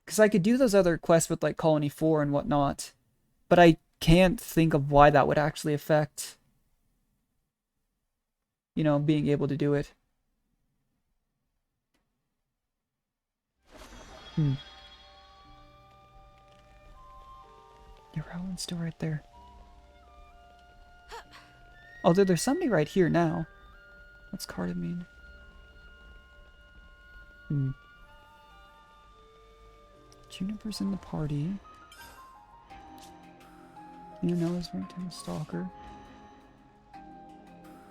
Because I could do those other quests with, like, Colony 4 and whatnot. But I can't think of why that would actually affect, you know, being able to do it. Yeah, Rowland's still right there. Although there's somebody right here now. What's Carta mean? Juniper's in the party. You know his rank 10 stalker.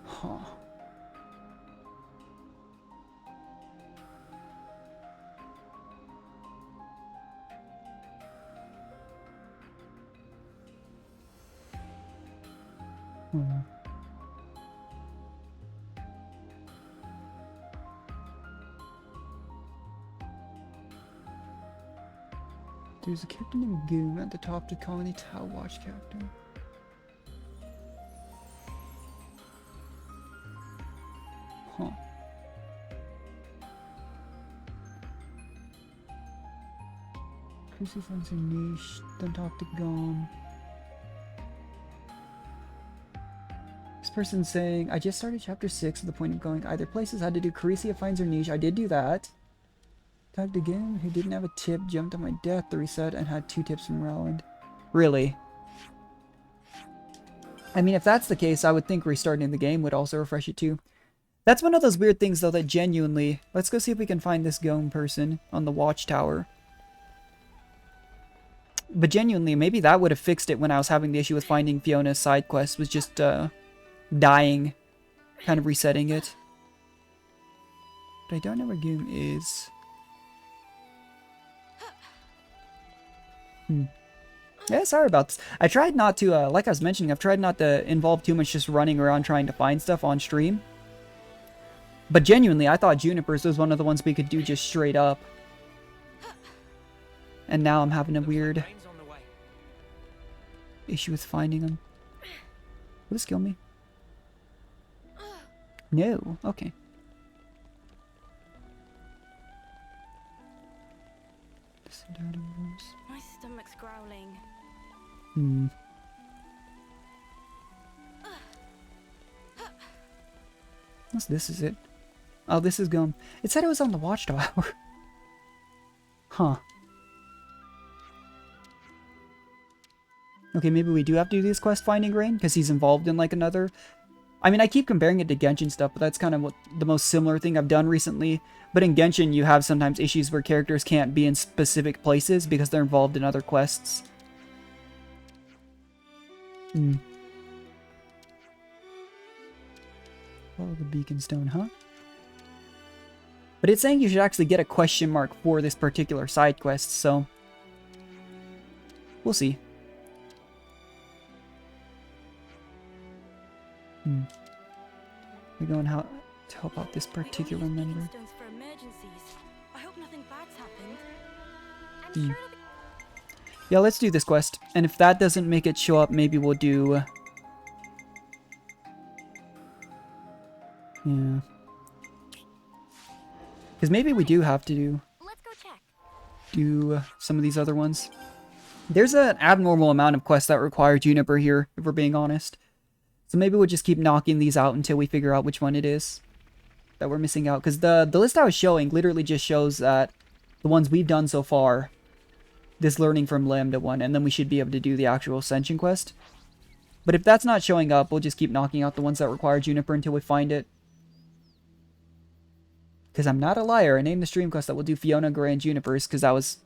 Huh. There's a captain named Goon at the top of the Colony Tau Watch Captain. Huh. Crucy finds a niche, then talk to Gon. This person's saying, I just started chapter 6 at the point of going either places. Had to do Caricia finds her niche. I did do that. Tagged again, who didn't have a tip, jumped on my death to reset, and had 2 tips from Rowland. Really? I mean, if that's the case, I would think restarting the game would also refresh it too. That's one of those weird things, though, that genuinely... Let's go see if we can find this Gome person on the watchtower. But genuinely, maybe that would have fixed it when I was having the issue with finding Fiona's side quest, was just dying, kind of resetting it. But I don't know where Goom is. Yeah, sorry about this. I tried not to, like I was mentioning, I've tried not to involve too much just running around trying to find stuff on stream. But genuinely, I thought Juniper's was one of the ones we could do just straight up. And now I'm having a weird issue with finding them. Will this kill me? No. Okay. My stomach's growling. This is it. Oh, this is Gum. It said it was on the Watchtower. Huh. Okay, maybe we do have to do this quest finding Rain, because he's involved in like another... I mean, I keep comparing it to Genshin stuff, but that's kind of what the most similar thing I've done recently. But in Genshin, you have sometimes issues where characters can't be in specific places because they're involved in other quests. Follow the beacon stone, huh? But it's saying you should actually get a question mark for this particular side quest, so... we'll see. We're going how to help out this particular member. I hope nothing bad's happened. Yeah, let's do this quest. And if that doesn't make it show up, maybe we'll do... yeah. Because maybe we do have to do some of these other ones. There's an abnormal amount of quests that require Juniper here, if we're being honest. So maybe we'll just keep knocking these out until we figure out which one it is that we're missing out. Because the list I was showing literally just shows that the ones we've done so far, this learning from Lambda one, and then we should be able to do the actual Ascension quest. But if that's not showing up, we'll just keep knocking out the ones that require Juniper until we find it. Because I'm not a liar, I named the stream quest that we'll do Fiona, Gray, and Juniper's, because that was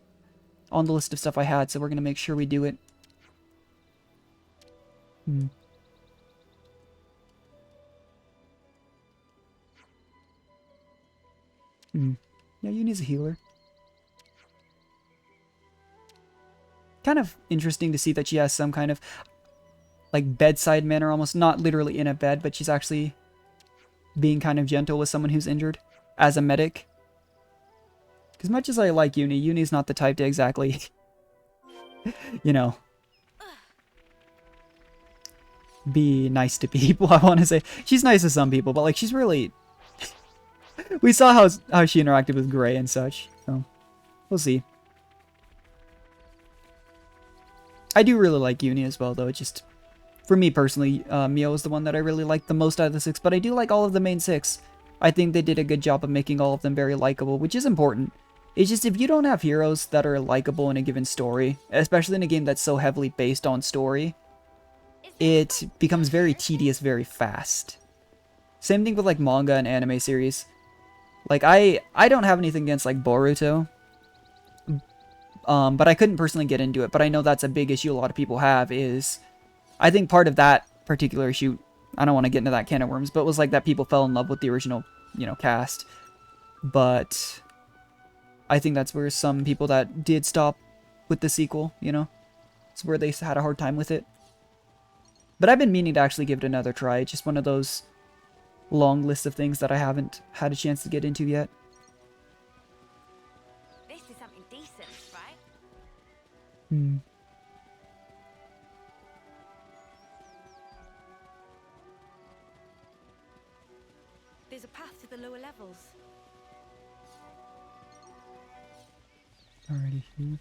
on the list of stuff I had, so we're going to make sure we do it. Yeah, Uni's a healer. Kind of interesting to see that she has some kind of, like, bedside manner, almost not literally in a bed, but she's actually being kind of gentle with someone who's injured as a medic. As much as I like Uni, Uni's not the type to exactly, you know, be nice to people, I want to say. She's nice to some people, but, like, she's really... we saw how she interacted with Gray and such, so we'll see. I do really like Uni as well, though. It just, for me personally, Mio is the one that I really like the most out of the 6, but I do like all of the main 6. I think they did a good job of making all of them very likable, which is important. It's just, if you don't have heroes that are likable in a given story, especially in a game that's so heavily based on story, it becomes very tedious very fast. Same thing with, like, manga and anime series. Like, I don't have anything against, like, Boruto. But I couldn't personally get into it. But I know that's a big issue a lot of people have, is... I think part of that particular issue... I don't want to get into that can of worms, but it was like that people fell in love with the original, you know, cast. But... I think that's where some people that did stop with the sequel, you know? It's where they had a hard time with it. But I've been meaning to actually give it another try. It's just one of those long lists of things that I haven't had a chance to get into yet. This is something decent, right? There's a path to the lower levels. Alrighty.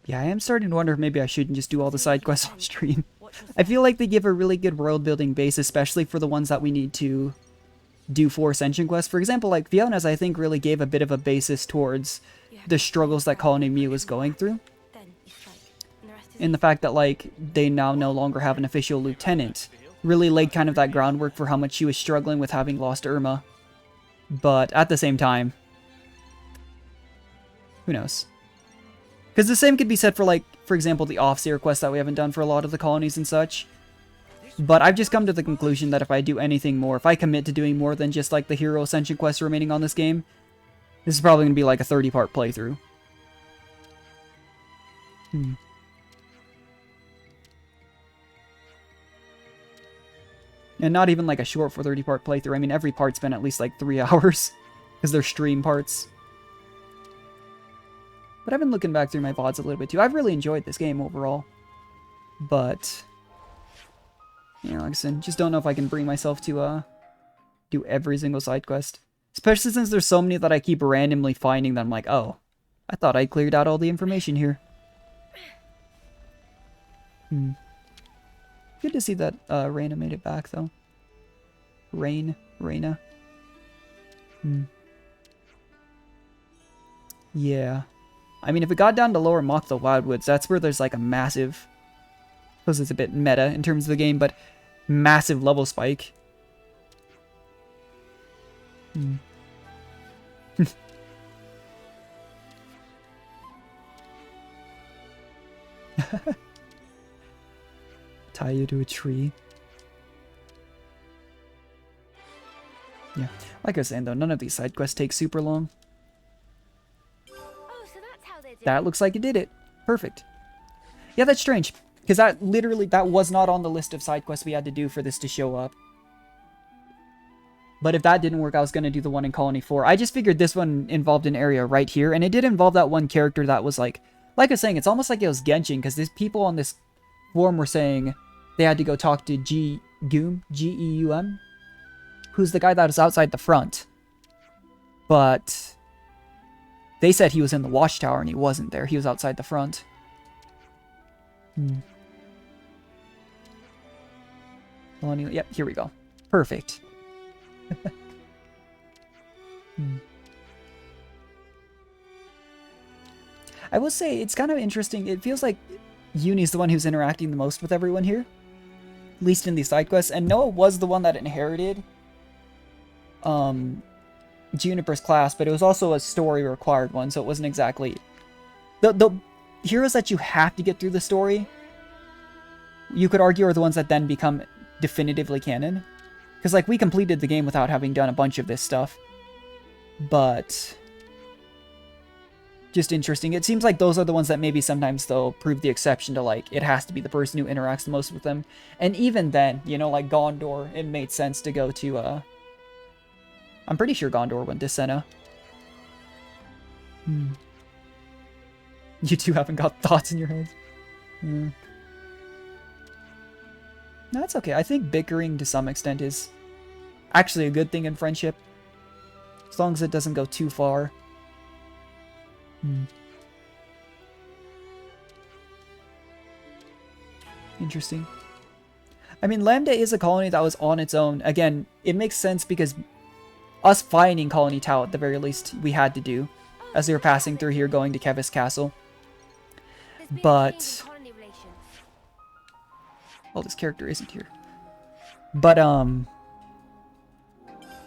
Yeah, I am starting to wonder if maybe I shouldn't just do all the side quests on stream. I feel like they give a really good world building base, especially for the ones that we need to do for Ascension quests. For example, like Fiona's, I think, really gave a bit of a basis towards the struggles that Colony Mew is going through. And the fact that, like, they now no longer have an official lieutenant really laid kind of that groundwork for how much she was struggling with having lost Irma. But at the same time, Who knows? Because the same could be said for, like, for example, the off-seer quest that we haven't done for a lot of the colonies and such. But I've just come to the conclusion that if I do anything more, if I commit to doing more than just, like, the hero ascension quests remaining on this game, this is probably going to be, like, a 30-part playthrough. And not even, like, a short for 30-part playthrough. I mean, every part's been at least, like, 3 hours. Because they're stream parts. But I've been looking back through my VODs a little bit, too. I've really enjoyed this game overall. But... you know, like I said, just don't know if I can bring myself to, do every single side quest. Especially since there's so many that I keep randomly finding that I'm like, oh, I thought I cleared out all the information here. Good to see that, Reyna made it back, though. Reyna. Yeah. I mean, if it got down to lower Mock the Wildwoods, that's where there's, like, a massive... I suppose it's a bit meta in terms of the game, but massive level spike. Tie you to a tree. Yeah. Like I was saying, though, none of these side quests take super long. Oh, so that's how they do That looks like it did it. Perfect. Yeah, that's strange. Because that literally, that was not on the list of side quests we had to do for this to show up. But if that didn't work, I was going to do the one in Colony 4. I just figured this one involved an area right here. And it did involve that one character that was like I was saying, it's almost like it was Genshin. Because these people on this forum were saying they had to go talk to Geum, G-E-U-M. Who's the guy that was outside the front. But they said he was in the watchtower and he wasn't there. He was outside the front. Yep, here we go. Perfect. I will say, it's kind of interesting. It feels like Uni's the one who's interacting the most with everyone here. At least in these side quests. And Noah was the one that inherited Juniper's class, but it was also a story required one, so it wasn't exactly... The heroes that you have to get through the story, you could argue, are the ones that then become definitively canon. Because, like, we completed the game without having done a bunch of this stuff. But... just interesting. It seems like those are the ones that maybe sometimes, though, prove the exception to, like, it has to be the person who interacts the most with them. And even then, you know, like Gondor, it made sense to go to, I'm pretty sure Gondor went to Senna. You two haven't got thoughts in your head. No, that's okay. I think bickering to some extent is actually a good thing in friendship. As long as it doesn't go too far. Interesting. I mean, Lambda is a colony that was on its own. Again, it makes sense because us finding Colony Tau, at the very least, we had to do as they were passing through here going to Kevis Castle. But... oh, this character isn't here. But,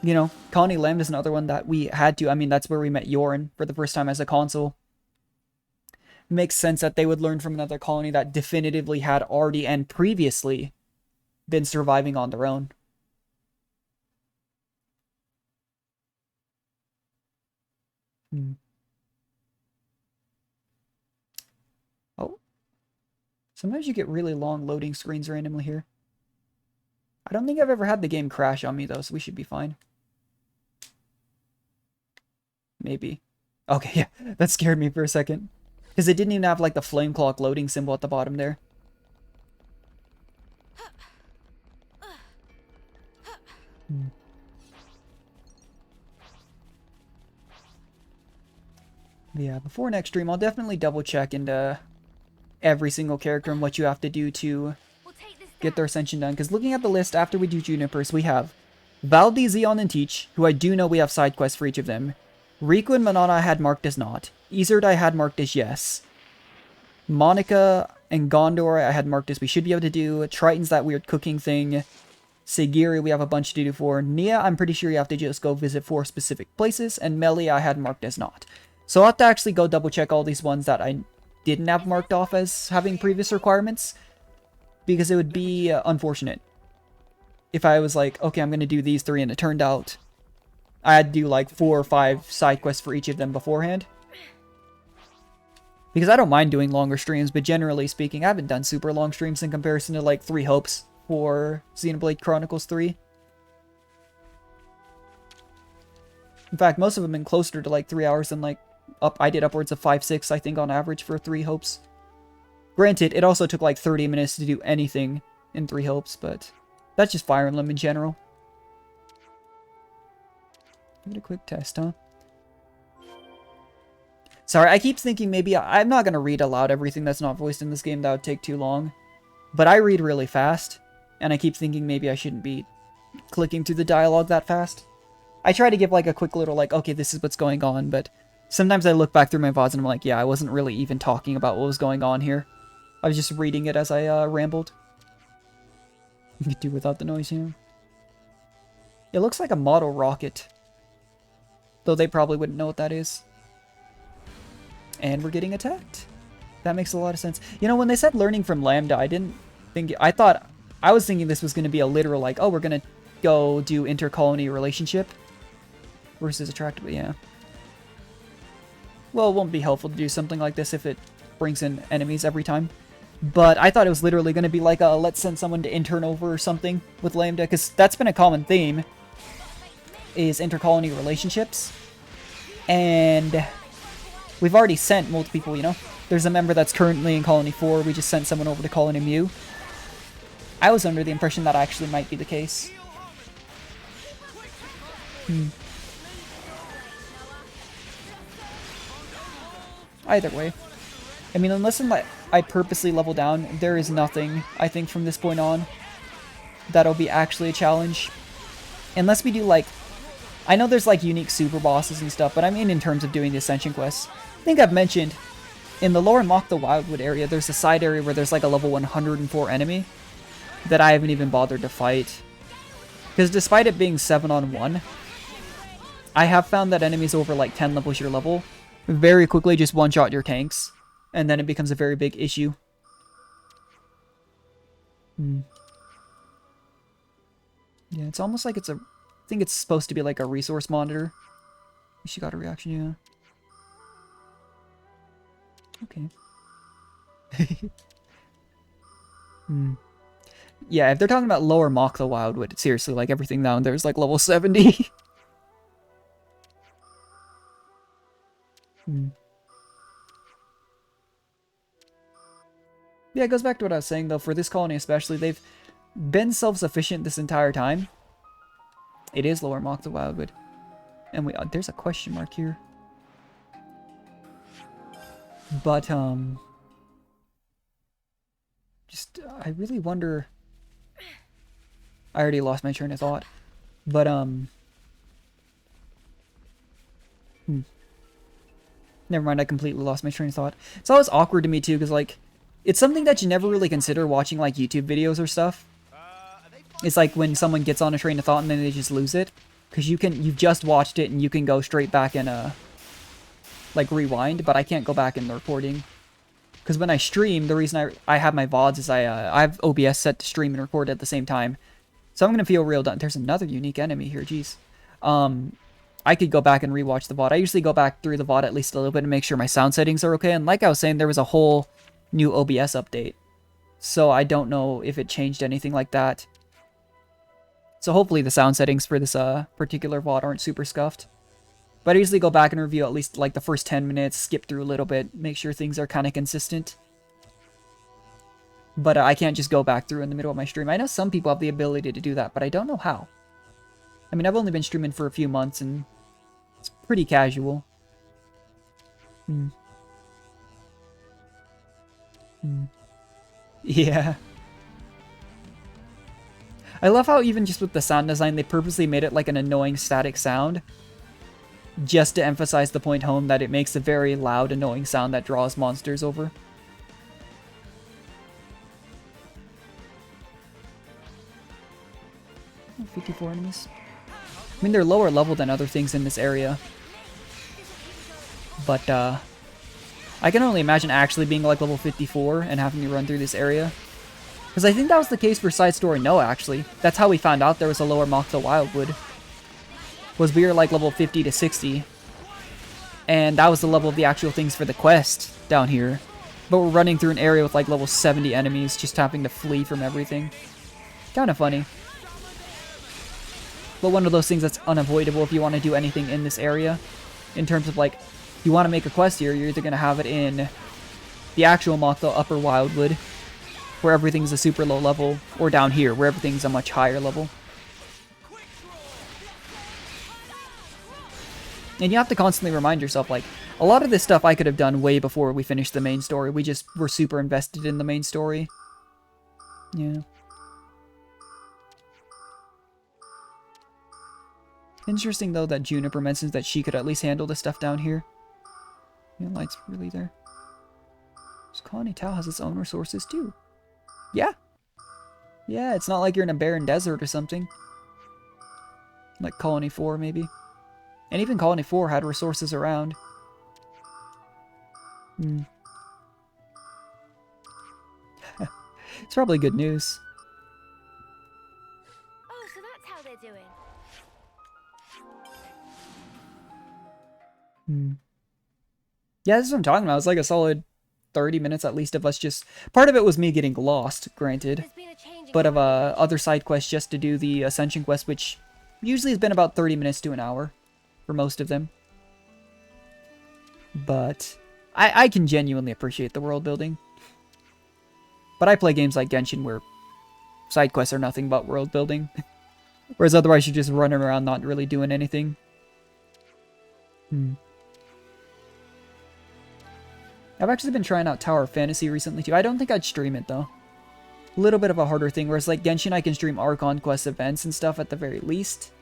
you know, Colony Lambda is another one that we had to. I mean, that's where we met Yorin for the first time as a consul. Makes sense that they would learn from another colony that definitively had already and previously been surviving on their own. Oh. Sometimes you get really long loading screens randomly here. I don't think I've ever had the game crash on me, though, so we should be fine. Maybe. Okay, yeah, that scared me for a second. Because it didn't even have, like, the flame clock loading symbol at the bottom there. Yeah, before next stream, I'll definitely double check into every single character and what you have to do to get their ascension done. Because looking at the list after we do Junipers, we have Valdi, Zeon, and Teach, who I do know we have side quests for each of them. Riku and Manana I had marked as not. Izard I had marked as yes. Monica and Gondor I had marked as we should be able to do. Triton's that weird cooking thing. Sagiri we have a bunch to do for. Nia I'm pretty sure you have to just go visit 4 specific places. And Meli I had marked as not. So I'll have to actually go double check all these ones that I didn't have marked off as having previous requirements, because it would be unfortunate if I was like, okay, I'm going to do these 3, and it turned out I had to do like 4 or 5 side quests for each of them beforehand. Because I don't mind doing longer streams, but generally speaking, I haven't done super long streams in comparison to like 3 Hopes for Xenoblade Chronicles 3. In fact, most of them have been closer to like 3 hours than like I did upwards of 5-6, I think, on average for 3 Hopes. Granted, it also took like 30 minutes to do anything in 3 Hopes, but that's just Fire Emblem in general. Give it a quick test, huh? Sorry, I keep thinking maybe I'm not going to read aloud everything that's not voiced in this game. That would take too long. But I read really fast, and I keep thinking maybe I shouldn't be clicking through the dialogue that fast. I try to give like a quick little like, okay, this is what's going on, but sometimes I look back through my VODs and I'm like, yeah, I wasn't really even talking about what was going on here. I was just reading it as I rambled. You could do without the noise here. It looks like a model rocket. Though they probably wouldn't know what that is. And we're getting attacked. That makes a lot of sense. You know, when they said learning from Lambda, I was thinking this was going to be a literal like, oh, we're going to go do inter-colony relationship versus attractive, yeah. Well, it won't be helpful to do something like this if it brings in enemies every time. But I thought it was literally going to be like a let's send someone to intern over or something with Lambda, because that's been a common theme, is inter-colony relationships. And we've already sent multiple people, you know? There's a member that's currently in Colony 4. We just sent someone over to Colony Mu. I was under the impression that actually might be the case. Either way. I mean, unless I purposely level down, there is nothing, I think, from this point on that'll be actually a challenge. Unless we do, like... I know there's, like, unique super bosses and stuff, but I mean in terms of doing the Ascension quests. I think I've mentioned, in the lower Mock the Wildwood area, there's a side area where there's, like, a level 104 enemy that I haven't even bothered to fight. Because despite it being 7-on-1, I have found that enemies over, like, 10 levels your level very quickly just one-shot your tanks, and then it becomes a very big issue. Yeah, it's almost like it's a... I think it's supposed to be like a resource monitor. She got a reaction, yeah. Okay. Yeah, if they're talking about lower Mock the Wildwood, seriously, like everything down there's like level 70. Yeah, it goes back to what I was saying, though. For this colony especially, they've been self-sufficient this entire time. It is lower Mock the Wildwood. And there's a question mark here. But, I really wonder... I already lost my train of thought. But, never mind, I completely lost my train of thought. It's always awkward to me, too, because, like, it's something that you never really consider watching, like, YouTube videos or stuff. It's like when someone gets on a train of thought and then they just lose it. Because you've just watched it and you can go straight back and, like, rewind. But I can't go back in the recording. Because when I stream, the reason I have my VODs is I have OBS set to stream and record at the same time. So I'm going to feel real done. There's another unique enemy here, jeez. I could go back and rewatch the VOD. I usually go back through the VOD at least a little bit and make sure my sound settings are okay. And like I was saying, there was a whole new OBS update. So I don't know if it changed anything like that. So hopefully the sound settings for this particular VOD aren't super scuffed. But I usually go back and review at least like the first 10 minutes, skip through a little bit, make sure things are kind of consistent. But I can't just go back through in the middle of my stream. I know some people have the ability to do that, but I don't know how. I mean, I've only been streaming for a few months and it's pretty casual. Yeah. I love how even just with the sound design, they purposely made it like an annoying static sound. Just to emphasize the point home that it makes a very loud, annoying sound that draws monsters over. 54 enemies. I mean, they're lower level than other things in this area. But I can only imagine actually being like level 54 and having to run through this area. Because I think that was the case for Side Story No, actually. That's how we found out there was a lower Mokta Wildwood. Was we were like level 50 to 60. And that was the level of the actual things for the quest down here. But we're running through an area with like level 70 enemies, just having to flee from everything. Kind of funny. But one of those things that's unavoidable if you want to do anything in this area. In terms of like, you want to make a quest here, you're either going to have it in the actual Mokta Upper Wildwood, where everything's a super low level, or down here, where everything's a much higher level. And you have to constantly remind yourself, like, a lot of this stuff I could have done way before we finished the main story. We just were super invested in the main story. Yeah. Interesting, though, that Juniper mentions that she could at least handle the stuff down here. Yeah, light's really there. So Colony Tau has its own resources, too. Yeah. Yeah, it's not like you're in a barren desert or something. Like Colony 4, maybe. And even Colony 4 had resources around. It's probably good news. Oh, so that's how they're doing. Yeah, this is what I'm talking about. It's like a solid 30 minutes at least of us just... Part of it was me getting lost, granted. But of other side quests just to do the Ascension quest, which usually has been about 30 minutes to an hour for most of them. But I can genuinely appreciate the world building. But I play games like Genshin where side quests are nothing but world building. Whereas otherwise you're just running around not really doing anything. I've actually been trying out Tower of Fantasy recently too. I don't think I'd stream it though. A little bit of a harder thing, whereas like Genshin I can stream Archon quest events and stuff at the very least.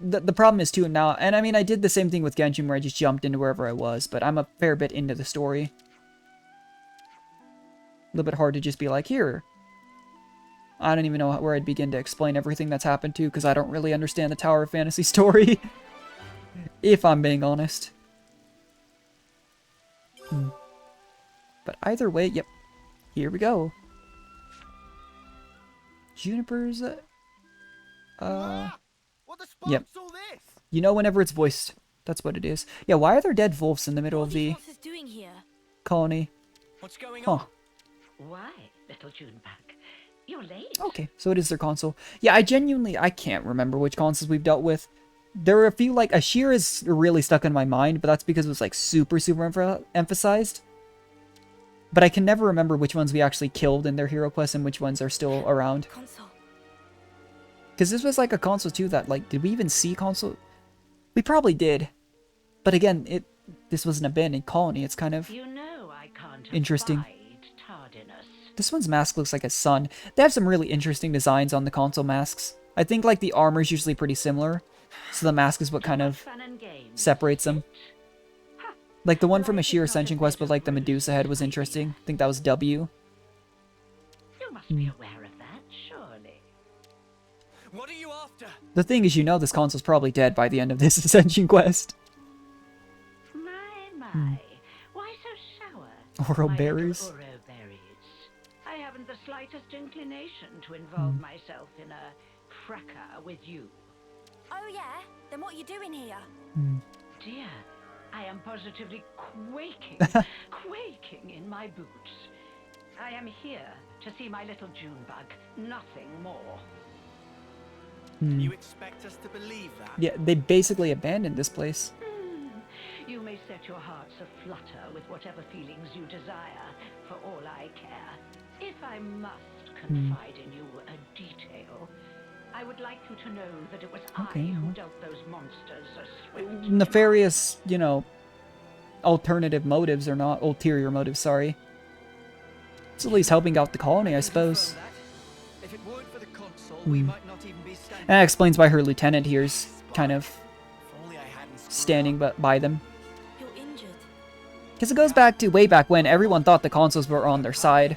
The problem is too now, and I mean I did the same thing with Genshin where I just jumped into wherever I was, but I'm a fair bit into the story. A little bit hard to just be like, here. I don't even know where I'd begin to explain everything that's happened to, because I don't really understand the Tower of Fantasy story. If I'm being honest. But either way, yep. Here we go. Juniper's... Yep. You know whenever it's voiced. That's what it is. Yeah, why are there dead wolves in the middle of the colony? What's going on? Why, little Juneback? You're late. Okay, so it is their console. Yeah, I can't remember which consoles we've dealt with. There are a few, like, Ashir is really stuck in my mind, but that's because it was, like, super emphasized. But I can never remember which ones we actually killed in their hero quests and which ones are still around. Because this was, like, a console, too, that, like, did we even see console? We probably did. But again, this was an abandoned colony. It's kind of interesting. This one's mask looks like a sun. They have some really interesting designs on the console masks. I think, like, the armor's usually pretty similar. So the mask is what kind of separates them. Like the one from Ashir Ascension Quest with like the Medusa head was interesting. I think that was W. You must be aware of that, surely. What are you after? The thing is, you know this console's probably dead by the end of this Ascension Quest. My. Why so sour? Oro berries. Oro berries. I haven't the slightest inclination to involve myself in a fracas with you. Oh yeah? Then what are you doing here? Dear, I am positively quaking, quaking in my boots. I am here to see my little Junebug, nothing more. You expect us to believe that? Yeah, they basically abandoned this place. You may set your hearts aflutter with whatever feelings you desire, for all I care. If I must confide in you a detail, I would like you to know that it was I who dealt those monsters a swift nefarious, you know, alternative motives or not, ulterior motives, sorry. It's at least helping out the colony, I suppose. If it weren't for the console, we might not even be standing. And that explains why her lieutenant here's kind of standing by them. You're injured. Because it goes back to way back when everyone thought the consoles were on their side.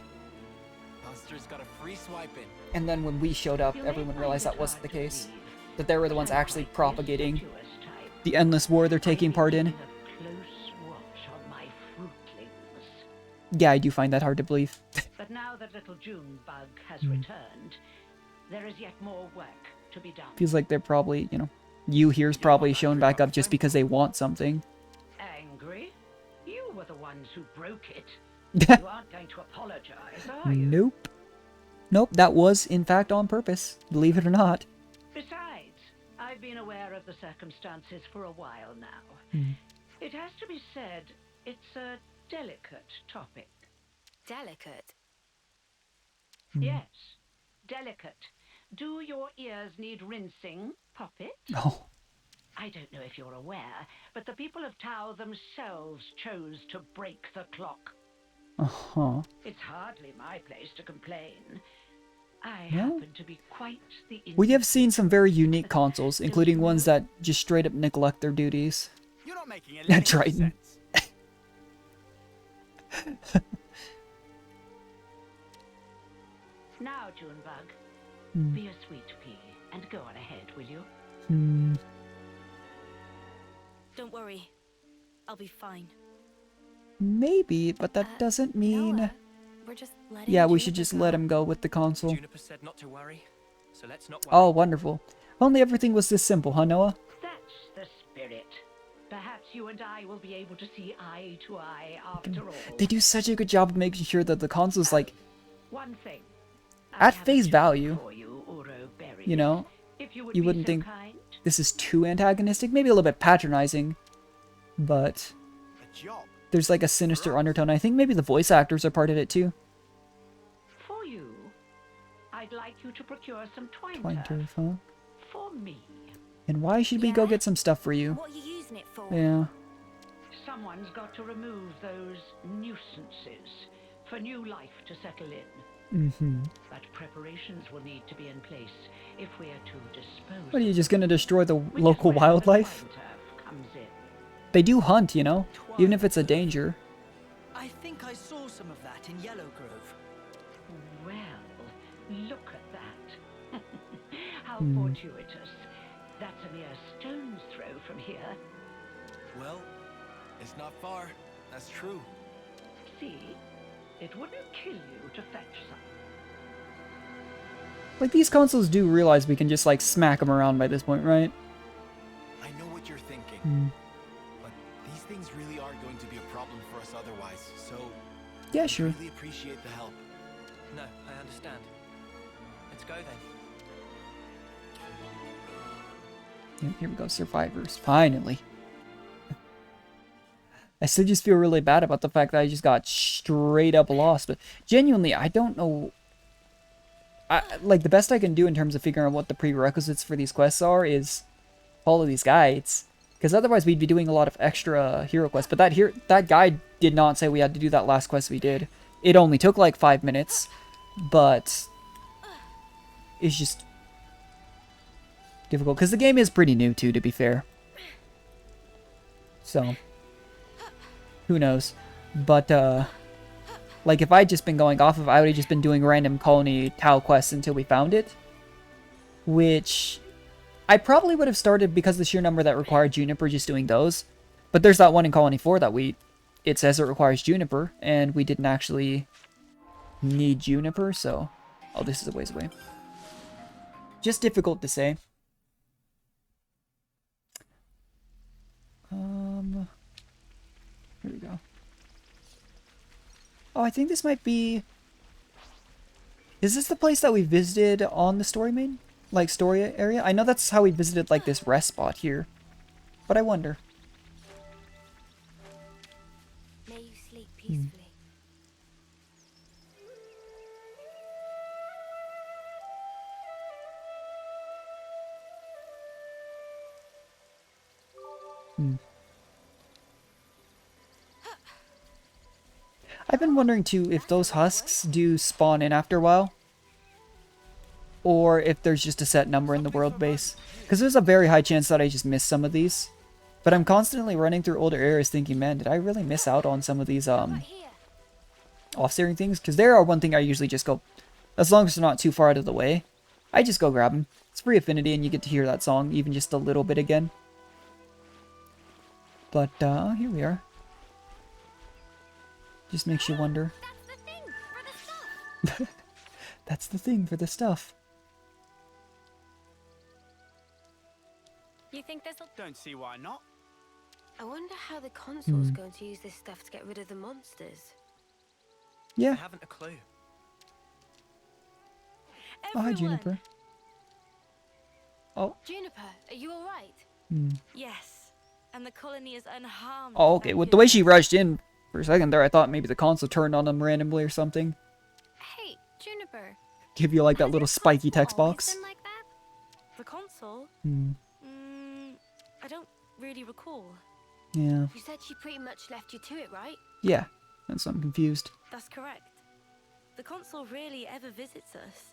Buster's got a free swipe in. And then when we showed up, everyone realized that wasn't the case. that they were the ones actually propagating the endless war they're taking part in. Yeah, I do find that hard to believe. But now that little Junebug has returned, there is yet more work to be done. Feels like they're probably, you know, you here's probably shown back up just because they want something. Angry? You were the ones who broke it. You aren't going to apologize, are you? Nope. Nope, that was in fact on purpose, believe it or not. Besides, I've been aware of the circumstances for a while now. It has to be said, it's a delicate topic. Delicate? Yes, delicate. Do your ears need rinsing, Poppet? Oh. I don't know if you're aware, but the people of Tau themselves chose to break the clock. Uh-huh. It's hardly my place to complain. I Yeah. happen to be quite the... We have seen some very unique consoles, including ones that just straight up neglect their duties. You're not making any Triton. sense. Now, Junebug, be a sweet pea and go on ahead, will you? Don't worry. I'll be fine. Maybe, but that doesn't mean... Noah, we're just letting Yeah, we Juniper should just go. let him go with the console. Juniper said not to worry, so let's not worry. Oh, wonderful. If only everything was this simple, huh, Noah? That's the spirit. Perhaps you and I will be able to see eye to eye after all. They do such a good job of making sure that the console's, like, One thing. at face value. You know? If You wouldn't think this is too antagonistic. Maybe a little bit patronizing. But there's like a sinister undertone. I think maybe the voice actors are part of it too. For you, I'd like you to procure some twine Twine turf turf, huh? for me. And why should we go get some stuff for you? What are you using it for? Yeah. Someone's got to remove those nuisances for new life to settle in. But preparations will need to be in place if we are to dispose. What, are you just gonna destroy the local wildlife? Twine turf comes in. They do hunt, you know? Even if it's a danger. I think I saw some of that in Yellow Grove. Well, look at that. How fortuitous. That's a mere stone's throw from here. Well, it's not far. That's true. See? It wouldn't kill you to fetch some. Like, these consoles do realize we can just, like, smack them around by this point, right? I know what you're thinking. But these things really are going to be a problem for us otherwise, so... Yeah, sure. I really appreciate the help. No, I understand. Let's go then. Yeah, here we go, survivors. Finally. I still just feel really bad about the fact that I just got straight up lost. But genuinely, I don't know... like, the best I can do in terms of figuring out what the prerequisites for these quests are is follow these guides. Because otherwise we'd be doing a lot of extra hero quests. But that guide did not say we had to do that last quest we did. It only took like 5 minutes. But it's just difficult. Because the game is pretty new too, to be fair. So... who knows? But, like, if I'd just been going off of, I would have just been doing random colony Tau quests until we found it. Which, I probably would have started because the sheer number that required Juniper just doing those. But there's that one in Colony 4 that it says it requires Juniper, and we didn't actually need Juniper, so... Oh, this is a ways away. Just difficult to say. Here we go. Oh, I think this might be... Is this the place that we visited on the story main? Like, story area? I know that's how we visited, like, this rest spot here. But I wonder. May you sleep peacefully. I've been wondering too if those husks do spawn in after a while. Or if there's just a set number in the world base. Because there's a very high chance that I just missed some of these. But I'm constantly running through older areas thinking, man, did I really miss out on some of these off-steering things? Because they are one thing I usually just go, as long as they're not too far out of the way, I just go grab them. It's free affinity, and you get to hear that song even just a little bit again. But, here we are. Just makes you wonder. That's the thing for the stuff. You think this'll... Don't see why not. I wonder how the console's going to use this stuff to get rid of the monsters. Yeah. I haven't a clue. Oh, hi, Juniper. Oh. Juniper, are you alright? Yes, and the colony is unharmed. Oh, okay. With the way she rushed in for a second there, I thought maybe the console turned on them randomly or something. Hey, Juniper. Give you like that little spiky text box. Like that? The console? I don't really recall. Yeah. You said she pretty much left you to it, right? Yeah. That's I'm confused. That's correct. The console rarely ever visits us.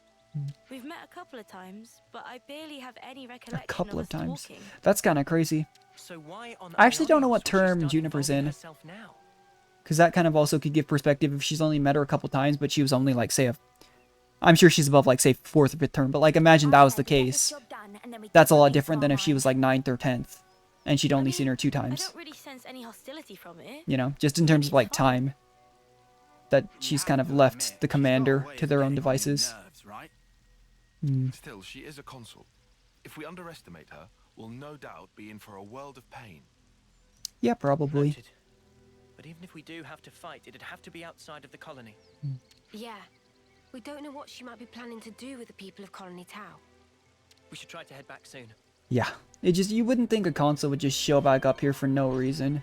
We've met a couple of times, but I barely have any recollection A couple of times. talking. That's kind of crazy. So why on I actually don't know what earth would she term start Juniper's involving in. herself now? Because that kind of also could give perspective if she's only met her a couple times, but she was only like, say, I'm sure she's above like, say, 4th or 5th term, but like imagine that was the case. That's a lot different than if she was like 9th or 10th, and she'd only seen her 2 times. I don't really sense any hostility from it. You know, just in terms of like time. That she's kind of left the commander to their own devices. Still, she is a consul. If we underestimate her, we'll no doubt be in for a world of pain. Yeah, probably. Noted. But even if we do have to fight, it'd have to be outside of the colony. Yeah. We don't know what she might be planning to do with the people of Colony Tau. We should try to head back soon. Yeah. It just, you wouldn't think a console would just show back up here for no reason.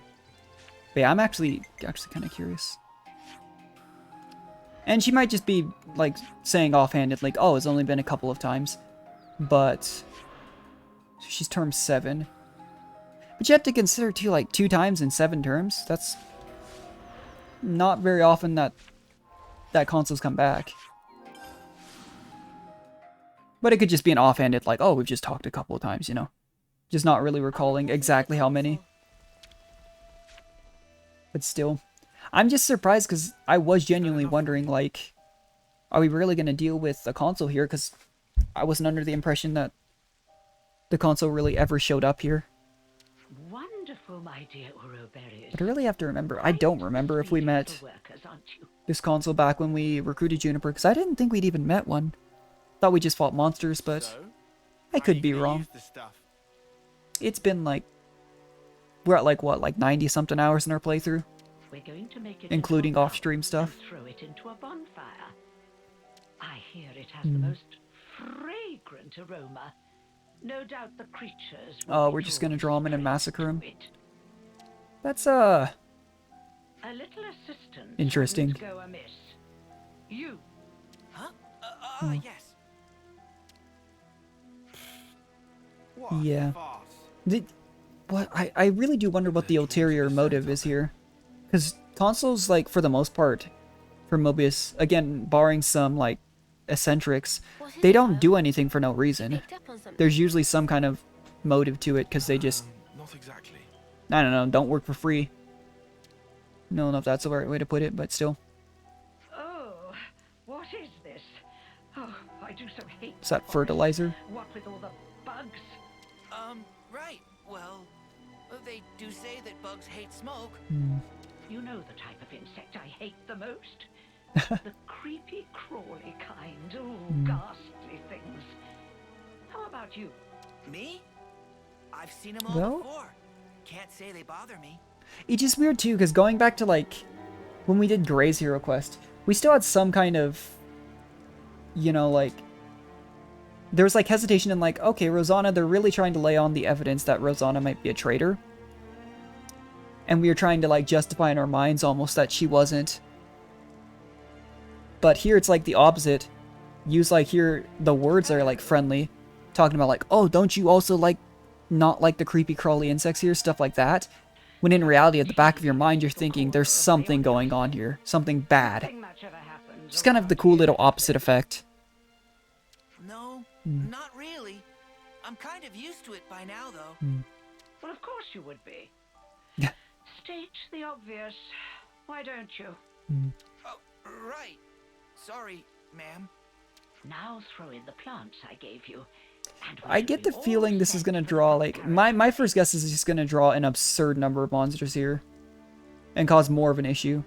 But yeah, I'm actually kind of curious. And she might just be, like, saying offhanded, like, oh, it's only been a couple of times. But so she's term 7. But you have to consider, too, like, 2 times in 7 terms. That's not very often that consoles come back. But it could just be an offhanded, like, oh, we've just talked a couple of times, you know. Just not really recalling exactly how many. But still. I'm just surprised because I was genuinely wondering, like, are we really going to deal with the console here? Because I wasn't under the impression that the console really ever showed up here. Wonderful, my dear Uroberries. But I really have to remember, I don't remember if we met this console back when we recruited Juniper, because I didn't think we'd even met one. Thought we just fought monsters, but I could be wrong. It's been like, we're at like, what, like 90-something hours in our playthrough? We're going to make it including off-stream stuff. Throw it into a bonfire. I hear it has the most fragrant aroma. No doubt the creatures. Oh, we're just gonna draw him in and massacre him. That's a little assistance. Interesting. Go amiss. You. Huh? Yes. Yeah. What I really do wonder what the ulterior motive is here. Because consoles, like, for the most part, for Mobius, again, barring some, like, eccentrics, they don't do anything for no reason. There's usually some kind of motive to it, because they just... Not exactly. I don't know, don't work for free. I don't know if that's the right way to put it, but still. Oh, what is this? Oh, I do so hate Is that fertilizer? What with all the bugs? Right. Well, they do say that bugs hate smoke. You know the type of insect I hate the most? The creepy, crawly kind. Oh, ghastly things. How about you? Me? I've seen them all before. Can't say they bother me. It's just weird, too, because going back to, like, when we did Gray's Hero Quest, we still had some kind of, you know, like, there was, like, hesitation in, like, okay, Rosanna, they're really trying to lay on the evidence that Rosanna might be a traitor. And we were trying to, like, justify in our minds almost that she wasn't. But here it's, like, the opposite. Use, like, here, the words are, like, friendly. Talking about, like, oh, don't you also, like, not like the creepy crawly insects here? Stuff like that. When in reality, at the back of your mind, you're thinking there's something going on here. Something bad. Just kind of the cool little opposite effect. No, not really. I'm kind of used to it by now, though. Well, of course you would be. State the obvious. Why don't you? Oh, right. Sorry, ma'am. Now throw in the plants I gave you. I get the feeling this is gonna draw, like, my first guess is it's just gonna draw an absurd number of monsters here. And cause more of an issue.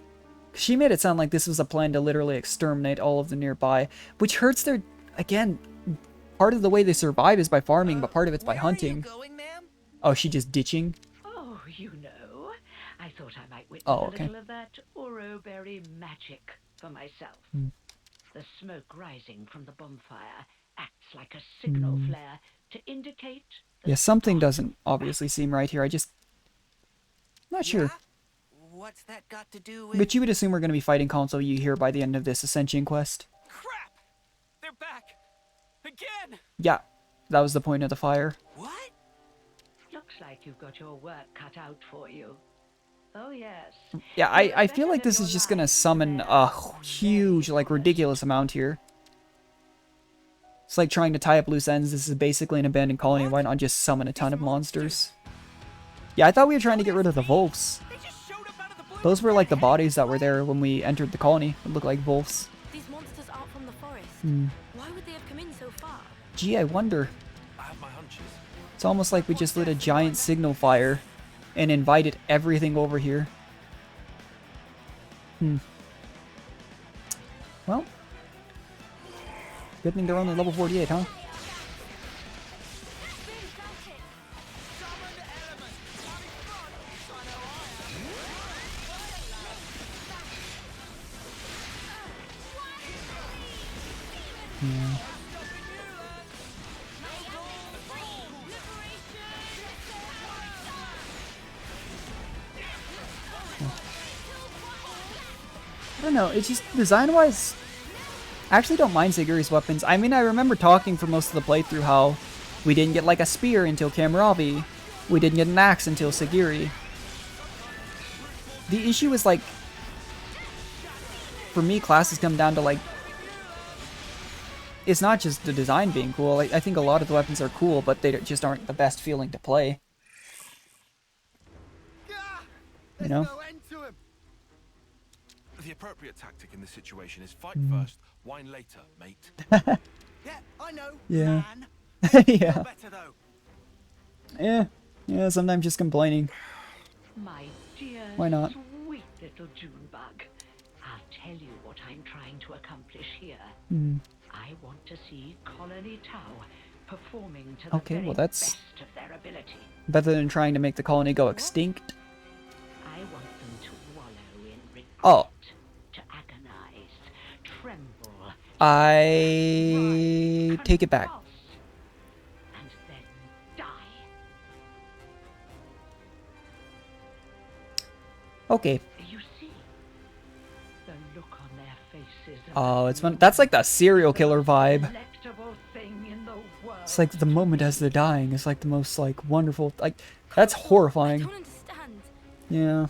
She made it sound like this was a plan to literally exterminate all of the nearby, which hurts their, again, part of the way they survive is by farming, but part of it's by hunting. Oh, she just ditching? Oh, you know, I thought I might witness Oh, a okay. little of that Oroberry magic for myself. The smoke rising from the bonfire acts like a signal flare to indicate. Yeah, something doesn't obviously seem right here. I just... not sure. What's that got to do with... But you would assume we're going to be fighting Console U here by the end of this Ascension quest. Crap! They're back! Again! Yeah, that was the point of the fire. What? Looks like you've got your work cut out for you. Oh yes. Yeah, I feel like this is just going to summon a huge, like, ridiculous amount here. It's like trying to tie up loose ends. This is basically an abandoned colony. Why not just summon a ton of monsters? Yeah, I thought we were trying to get rid of the wolves. Those were like the bodies that were there when we entered the colony. It looked like wolves. These monsters aren't from the forest. Why would they have come in so far? Gee, I wonder. I have my hunches. It's almost like we just lit a giant signal fire and invited everything over here. Well, good thing they're only level 48, huh? Yeah. I don't know, it's just design-wise, I actually don't mind Sigiri's weapons. I mean, I remember talking for most of the playthrough how we didn't get like a spear until Kamuravi, we didn't get an axe until Sigiri. The issue is like, for me, classes come down to like, it's not just the design being cool. I think a lot of the weapons are cool, but they just aren't the best feeling to play. You know? The appropriate tactic in this situation is fight first, whine later, mate. Yeah, I know. Yeah. Man. Yeah. Better though. Yeah, sometimes just complaining. My dear, Why not? sweet little Junebug. I'll tell you what I'm trying to accomplish here. I want to see Colony Tau performing to the very well, that's best of their ability. better than trying to make the colony go extinct. I want them to wallow in regret, Oh. to agonize, tremble, I take it back. and then die. Okay. You see the look on their faces. Oh, it's fun. That's like the serial killer vibe. Delectable thing in the world. It's like the moment as they're dying is like the most like wonderful. Like that's horrifying. Yeah.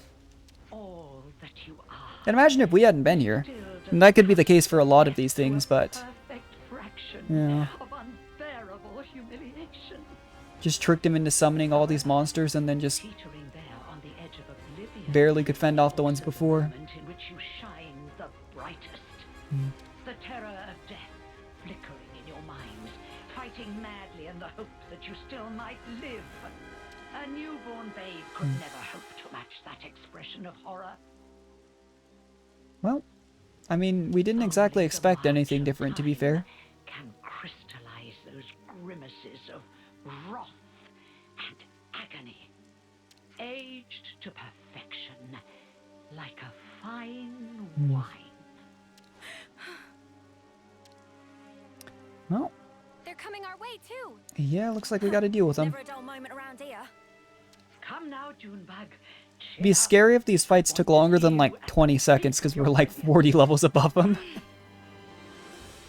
All that you are. And imagine if we hadn't been here. And that could be the case for a lot of these things, but Perfect fraction yeah. of unbearable humiliation. Just tricked him into summoning all these monsters and then just Teetering there on the edge of oblivion. barely could fend off the ones before. Moment in which you shine the brightest. The terror of death flickering in your mind, fighting madly in the hope that you still might live. A newborn babe could never hope to match that expression of horror. Well, I mean, we didn't exactly expect anything different, to be fair. Can crystallize those grimaces of wrath and agony, aged to perfection like a fine wine. Well, They're coming our way too. yeah, looks like we gotta deal with them. Never a dull moment around here. Come now, Junebug. It'd be scary if these fights took longer than like 20 seconds because we're like 40 levels above them.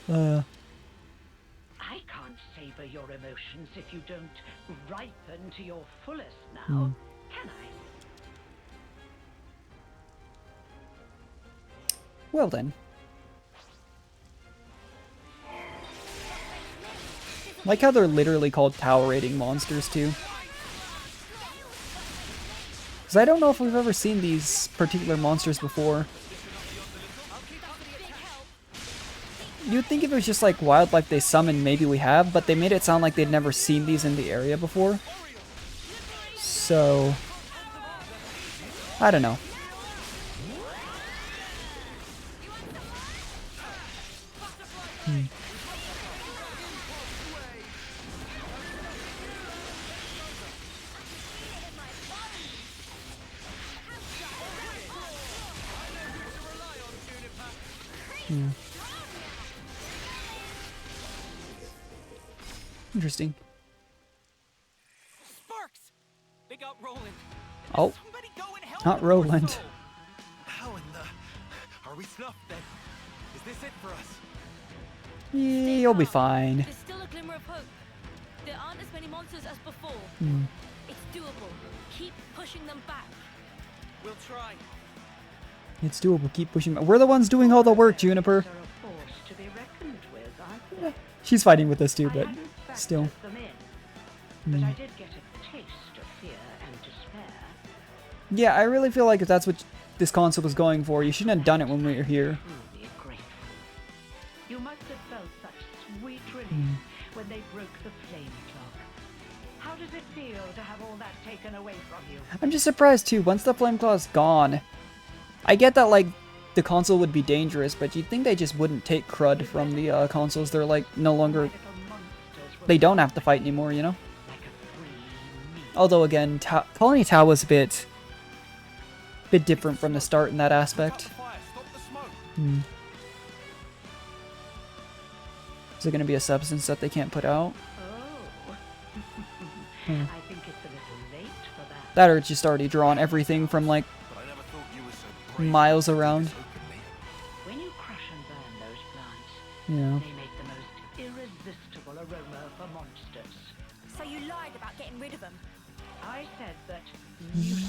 I can't savor your emotions if you don't ripen to your fullest now, can I? Well then. Like how they're literally called tower rating monsters too. Because I don't know if we've ever seen these particular monsters before. you'd think if it was just like wildlife they summoned, maybe we have, but they made it sound like they'd never seen these in the area before. So, I don't know. Interesting. Sparks! They got Roland. Oh, not Roland. How in the... Are we snuffed then? Is this it for us? Yeah, you'll be fine. There's still a glimmer of hope. There aren't as many monsters as before. It's doable. Keep pushing them back. We'll try. It's doable. Keep pushing. We're the ones doing all the work, Juniper. She's fighting with us too, but still. But I did get a taste of fear and despair. Yeah, I really feel like if that's what this console was going for, you shouldn't have done it when we were here. Truly grateful. You must have felt such sweet relief when they broke the flame clock. How does it feel to have all that taken away from you? I'm just surprised too, once the flame claw's gone. I get that like the console would be dangerous, but you'd think they just wouldn't take crud from the consoles. They're like no longer... They don't have to fight anymore, you know? Although again, Colony Tau was a bit different from the start in that aspect. Is it going to be a substance that they can't put out? I think it's a little late for that. That or it's just already drawn everything from like miles around. When you crush and burn those plants, Yeah. they make the most irresistible aroma for monsters. So you lied about getting rid of them. I said that.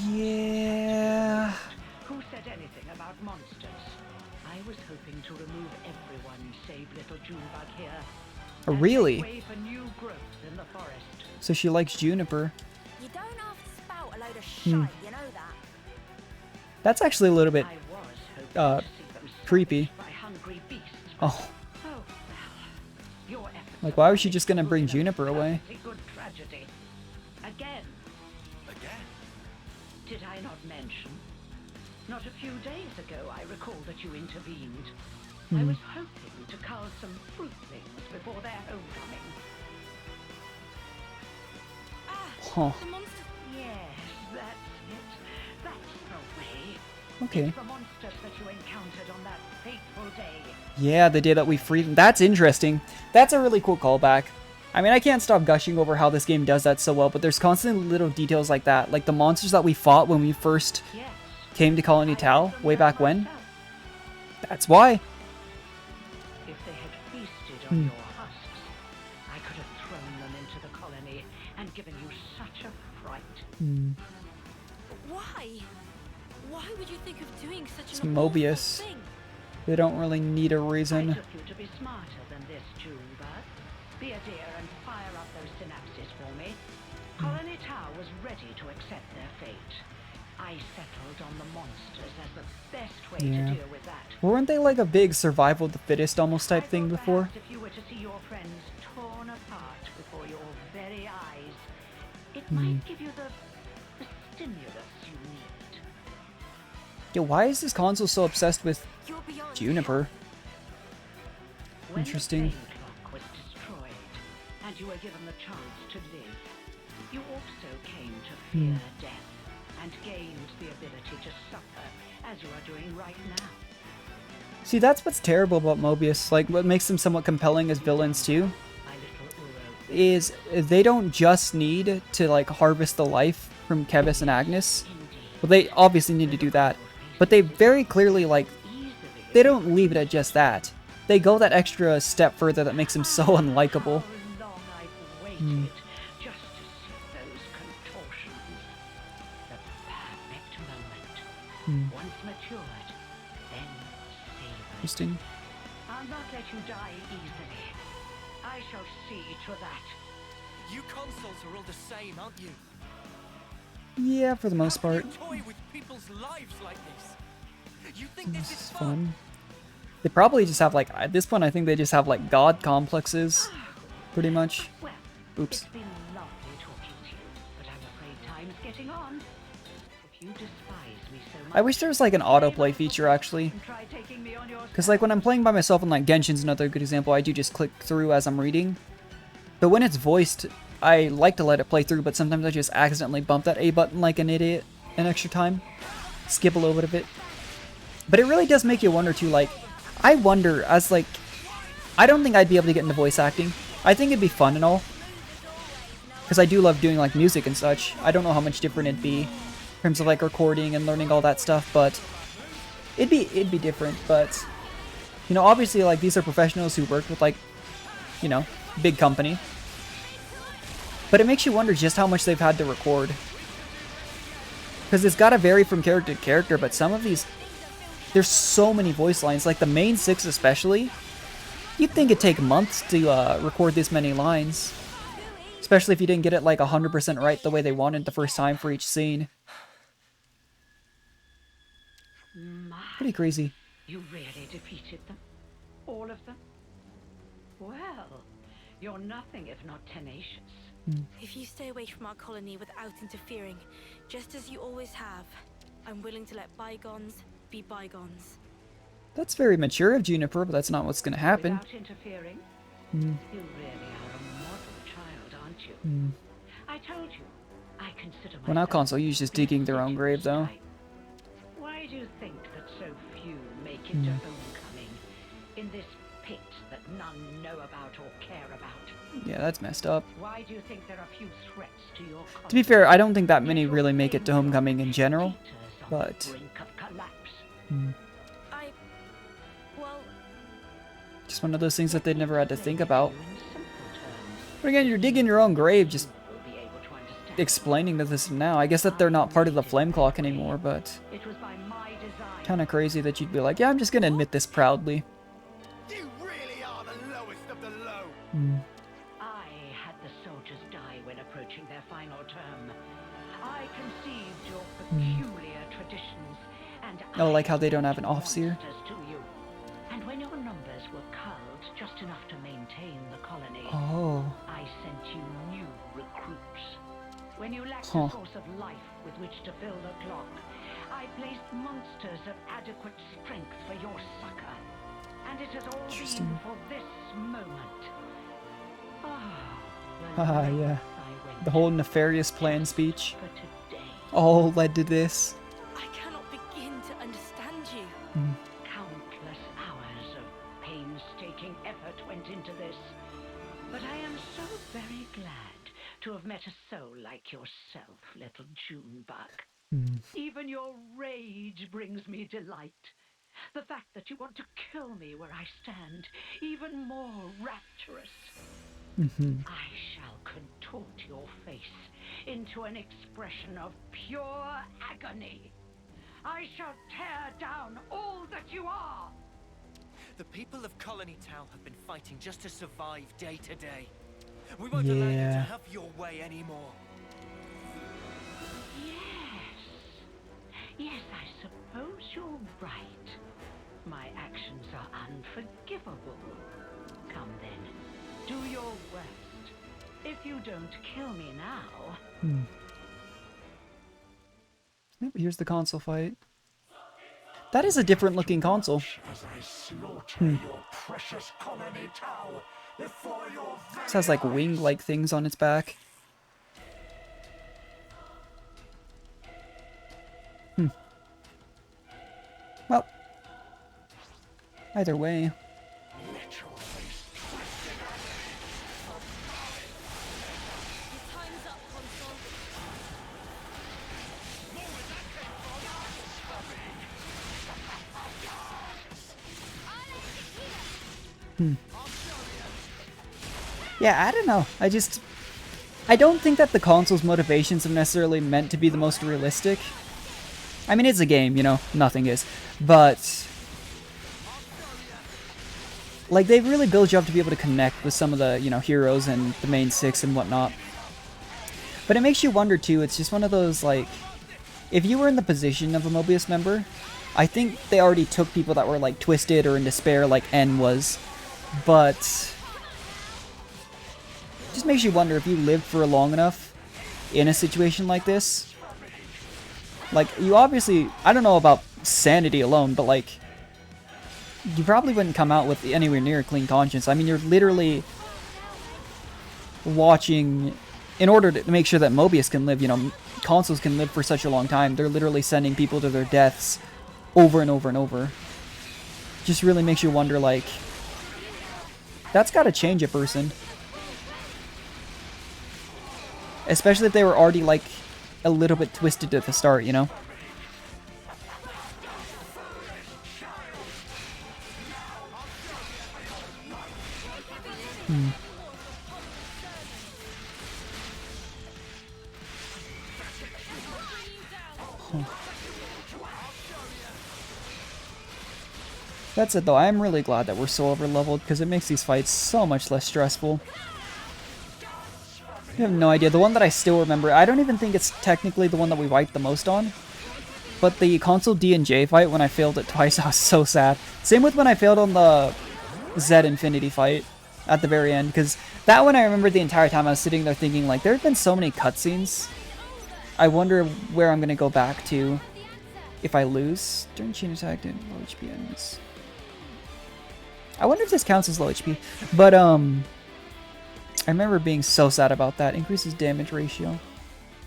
Yeah. Who said anything about monsters? I was hoping to remove everyone save little Junebug here. Oh, really? Way for new growth in the forest. So she likes Juniper. You don't have to spout a load of shite, you know that. That's actually a little bit creepy. Oh. Like, why was she just gonna bring Juniper away? Good tragedy. Again. Did I not mention? Not a few days ago, I recall that you intervened. I was hoping to cull some fruitlings before their homecoming. Huh. Yes, that's it. That's the way. Okay. It's the monsters that you encountered on that fateful day. Yeah, the day that we freed them. That's interesting. That's a really cool callback. I mean, I can't stop gushing over how this game does that so well, but there's constantly little details like that. Like the monsters that we fought when we first came to Colony Tau, way back when. That's why. If they had feasted on your husks, I could have thrown them into the colony and given you such a fright. Why? Why would you think of doing such It's an Mobius. awful thing? They don't really need a reason. I took you to be smarter than this, Junebug. Be a dear and fire up those synapses for me. Colony Tau was ready to accept their fate. I settled on the monsters as the best way to deal with that. Weren't they like a big survival of the fittest almost type thing before? If you were to see your friends torn apart before your very eyes, it might give you the stimulus you need. Yo, why is this console so obsessed with Juniper? Interesting. When the flame clock was destroyed, and you were given the chance to live, you also came to fear death, and gained the ability to suffer, as you are doing right now. See, that's what's terrible about Mobius. Like, what makes them somewhat compelling as villains too, is they don't just need to like harvest the life from Kevis and Agnes. Well, they obviously need to do that, but they very clearly like they don't leave it at just that. They go that extra step further that makes them so unlikable. Just to see those contortions. The perfect moment. Once matured, then savored. Interesting. I'll not let you die easily. I shall see to that. You consoles are all the same, aren't you? Yeah, for the most part. Toy with people's lives like this. You think This is fun. They probably just have like, at this point I think they just have like god complexes, pretty much. Oops. It's been lovely talking to you, but I'm afraid time's getting on. If you despise me so much, I wish there was like an autoplay feature actually. try taking me on your Because like when I'm playing by myself in like Genshin's another good example, I do just click through as I'm reading. But when it's voiced, I like to let it play through, but sometimes I just accidentally bump that A button like an idiot an extra time. Skip a little bit of it. But it really does make you wonder too, like, I wonder as like, I don't think I'd be able to get into voice acting. I think it'd be fun and all. Because I do love doing like music and such. I don't know how much different it'd be in terms of like recording and learning all that stuff, but it'd be different. But you know, obviously like these are professionals who work with like, you know, big company. But it makes you wonder just how much they've had to record. Because it's gotta vary from character to character, but some of these, there's so many voice lines, like the main 6 especially. You'd think it'd take months to record this many lines. Especially if you didn't get it like 100% right the way they wanted the first time for each scene. Pretty crazy. You really defeated them? All of them? Well, you're nothing if not tenacious. If you stay away from our colony without interfering, just as you always have, I'm willing to let bygones be bygones. That's very mature of Juniper, but that's not what's gonna happen. Without interfering? You really are a model child, aren't you? I told you, I consider myself... Well, now console use just digging their own grave, though. Why do you think that so few make it to homecoming in this pit that none know about or care about? Yeah, that's messed up. Why do you think there are few threats to your colony? To be fair, I don't think that many really make it to homecoming in general, but... Well... just one of those things that they never had to think about. But again, you're digging your own grave, just explaining to this now. I guess that they're not part of the flame clock anymore, but... kind of crazy that you'd be like, yeah, I'm just gonna admit this proudly. You really are the lowest of the low. I had the soldiers die when approaching their final term. I conceived your peculiar traditions, and Oh, like how they don't have an officer. to you. And when your numbers were culled just enough to maintain the colony, Oh. I sent you new recruits. When you lacked Huh. a source of life with which to fill the clock, I placed monsters of adequate strength for your succor. And it has all been for this moment. Haha, yeah. The whole nefarious plan speech all led to this. I cannot begin to understand you. Countless hours of painstaking effort went into this. But I am so very glad to have met a soul like yourself, little Junebug. Even your rage brings me delight. The fact that you want to kill me where I stand, even more rapturous. I shall contort your face into an expression of pure agony. I shall tear down all that you are. The people of Colony Town have been fighting just to survive day to day. We won't allow you to Yeah. have your way anymore. Yes, I suppose you're right. My actions are unforgivable. Come then, do your worst. If you don't kill me now... Yep, here's the console fight. That is a different looking console. This has like wing-like things on its back. Well, either way. Time's up, console. Yeah, I don't know. I don't think that the console's motivations are necessarily meant to be the most realistic. I mean, it's a game, you know, nothing is. But, like, they really build you up to be able to connect with some of the, you know, heroes and the main 6 and whatnot. But it makes you wonder, too, it's just one of those, like, if you were in the position of a Mobius member, I think they already took people that were like twisted or in despair like N was, but just makes you wonder if you lived for long enough in a situation like this. Like, you obviously, I don't know about sanity alone, but like, you probably wouldn't come out with anywhere near a clean conscience. I mean, you're literally watching, in order to make sure that Mobius can live, you know, consoles can live for such a long time, they're literally sending people to their deaths over and over and over. Just really makes you wonder, like, that's gotta change a person. Especially if they were already, like, a little bit twisted at the start, you know? That's it though, I'm really glad that we're so over-leveled because it makes these fights so much less stressful. I have no idea. The one that I still remember, I don't even think it's technically the one that we wiped the most on. But the console D and J fight, when I failed it twice, I was so sad. Same with when I failed on the Z Infinity fight at the very end. Because that one I remember the entire time I was sitting there thinking, like, there have been so many cutscenes. I wonder where I'm going to go back to if I lose. During chain attack and low HP enemies. I wonder if this counts as low HP. But, I remember being so sad about that. Increases damage ratio.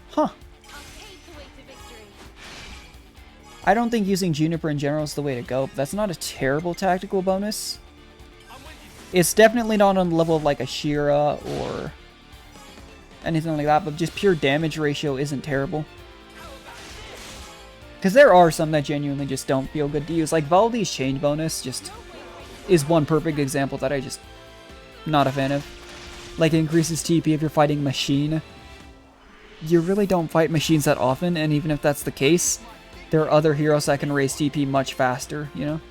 Huh. I don't think using Juniper in general is the way to go, but that's not a terrible tactical bonus. It's definitely not on the level of like a Shira or anything like that, but just pure damage ratio isn't terrible. Because there are some that genuinely just don't feel good to use. Like Valdi's change bonus just is one perfect example that I just not a fan of. Like, it increases TP if you're fighting machine. You really don't fight machines that often, and even if that's the case, there are other heroes that can raise TP much faster, you know?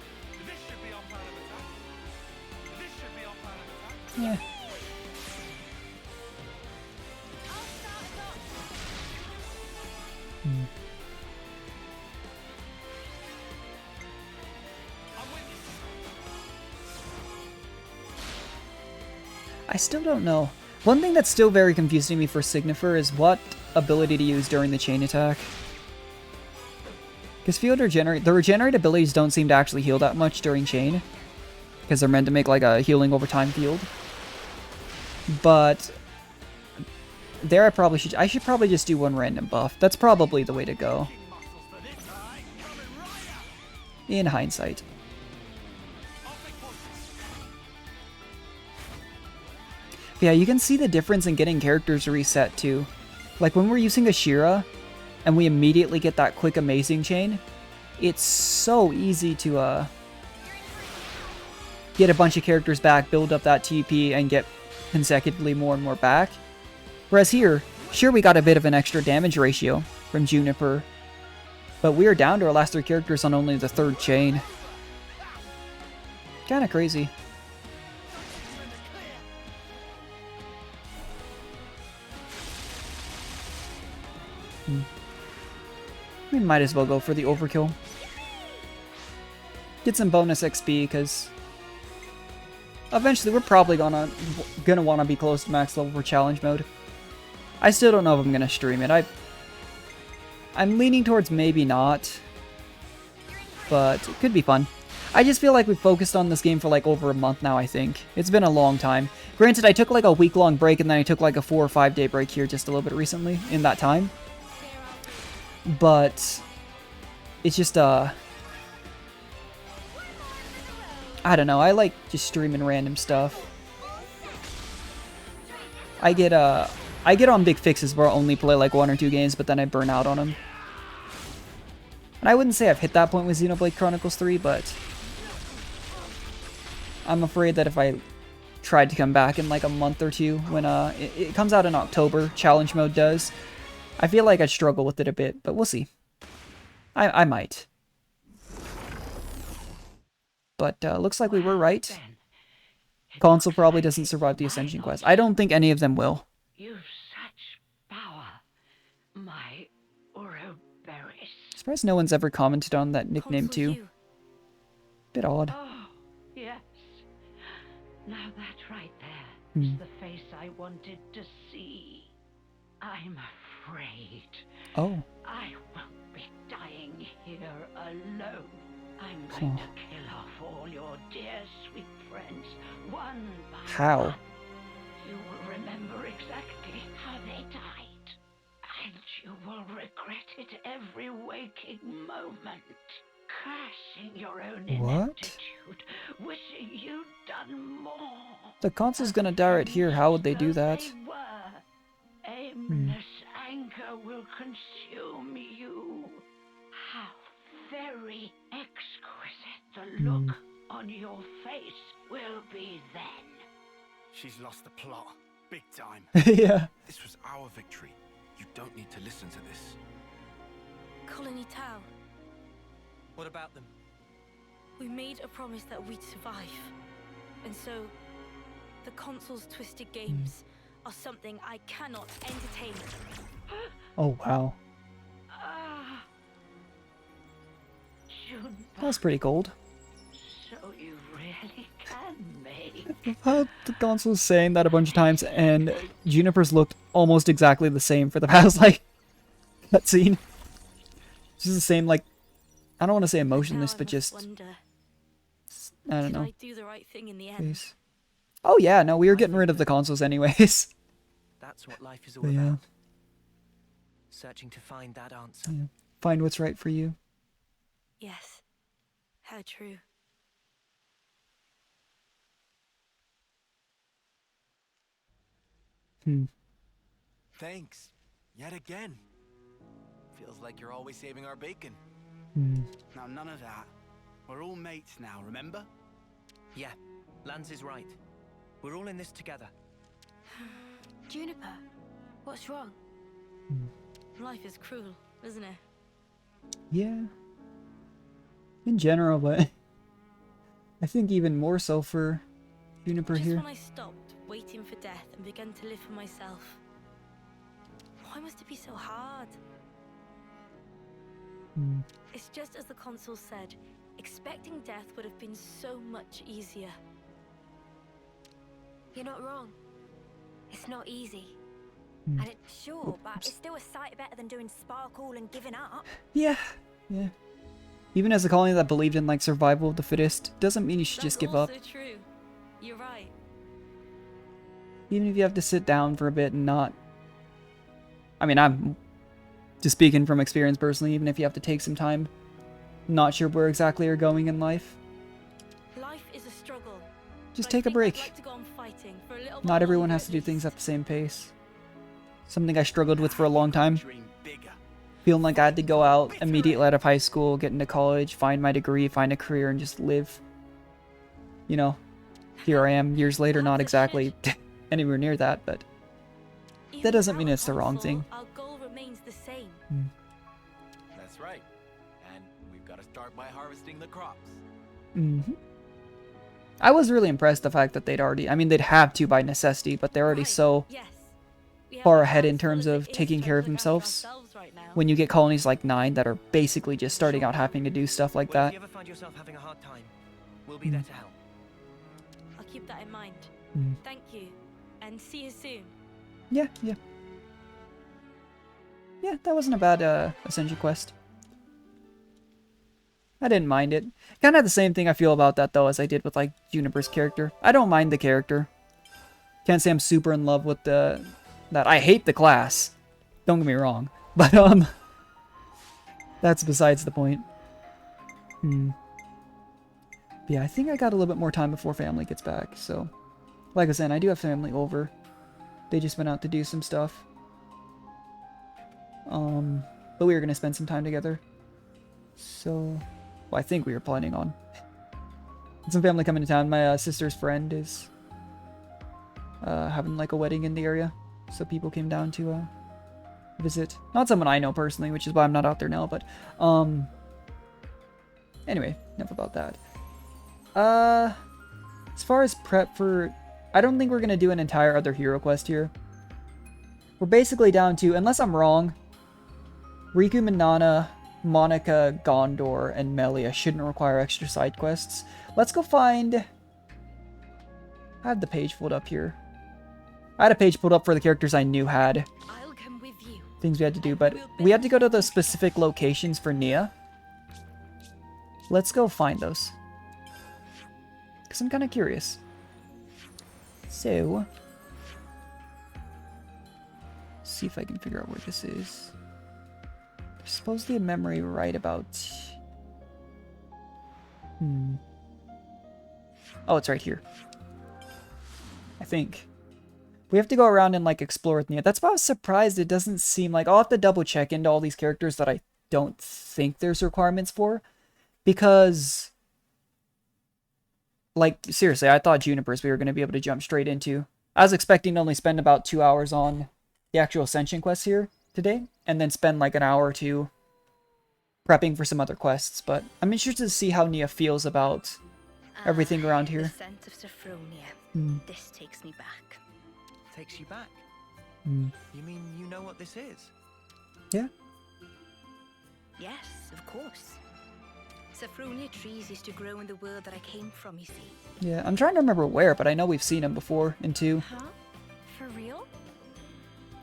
Yeah. I still don't know. One thing that's still very confusing me for Signifer is what ability to use during the chain attack. Because field regenerate, the regenerate abilities don't seem to actually heal that much during chain. Because they're meant to make like a healing over time field. But there I should probably just do one random buff. That's probably the way to go. In hindsight. Yeah, you can see the difference in getting characters reset too. Like when we're using Ashira and we immediately get that quick amazing chain, it's so easy to get a bunch of characters back, build up that TP, and get consecutively more and more back. Whereas here, sure we got a bit of an extra damage ratio from Juniper, but we are down to our last 3 characters on only the 3rd chain. Kinda crazy. We might as well go for the overkill. Get some bonus XP, because eventually we're probably gonna want to be close to max level for challenge mode. I still don't know if I'm gonna stream it. I'm leaning towards maybe not, but it could be fun. I just feel like we've focused on this game for like over a month now, I think. It's been a long time. Granted, I took like a week-long break, and then I took like a 4 or 5 day break here just a little bit recently in that time. But it's just, I don't know, I like just streaming random stuff. I get on big fixes where I only play like 1 or 2 games, but then I burn out on them. And I wouldn't say I've hit that point with Xenoblade Chronicles 3, but I'm afraid that if I tried to come back in like a month or 2 when it comes out in October, challenge mode does, I feel like I'd struggle with it a bit, but we'll see. I might. But looks like we were right. Console probably doesn't survive the Ascension quest. I don't think any of them will. You've such power, my Uroberry. Surprised no one's ever commented on that nickname too. Bit odd. Oh, yes. Now that right there is the face I wanted to see. I'm afraid. Oh. I won't be dying here alone. I'm going to kill off all your dear sweet friends, one by How? one. You will remember exactly how they died. And you will regret it every waking moment. Cursing your own ineptitude, wishing you'd done more. The console's gonna die right here. How would they do that? Aimless anger will consume you. How very exquisite the look on your face will be then. She's lost the plot. Big time. Yeah. This was our victory. You don't need to listen to this. Colony Tau. What about them? We made a promise that we'd survive. And so, the console's twisted games are something I cannot entertain. Oh, wow. Juniper, That was pretty cold. so you really can make. I've heard the console's saying that a bunch of times, and Juniper's looked almost exactly the same for the past, like, cutscene. Just the same, like, I don't want to say emotionless, but just, I don't know. Did I do the right thing in the end? Face. Oh yeah, no, we were getting rid of the consoles anyways. That's what life is all But yeah. about. Searching to find that answer. Yeah. Find what's right for you. Yes. How true. Thanks. Yet again. Feels like you're always saving our bacon. Now, none of that. We're all mates now, remember? Yeah, Lance is right. We're all in this together. Juniper, what's wrong? Life is cruel, isn't it? Yeah. In general, but I think even more so for Juniper Just here. when I stopped waiting for death and began to live for myself. Why must it be so hard? It's just as the console said, expecting death would have been so much easier. You're not wrong. It's not easy. And it's sure, but it's still a sight better than doing sparkle and giving up. Yeah, yeah. Even as a colony that believed in like survival of the fittest, doesn't mean you should just give up. That's also true. You're right. Even if you have to sit down for a bit and not... I mean, I'm just speaking from experience personally, even if you have to take some time, not sure where exactly you're going in life. Life is a struggle. Just take a break. Not everyone has to do things at the same pace. Something I struggled with for a long time. Feeling like I had to go out immediately out of high school, get into college, find my degree, find a career, and just live. You know, here I am years later, not exactly anywhere near that, but that doesn't mean it's the wrong thing. Our goal remains the same. That's right. And we've got to start by harvesting the crops. I was really impressed the fact that they'd already, I mean, they'd have to by necessity, but they're already so far ahead in terms of taking care of themselves. When you get colonies like 9 that are basically just starting out having to do stuff like that. If you ever find yourself having a hard time, we'll be there to help. I'll keep that in mind. Thank you, and see you soon. Yeah, yeah. Yeah, that wasn't a bad Ascension quest. I didn't mind it. Kind of the same thing I feel about that, though, as I did with, like, Juniper's character. I don't mind the character. Can't say I'm super in love with that. I hate the class. Don't get me wrong. But, that's besides the point. Yeah, I think I got a little bit more time before family gets back, so... Like I said, I do have family over. They just went out to do some stuff. But we were gonna spend some time together. So... Well, I think we were planning on. Some family coming to town. My sister's friend is... having, like, a wedding in the area. So people came down to, visit. Not someone I know personally, which is why I'm not out there now, but, anyway, enough about that. As far as prep for... I don't think we're gonna do an entire other hero quest here. We're basically down to, unless I'm wrong, Riku, Manana, Monica, Gondor, and Melia shouldn't require extra side quests. Let's go find... I had the page pulled up here. I had a page pulled up for the characters I knew had things we had to do, but we had to go to the specific locations for Nia. Let's go find those. Because I'm kind of curious. So... see if I can figure out where this is. There's supposedly a memory right about... oh, it's right here. I think. We have to go around and, like, explore with Nia. That's why I was surprised it doesn't seem like... I'll have to double check into all these characters that I don't think there's requirements for. Because... like, seriously, I thought Junipers we were going to be able to jump straight into. I was expecting to only spend about 2 hours on the actual Ascension quests here today. And then spend, like, an hour or two prepping for some other quests. But I'm interested to see how Nia feels about everything around here. The scent of Sophronia. This takes me back. Takes you back? You mean you know what this is? Yeah. Yes, of course. Sophronia trees used to grow in the world that I came from, you see. Yeah, I'm trying to remember where, but I know we've seen them before in 2. Huh? For real?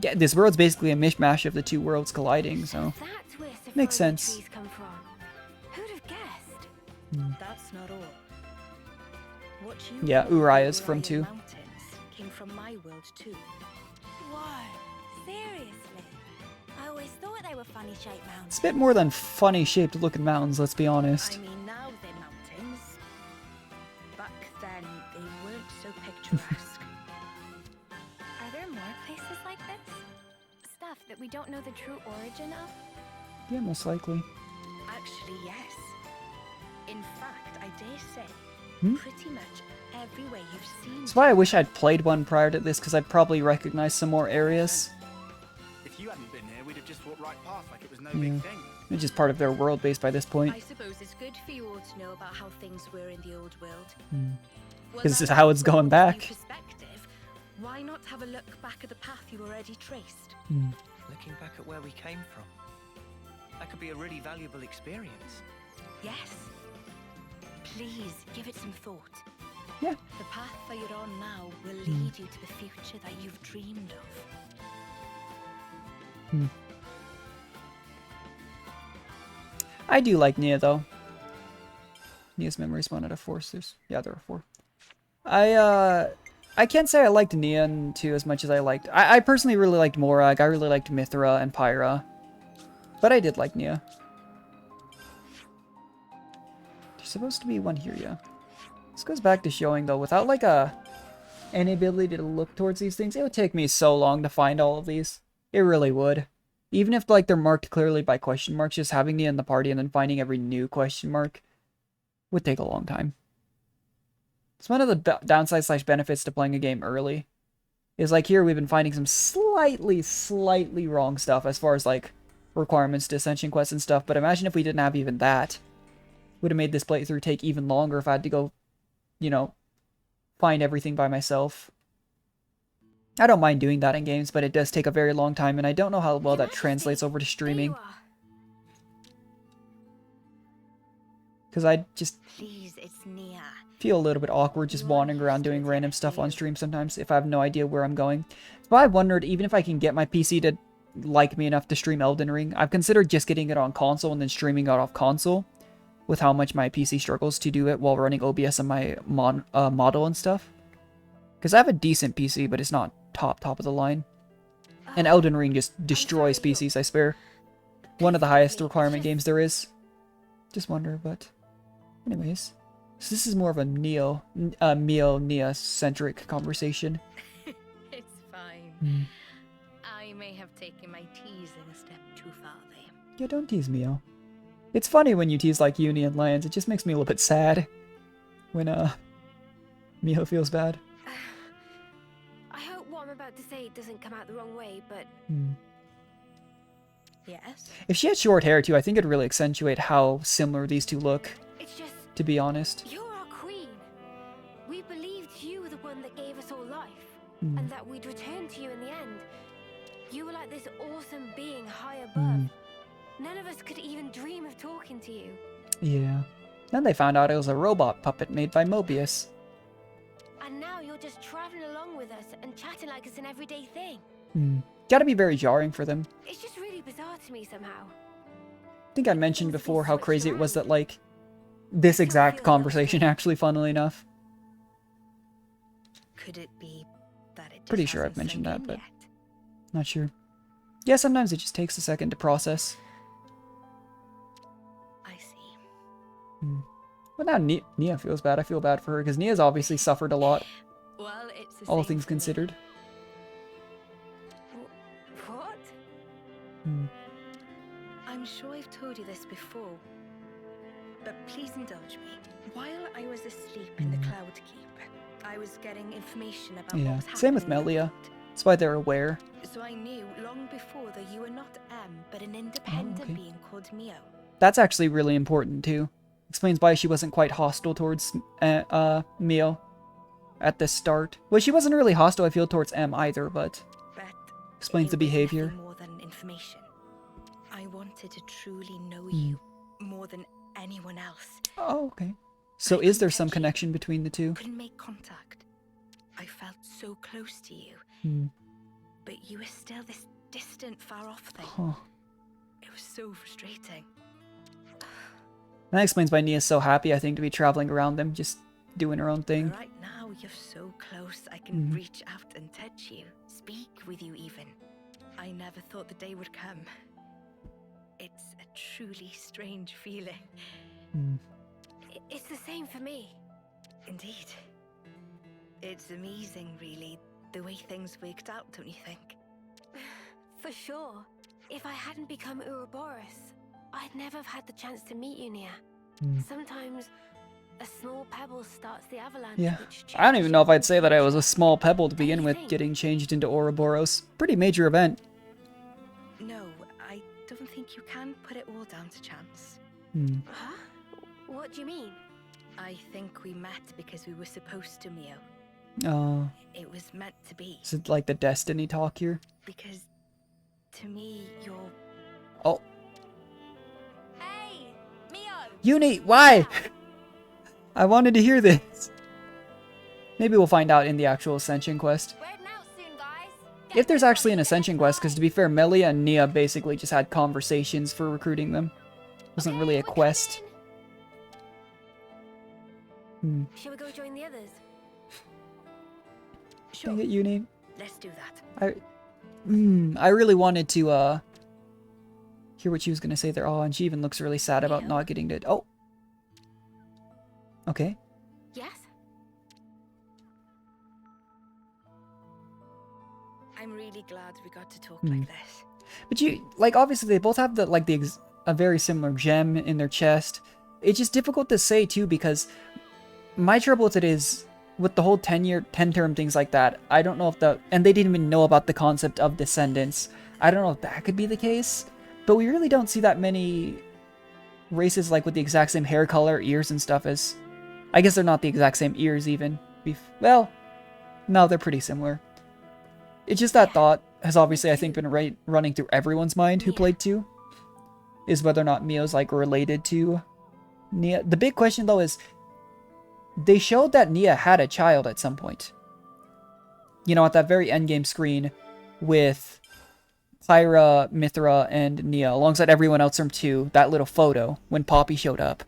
Yeah, this world's basically a mishmash of the 2 worlds colliding, so... That's where Sophronia makes sense. trees come from. Who'd have guessed? That's not all. What you Yeah, call Uriah's the from Uriah 2. Mountains came from my world too. Whoa, seriously? I always thought they were funny shaped mountains. It's a bit more than funny shaped looking mountains, let's be honest. I mean, now they're mountains. Back then, they weren't so picturesque. Are there more places like this? Stuff that we don't know the true origin of? Yeah, most likely. Actually, yes. In fact, I dare say, pretty much everywhere you've seen. That's why I wish I'd played one prior to this, because I'd probably recognize some more areas. If you hadn't been here, we'd have just walked right past like it was no big thing. It's just part of their world base by this point. I suppose it's good for you all to know about how things were in the old world. Because this is how it's going back. Perspective, why not have a look back at the path you already traced? Looking back at where we came from. That could be a really valuable experience. Yes. Please give it some thought. Yeah. The path that you're on now will lead you to the future that you've dreamed of. I do like Nia, though. Nia's memories 1 out of 4. Yeah, there are 4. I can't say I liked Nia in 2 as much as I liked... I personally really liked Morag. I really liked Mithra and Pyra. But I did like Nia. There's supposed to be one here, yeah. This goes back to showing, though, without, like, any ability to look towards these things, it would take me so long to find all of these. It really would. Even if, like, they're marked clearly by question marks, just having Nia in the party and then finding every new question mark would take a long time. It's one of the downsides / benefits to playing a game early. Is, like, here we've been finding some slightly wrong stuff as far as, like, requirements to Ascension quests and stuff, but imagine if we didn't have even that. Would have made this playthrough take even longer if I had to go, you know, find everything by myself. I don't mind doing that in games, but it does take a very long time, and I don't know how well that translates over to streaming. Because I just feel a little bit awkward just wandering around doing random stuff on stream sometimes if I have no idea where I'm going. So I wondered even if I can get my PC to like me enough to stream Elden Ring. I've considered just getting it on console and then streaming it off console, with how much my PC struggles to do it while running OBS on my model and stuff. Because I have a decent PC, but it's not top of the line. And Elden Ring just destroys PCs, I swear. One of the highest requirement games there is. Just wonder, but... anyways. So this is more of a Nia-centric conversation. It's fine. I may have taken my teasing a step too far there. Yeah, don't tease Mio. It's funny when you tease like Uni and Lions. It just makes me a little bit sad when Mio feels bad. I hope what I'm about to say doesn't come out the wrong way, but... Yes? If she had short hair too, I think it'd really accentuate how similar these two look. It's just... to be honest. You're our queen. We believed you were the one that gave us all life. And that we'd return to you in the end. You were like this awesome being high above. None of us could even dream of talking to you. Yeah. Then they found out it was a robot puppet made by Mobius. And now you're just traveling along with us and chatting like it's an everyday thing. Gotta be very jarring for them. It's just really bizarre to me somehow. I think I mentioned before how crazy it was that, like, this exact conversation, actually, funnily enough. Could it be that it just Pretty sure I've hasn't mentioned sunk that, in but yet? not sure. Yeah, sometimes it just takes a second to process. I see. But now Nia feels bad. I feel bad for her, because Nia's obviously suffered a lot. Well, it's the All same things for me. considered. What? I'm sure I've told you this before, but please indulge me. While I was asleep in the Cloud Keep, I was getting information about what Yeah, was happening. same with in the Melia. world. That's why they're aware. So I knew long before that you were not M, but an independent okay. being called Mio. That's actually really important, too. Explains why she wasn't quite hostile towards Mio at the start. Well, she wasn't really hostile, I feel, towards M either, but explains the It was behavior. nothing more than information. I wanted to truly know you more than anyone else. Oh, okay. So is there some connection between the two? Couldn't make contact. I felt so close to you, but you were still this distant, far-off thing. Huh. It was so frustrating. That explains why Nia's so happy, I think, to be traveling around them, just doing her own thing. Right now, you're so close, I can reach out and touch you, speak with you even. I never thought the day would come. It's a truly strange feeling. It's the same for me. Indeed. It's amazing, really, the way things worked out, don't you think? For sure. If I hadn't become Ouroboros, I'd never have had the chance to meet you, Nia. Sometimes a small pebble starts the avalanche. Yeah. Which I don't even know if I'd say that I was a small pebble to begin with, getting changed into Ouroboros. Pretty major event. No, I don't think you can put it all down to chance. Huh? What do you mean? I think we met because we were supposed to, Mio. Oh. It was meant to be. Is it like the destiny talk here? Because to me, you're... Oh. Hey, Mio! Uni, why? I wanted to hear this. Maybe we'll find out in the actual Ascension quest. If there's actually an Ascension quest, because to be fair, Melia and Nia basically just had conversations for recruiting them. It wasn't really a quest. Shall we go join the others? Dang it, Uni. Let's do that. I really wanted to, hear what she was gonna say there. Oh, and she even looks really sad about not getting to... Oh! Okay. Yes? I'm really glad we got to talk like this. But you, like, obviously they both have a very similar gem in their chest. It's just difficult to say, too, because my trouble with it is, with the whole 10-term things like that, I don't know if and they didn't even know about the concept of descendants. I don't know if that could be the case, but we really don't see that many races, like, with the exact same hair color, ears and stuff as... I guess they're not the exact same ears, even. Well, no, they're pretty similar. It's just that thought has obviously, I think, been running through everyone's mind who played 2. Is whether or not Mio's, like, related to Nia. The big question, though, is... They showed that Nia had a child at some point. You know, at that very endgame screen with Pyra, Mithra, and Nia, alongside everyone else from 2, that little photo when Poppy showed up.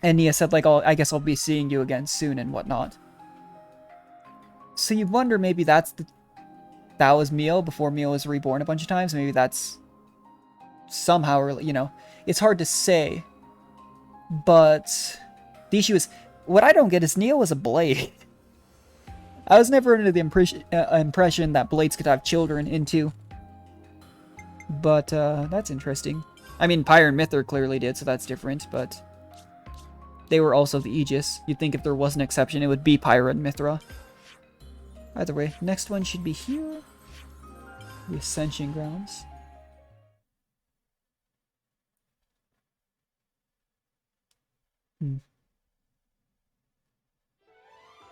And Nia said, like, oh, I guess I'll be seeing you again soon and whatnot. So you wonder maybe that was Mio before Mio was reborn a bunch of times. Maybe that's somehow, you know, it's hard to say. But the issue is, what I don't get is Nia was a blade. I was never under the impression that blades could have children in 2. But that's interesting. I mean, Pyre and Mithra clearly did, so that's different, but they were also the Aegis. You'd think if there was an exception, it would be Pyre and Mithra. Either way, next one should be here. The Ascension Grounds.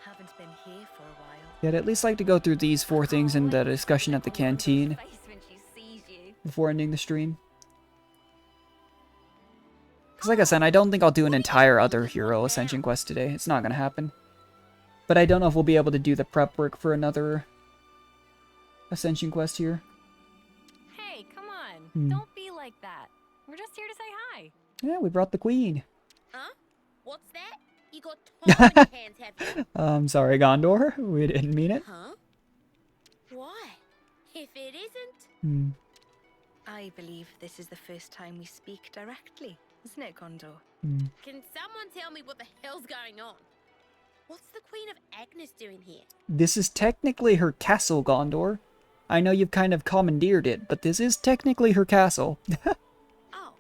Haven't been here for a while. Yeah, I'd at least like to go through these 4 things in the discussion at the canteen before ending the stream. Because like I said, I don't think I'll do an entire other hero ascension quest today. It's not going to happen. But I don't know if we'll be able to do the prep work for another ascension quest here. Hey, come on. Don't be like that. We're just here to say hi. Yeah, we brought the queen. Huh? What's that? You got time on your hands, have you? I'm sorry, Gondor. We didn't mean it. Huh? Why? If it isn't... I believe this is the first time we speak directly, isn't it, Gondor? Can someone tell me what the hell's going on? What's the Queen of Agnes doing here? This is technically her castle, Gondor. I know you've kind of commandeered it, but this is technically her castle. Oh,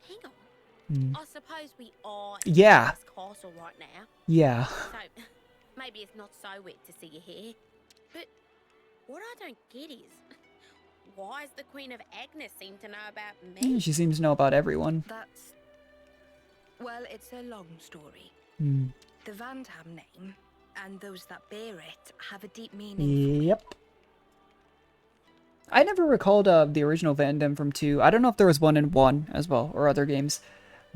hang on. I suppose we are in Yeah. this castle right now. Yeah. So, maybe it's not so weird to see you here. But what I don't get is, why does the Queen of Agnes seem to know about me? She seems to know about everyone. That's... Well, it's a long story. The Vandham name, and those that bear it, have a deep meaning. Yep. I never recalled the original Vandham from 2. I don't know if there was one in 1 as well, or other games.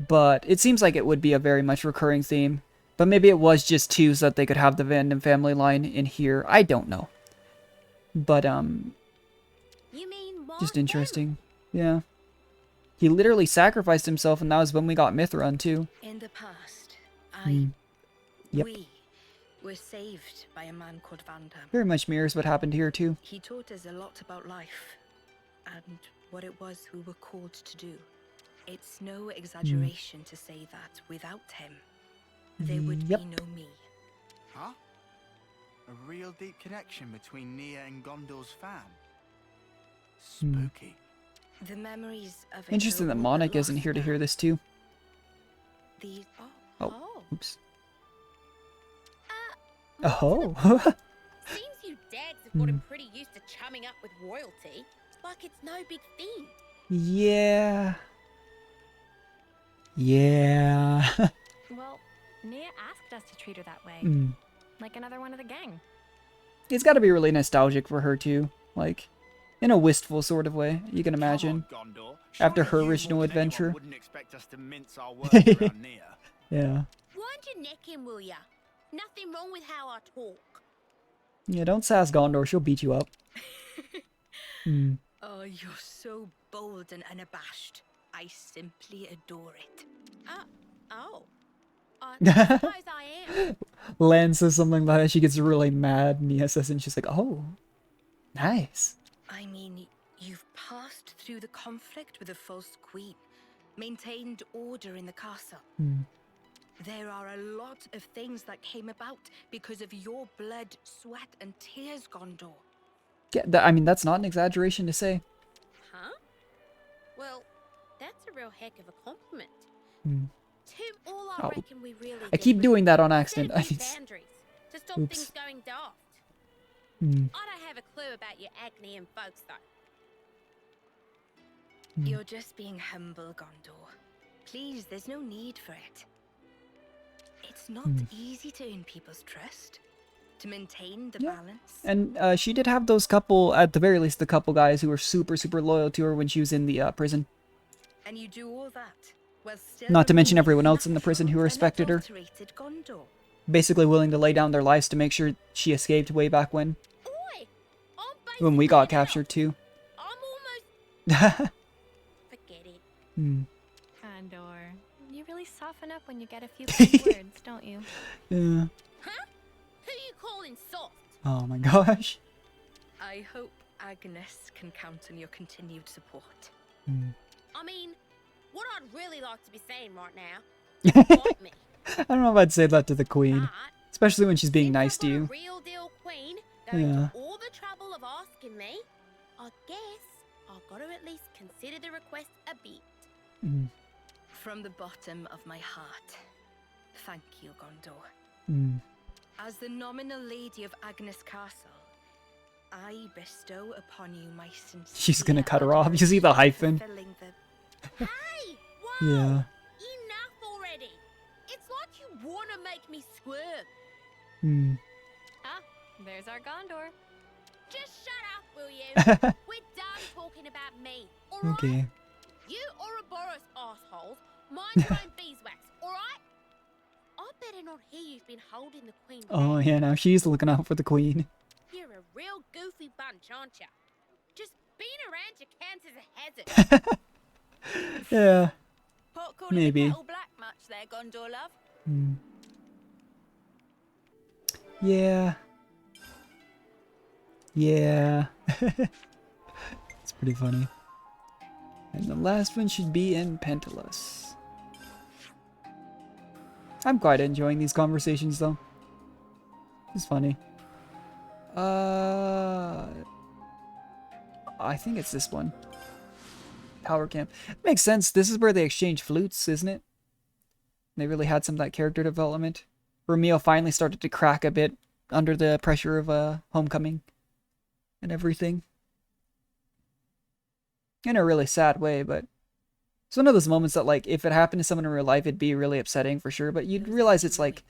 But it seems like it would be a very much recurring theme. But maybe it was just 2 so that they could have the Vandham family line in here. I don't know. But, You mean just interesting. Yeah. He literally sacrificed himself, and that was when we got Mithran, too. In the past, Yep. we were saved by a man called Vandham. Very much mirrors what happened here, too. He taught us a lot about life and what it was we were called to do. It's no exaggeration to say that without him, there would be no me. Huh? A real deep connection between Nia and Gondor's fam. Spooky. The memories of Interesting that Monarch isn't here to hear this, too. These... Oh, oops. Oh. Seems you dags have gotten pretty used to chumming up with royalty, like it's no big thing. Yeah. Yeah. Well, Nia asked us to treat her that way. Like another one of the gang. It's got to be really nostalgic for her, too. Like, in a wistful sort of way, you can imagine. After her original adventure. Wouldn't expect us to mince our words around Nia. Yeah. Wind your neck in, will ya? Nothing wrong with how I talk. Yeah, don't sass Gondor. She'll beat you up. Oh, you're so bold and unabashed. I simply adore it. I suppose I am. Lan says something like that. She gets really mad. Nia says, and she's like, oh, nice. I mean, you've passed through the conflict with the false queen, maintained order in the castle. There are a lot of things that came about because of your blood, sweat, and tears, Gondor. Yeah, I mean, that's not an exaggeration to say. Huh? Well, that's a real heck of a compliment. Tim, all I reckon we really I keep doing that on accident. boundaries to stop things going daft. I don't have a clue about your Agni and folks, though. You're just being humble, Gondor. Please, there's no need for it. It's not easy to earn people's trust, to maintain the balance. And she did have those couple, at the very least, the couple guys who were super, super loyal to her when she was in the prison. And you do all that, while still Not to mention everyone else in the prison who respected her. Gondor. Basically willing to lay down their lives to make sure she escaped way back when. When we got captured, too. I'm almost... Forget it. Condor, you really soften up when you get a few big words, don't you? Yeah. Huh? Who you calling soft? Oh my gosh. I hope Agnes can count on your continued support. I mean, what I'd really like to be saying right now, fight me. I don't know if I'd say that to the queen. Especially when she's being nice to you. Real deal queen going Yeah. to all the trouble of asking me, I guess I've got to at least consider the request a bit. From the bottom of my heart, thank you, Gondor. As the nominal lady of Agnes Castle, I bestow upon you my sincere... She's gonna cut her off. You see the hyphen? Hey! Whoa! Yeah. Enough already! It's like you want to make me squirm. Ah, there's our Gondor. Just shut up, will you? We're done talking about me, alright? Okay. You Ouroboros assholes Mind your own beeswax, alright? I better not hear you've been holding the queen back. Oh yeah, now she's looking out for the queen. You're a real goofy bunch, aren't you? Just being around your counts as a hazard. Yeah. Pot calling Maybe. the kettle black much there, Gondor love? Yeah. Yeah. It's pretty funny. And the last one should be in Pentelis. I'm quite enjoying these conversations though. It's funny. I think it's this one. Power camp. Makes sense. This is where they exchange flutes, isn't it? They really had some of that character development. Romeo finally started to crack a bit under the pressure of homecoming and everything. In a really sad way, but it's one of those moments that, like, if it happened to someone in real life, it'd be really upsetting for sure, but you'd realize it's like,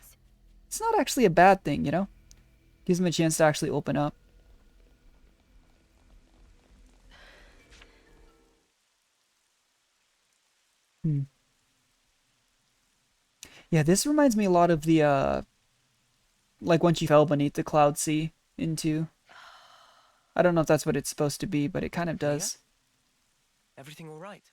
it's not actually a bad thing, you know? Gives them a chance to actually open up. Yeah, this reminds me a lot of the, like, once you fell beneath the cloud sea into... I don't know if that's what it's supposed to be, but it kind of does. Everything all right?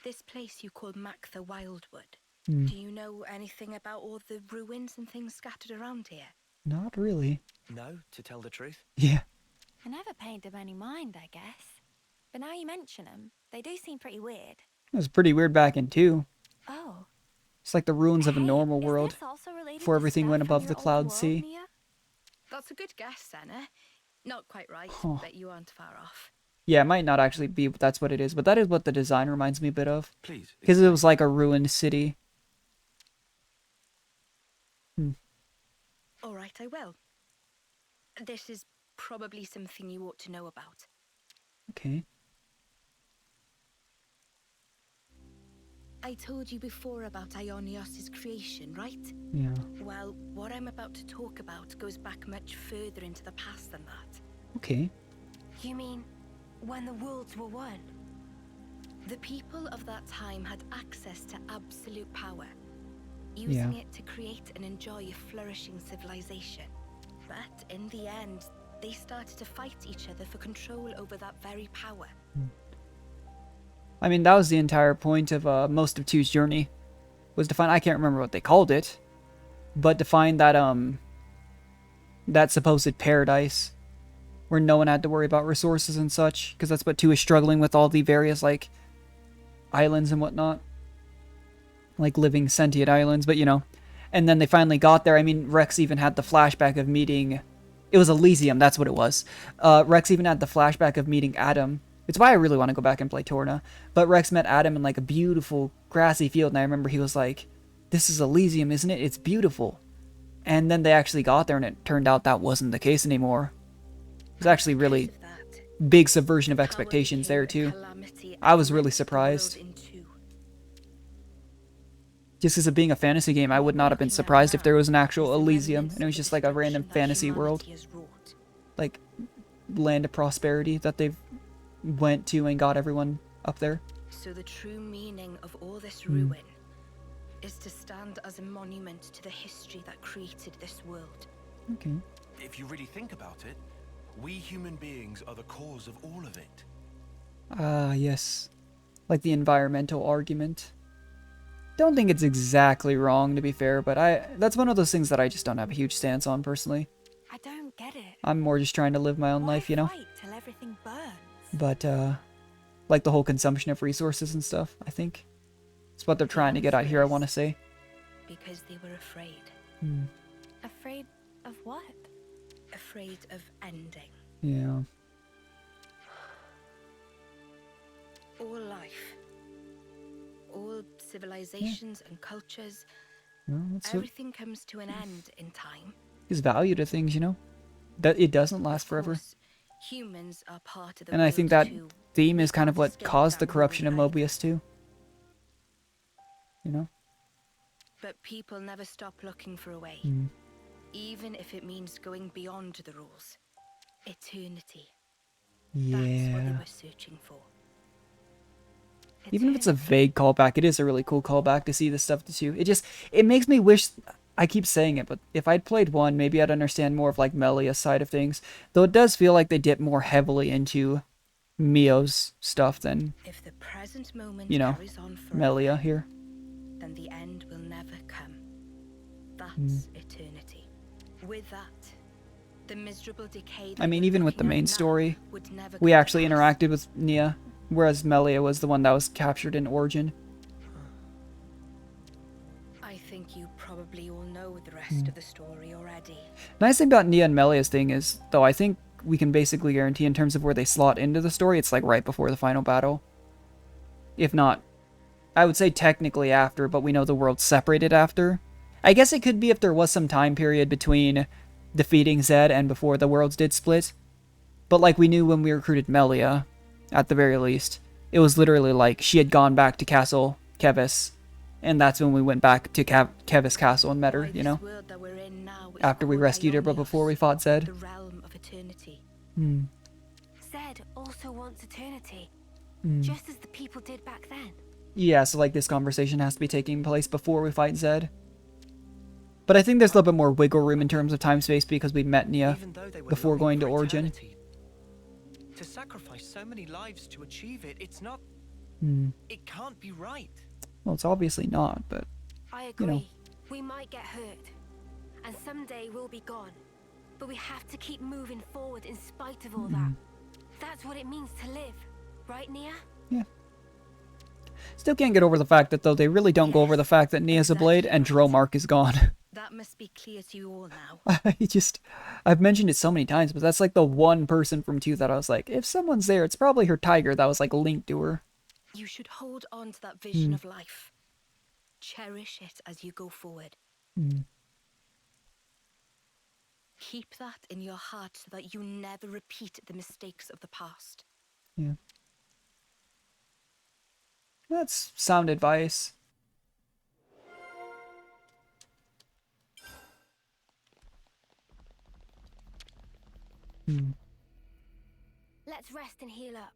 This place you call Mactha Wildwood. Hmm. Do you know anything about all the ruins and things scattered around here? Not really. No, to tell the truth. Yeah. I never paid them any mind, I guess. But now you mention them, they do seem pretty weird. It was pretty weird back in 2. Oh. It's like the ruins of a normal world This also related before to everything stuff went from above your the old cloud world, sea. Mia? That's a good guess, Senna. Not quite right, Huh. but you aren't far off. Yeah, it might not actually be, but that's what it is. But that is what the design reminds me a bit of. Please. Because it was like a ruined city. All right, I will. This is probably something you ought to know about. Okay. I told you before about Ionios' creation, right? Yeah. Well, what I'm about to talk about goes back much further into the past than that. Okay. You mean when the worlds were one? The people of that time had access to absolute power, using it to create and enjoy a flourishing civilization. But in the end, they started to fight each other for control over that very power. I mean, that was the entire point of most of 2's journey. Was to find, I can't remember what they called it, but to find that, that supposed paradise where no one had to worry about resources and such, because that's what 2 is struggling with, all the various, like, islands and whatnot. Like living sentient islands, but you know. And then they finally got there. I mean, Rex even had the flashback of meeting... It was Elysium, that's what it was. Rex even had the flashback of meeting Adam. It's why I really want to go back and play Torna. But Rex met Adam in like a beautiful grassy field, and I remember he was like, "This is Elysium, isn't it? It's beautiful." And then they actually got there, and it turned out that wasn't the case anymore. It was actually really big subversion of expectations there too. I was really surprised. Just because of being a fantasy game, I would not have been surprised if there was an actual Elysium, and it was just like a random fantasy world. Like, land of prosperity that they've went to and got everyone up there. So the true meaning of all this ruin is to stand as a monument to the history that created this world. Okay. If you really think about it, we human beings are the cause of all of it. Ah, yes. Like the environmental argument. Don't think it's exactly wrong, to be fair, but that's one of those things that I just don't have a huge stance on, personally. I don't get it. I'm more just trying to live my own life, you know? Fight till everything burns. But, like the whole consumption of resources and stuff, I think. It's what they're trying to get at here, I want to say. Because they were afraid. Afraid of what? Afraid of ending. Yeah. All life. All civilizations and cultures. Well, that's everything comes to an end in time. Gives value to things, you know? That it doesn't last forever. Humans are part of the And I think world that too. theme is kind of what caused the corruption of Mobius too. You know? But people never stop looking for a way. Even if it means going beyond the rules. Eternity. That's what they Yeah. were searching for. Even if it's a vague callback, it is a really cool callback to see this stuff too. It makes me wish, I keep saying it, but if I'd played 1, maybe I'd understand more of like Melia's side of things. Though it does feel like they dip more heavily into Mio's stuff than, If the present moment you know, carries on forever, Melia here. then the end will never come. That's eternity. With that, the miserable decay I mean, even with the main story, we actually interacted with Nia, whereas Melia was the one that was captured in Origin. I think you probably all know the rest of the story already. Nice thing about Nia and Melia's thing is, though, I think we can basically guarantee in terms of where they slot into the story, it's like right before the final battle. If not, I would say technically after, but we know the world's separated after. I guess it could be if there was some time period between defeating Zed and before the worlds did split. But like we knew when we recruited Melia, at the very least, it was literally like she had gone back to Castle Kevis, and that's when we went back to Kevis Castle and met her, you know? After we rescued her, but before we fought Zed. The realm of eternity. Zed also wants eternity, Hmm. just as the people did back then. Yeah, so like this conversation has to be taking place before we fight Zed. But I think there's a little bit more wiggle room in terms of time space because we met Nia before going to Origin. To sacrifice so many lives to achieve it, it's not... It can't be right. Well, it's obviously not, but, I agree. you know. We might get hurt, and someday we'll be gone. But we have to keep moving forward in spite of all that. That's what it means to live, right, Nia? Yeah. Still can't get over the fact that, though, they really don't go over the fact that Nia's a blade and Dromark is gone. That must be clear to you all now. I've mentioned it so many times, but that's like the one person from 2 that I was like, if someone's there, it's probably her tiger that was like linked to her. You should hold on to that vision of life. Cherish it as you go forward. Keep that in your heart so that you never repeat the mistakes of the past. Yeah. That's sound advice. Let's rest and heal up.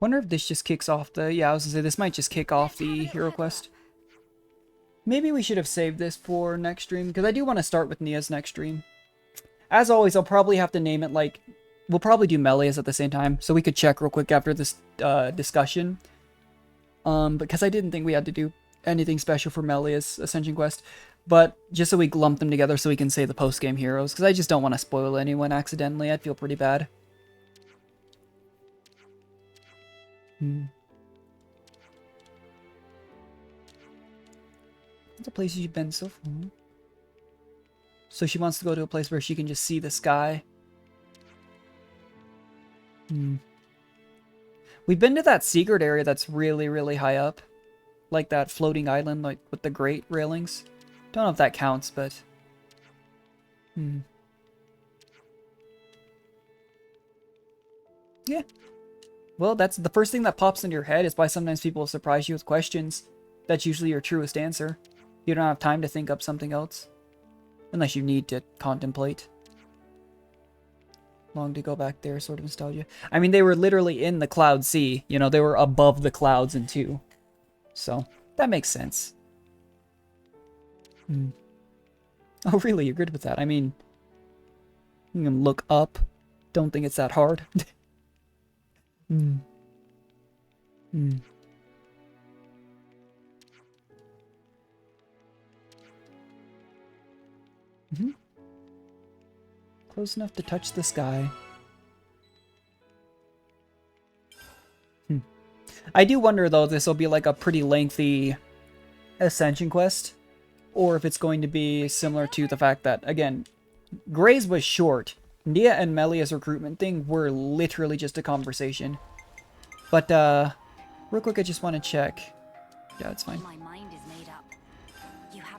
Wonder if this just kicks off the... Yeah, I was gonna say, this might just kick off the hero quest. Maybe we should have saved this for next stream, because I do want to start with Nia's next stream. As always, I'll probably have to name it like... We'll probably do Melia's at the same time, so we could check real quick after this discussion. Because I didn't think we had to do anything special for Melia's Ascension quest. But just so we lump them together so we can say the post-game heroes, because I just don't want to spoil anyone accidentally. I'd feel pretty bad. What's the places you've been so far? So she wants to go to a place where she can just see the sky. We've been to that secret area that's really, really high up. Like that floating island, like with the great railings. Don't know if that counts, but... Yeah. Well, that's the first thing that pops into your head is why sometimes people surprise you with questions. That's usually your truest answer. You don't have time to think up something else. Unless you need to contemplate. Long to go back there, sort of nostalgia. I mean, they were literally in the Cloud Sea. You know, they were above the clouds in 2. So, that makes sense. Oh, really? You're good with that? I mean, you can look up. Don't think it's that hard. Close enough to touch the sky. I do wonder, though, if this will be like a pretty lengthy Ascension quest. Or if it's going to be similar to the fact that, again, Gray's was short. Nia and Melia's recruitment thing were literally just a conversation. But, real quick, I just want to check. Yeah, it's fine.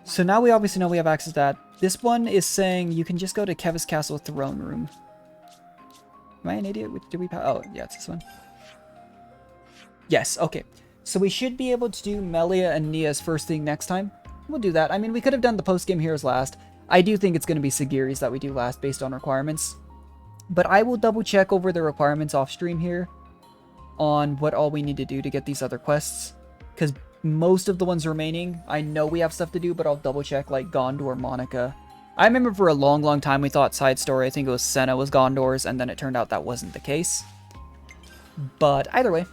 So now we obviously know we have access to that. This one is saying you can just go to Kevis Castle Throne Room. Am I an idiot? Did we... Oh, yeah, it's this one. Yes, okay. So we should be able to do Melia and Nia's first thing next time. We'll do that. I mean, we could have done the post-game heroes last. I do think it's going to be Sagiri's that we do last based on requirements. But I will double check over the requirements off stream here. on what all we need to do to get these other quests. Because most of the ones remaining, I know we have stuff to do, but I'll double check, like Gondor, Monica. I remember for a long, long time we thought side story, I think it was Senna was Gondor's, and then it turned out that wasn't the case. But either way,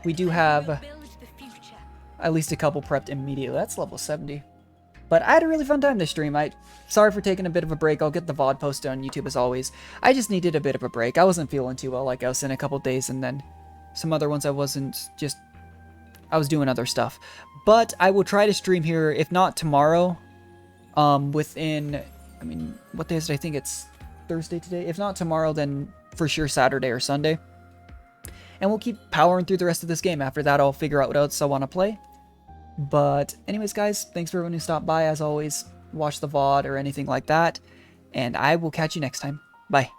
we do have at least a couple prepped immediately. That's level 70. But I had a really fun time this stream. Sorry for taking a bit of a break. I'll get the VOD posted on YouTube as always. I just needed a bit of a break. I wasn't feeling too well. Like, I was in a couple days, and then some other ones I wasn't. I was doing other stuff. But I will try to stream here, if not tomorrow, within, I mean, what day is it? I think it's Thursday today. If not tomorrow, then for sure Saturday or Sunday. And we'll keep powering through the rest of this game. After that, I'll figure out what else I want to play. But anyways, guys, thanks for everyone who stopped by. As always, watch the VOD or anything like that. And I will catch you next time. Bye.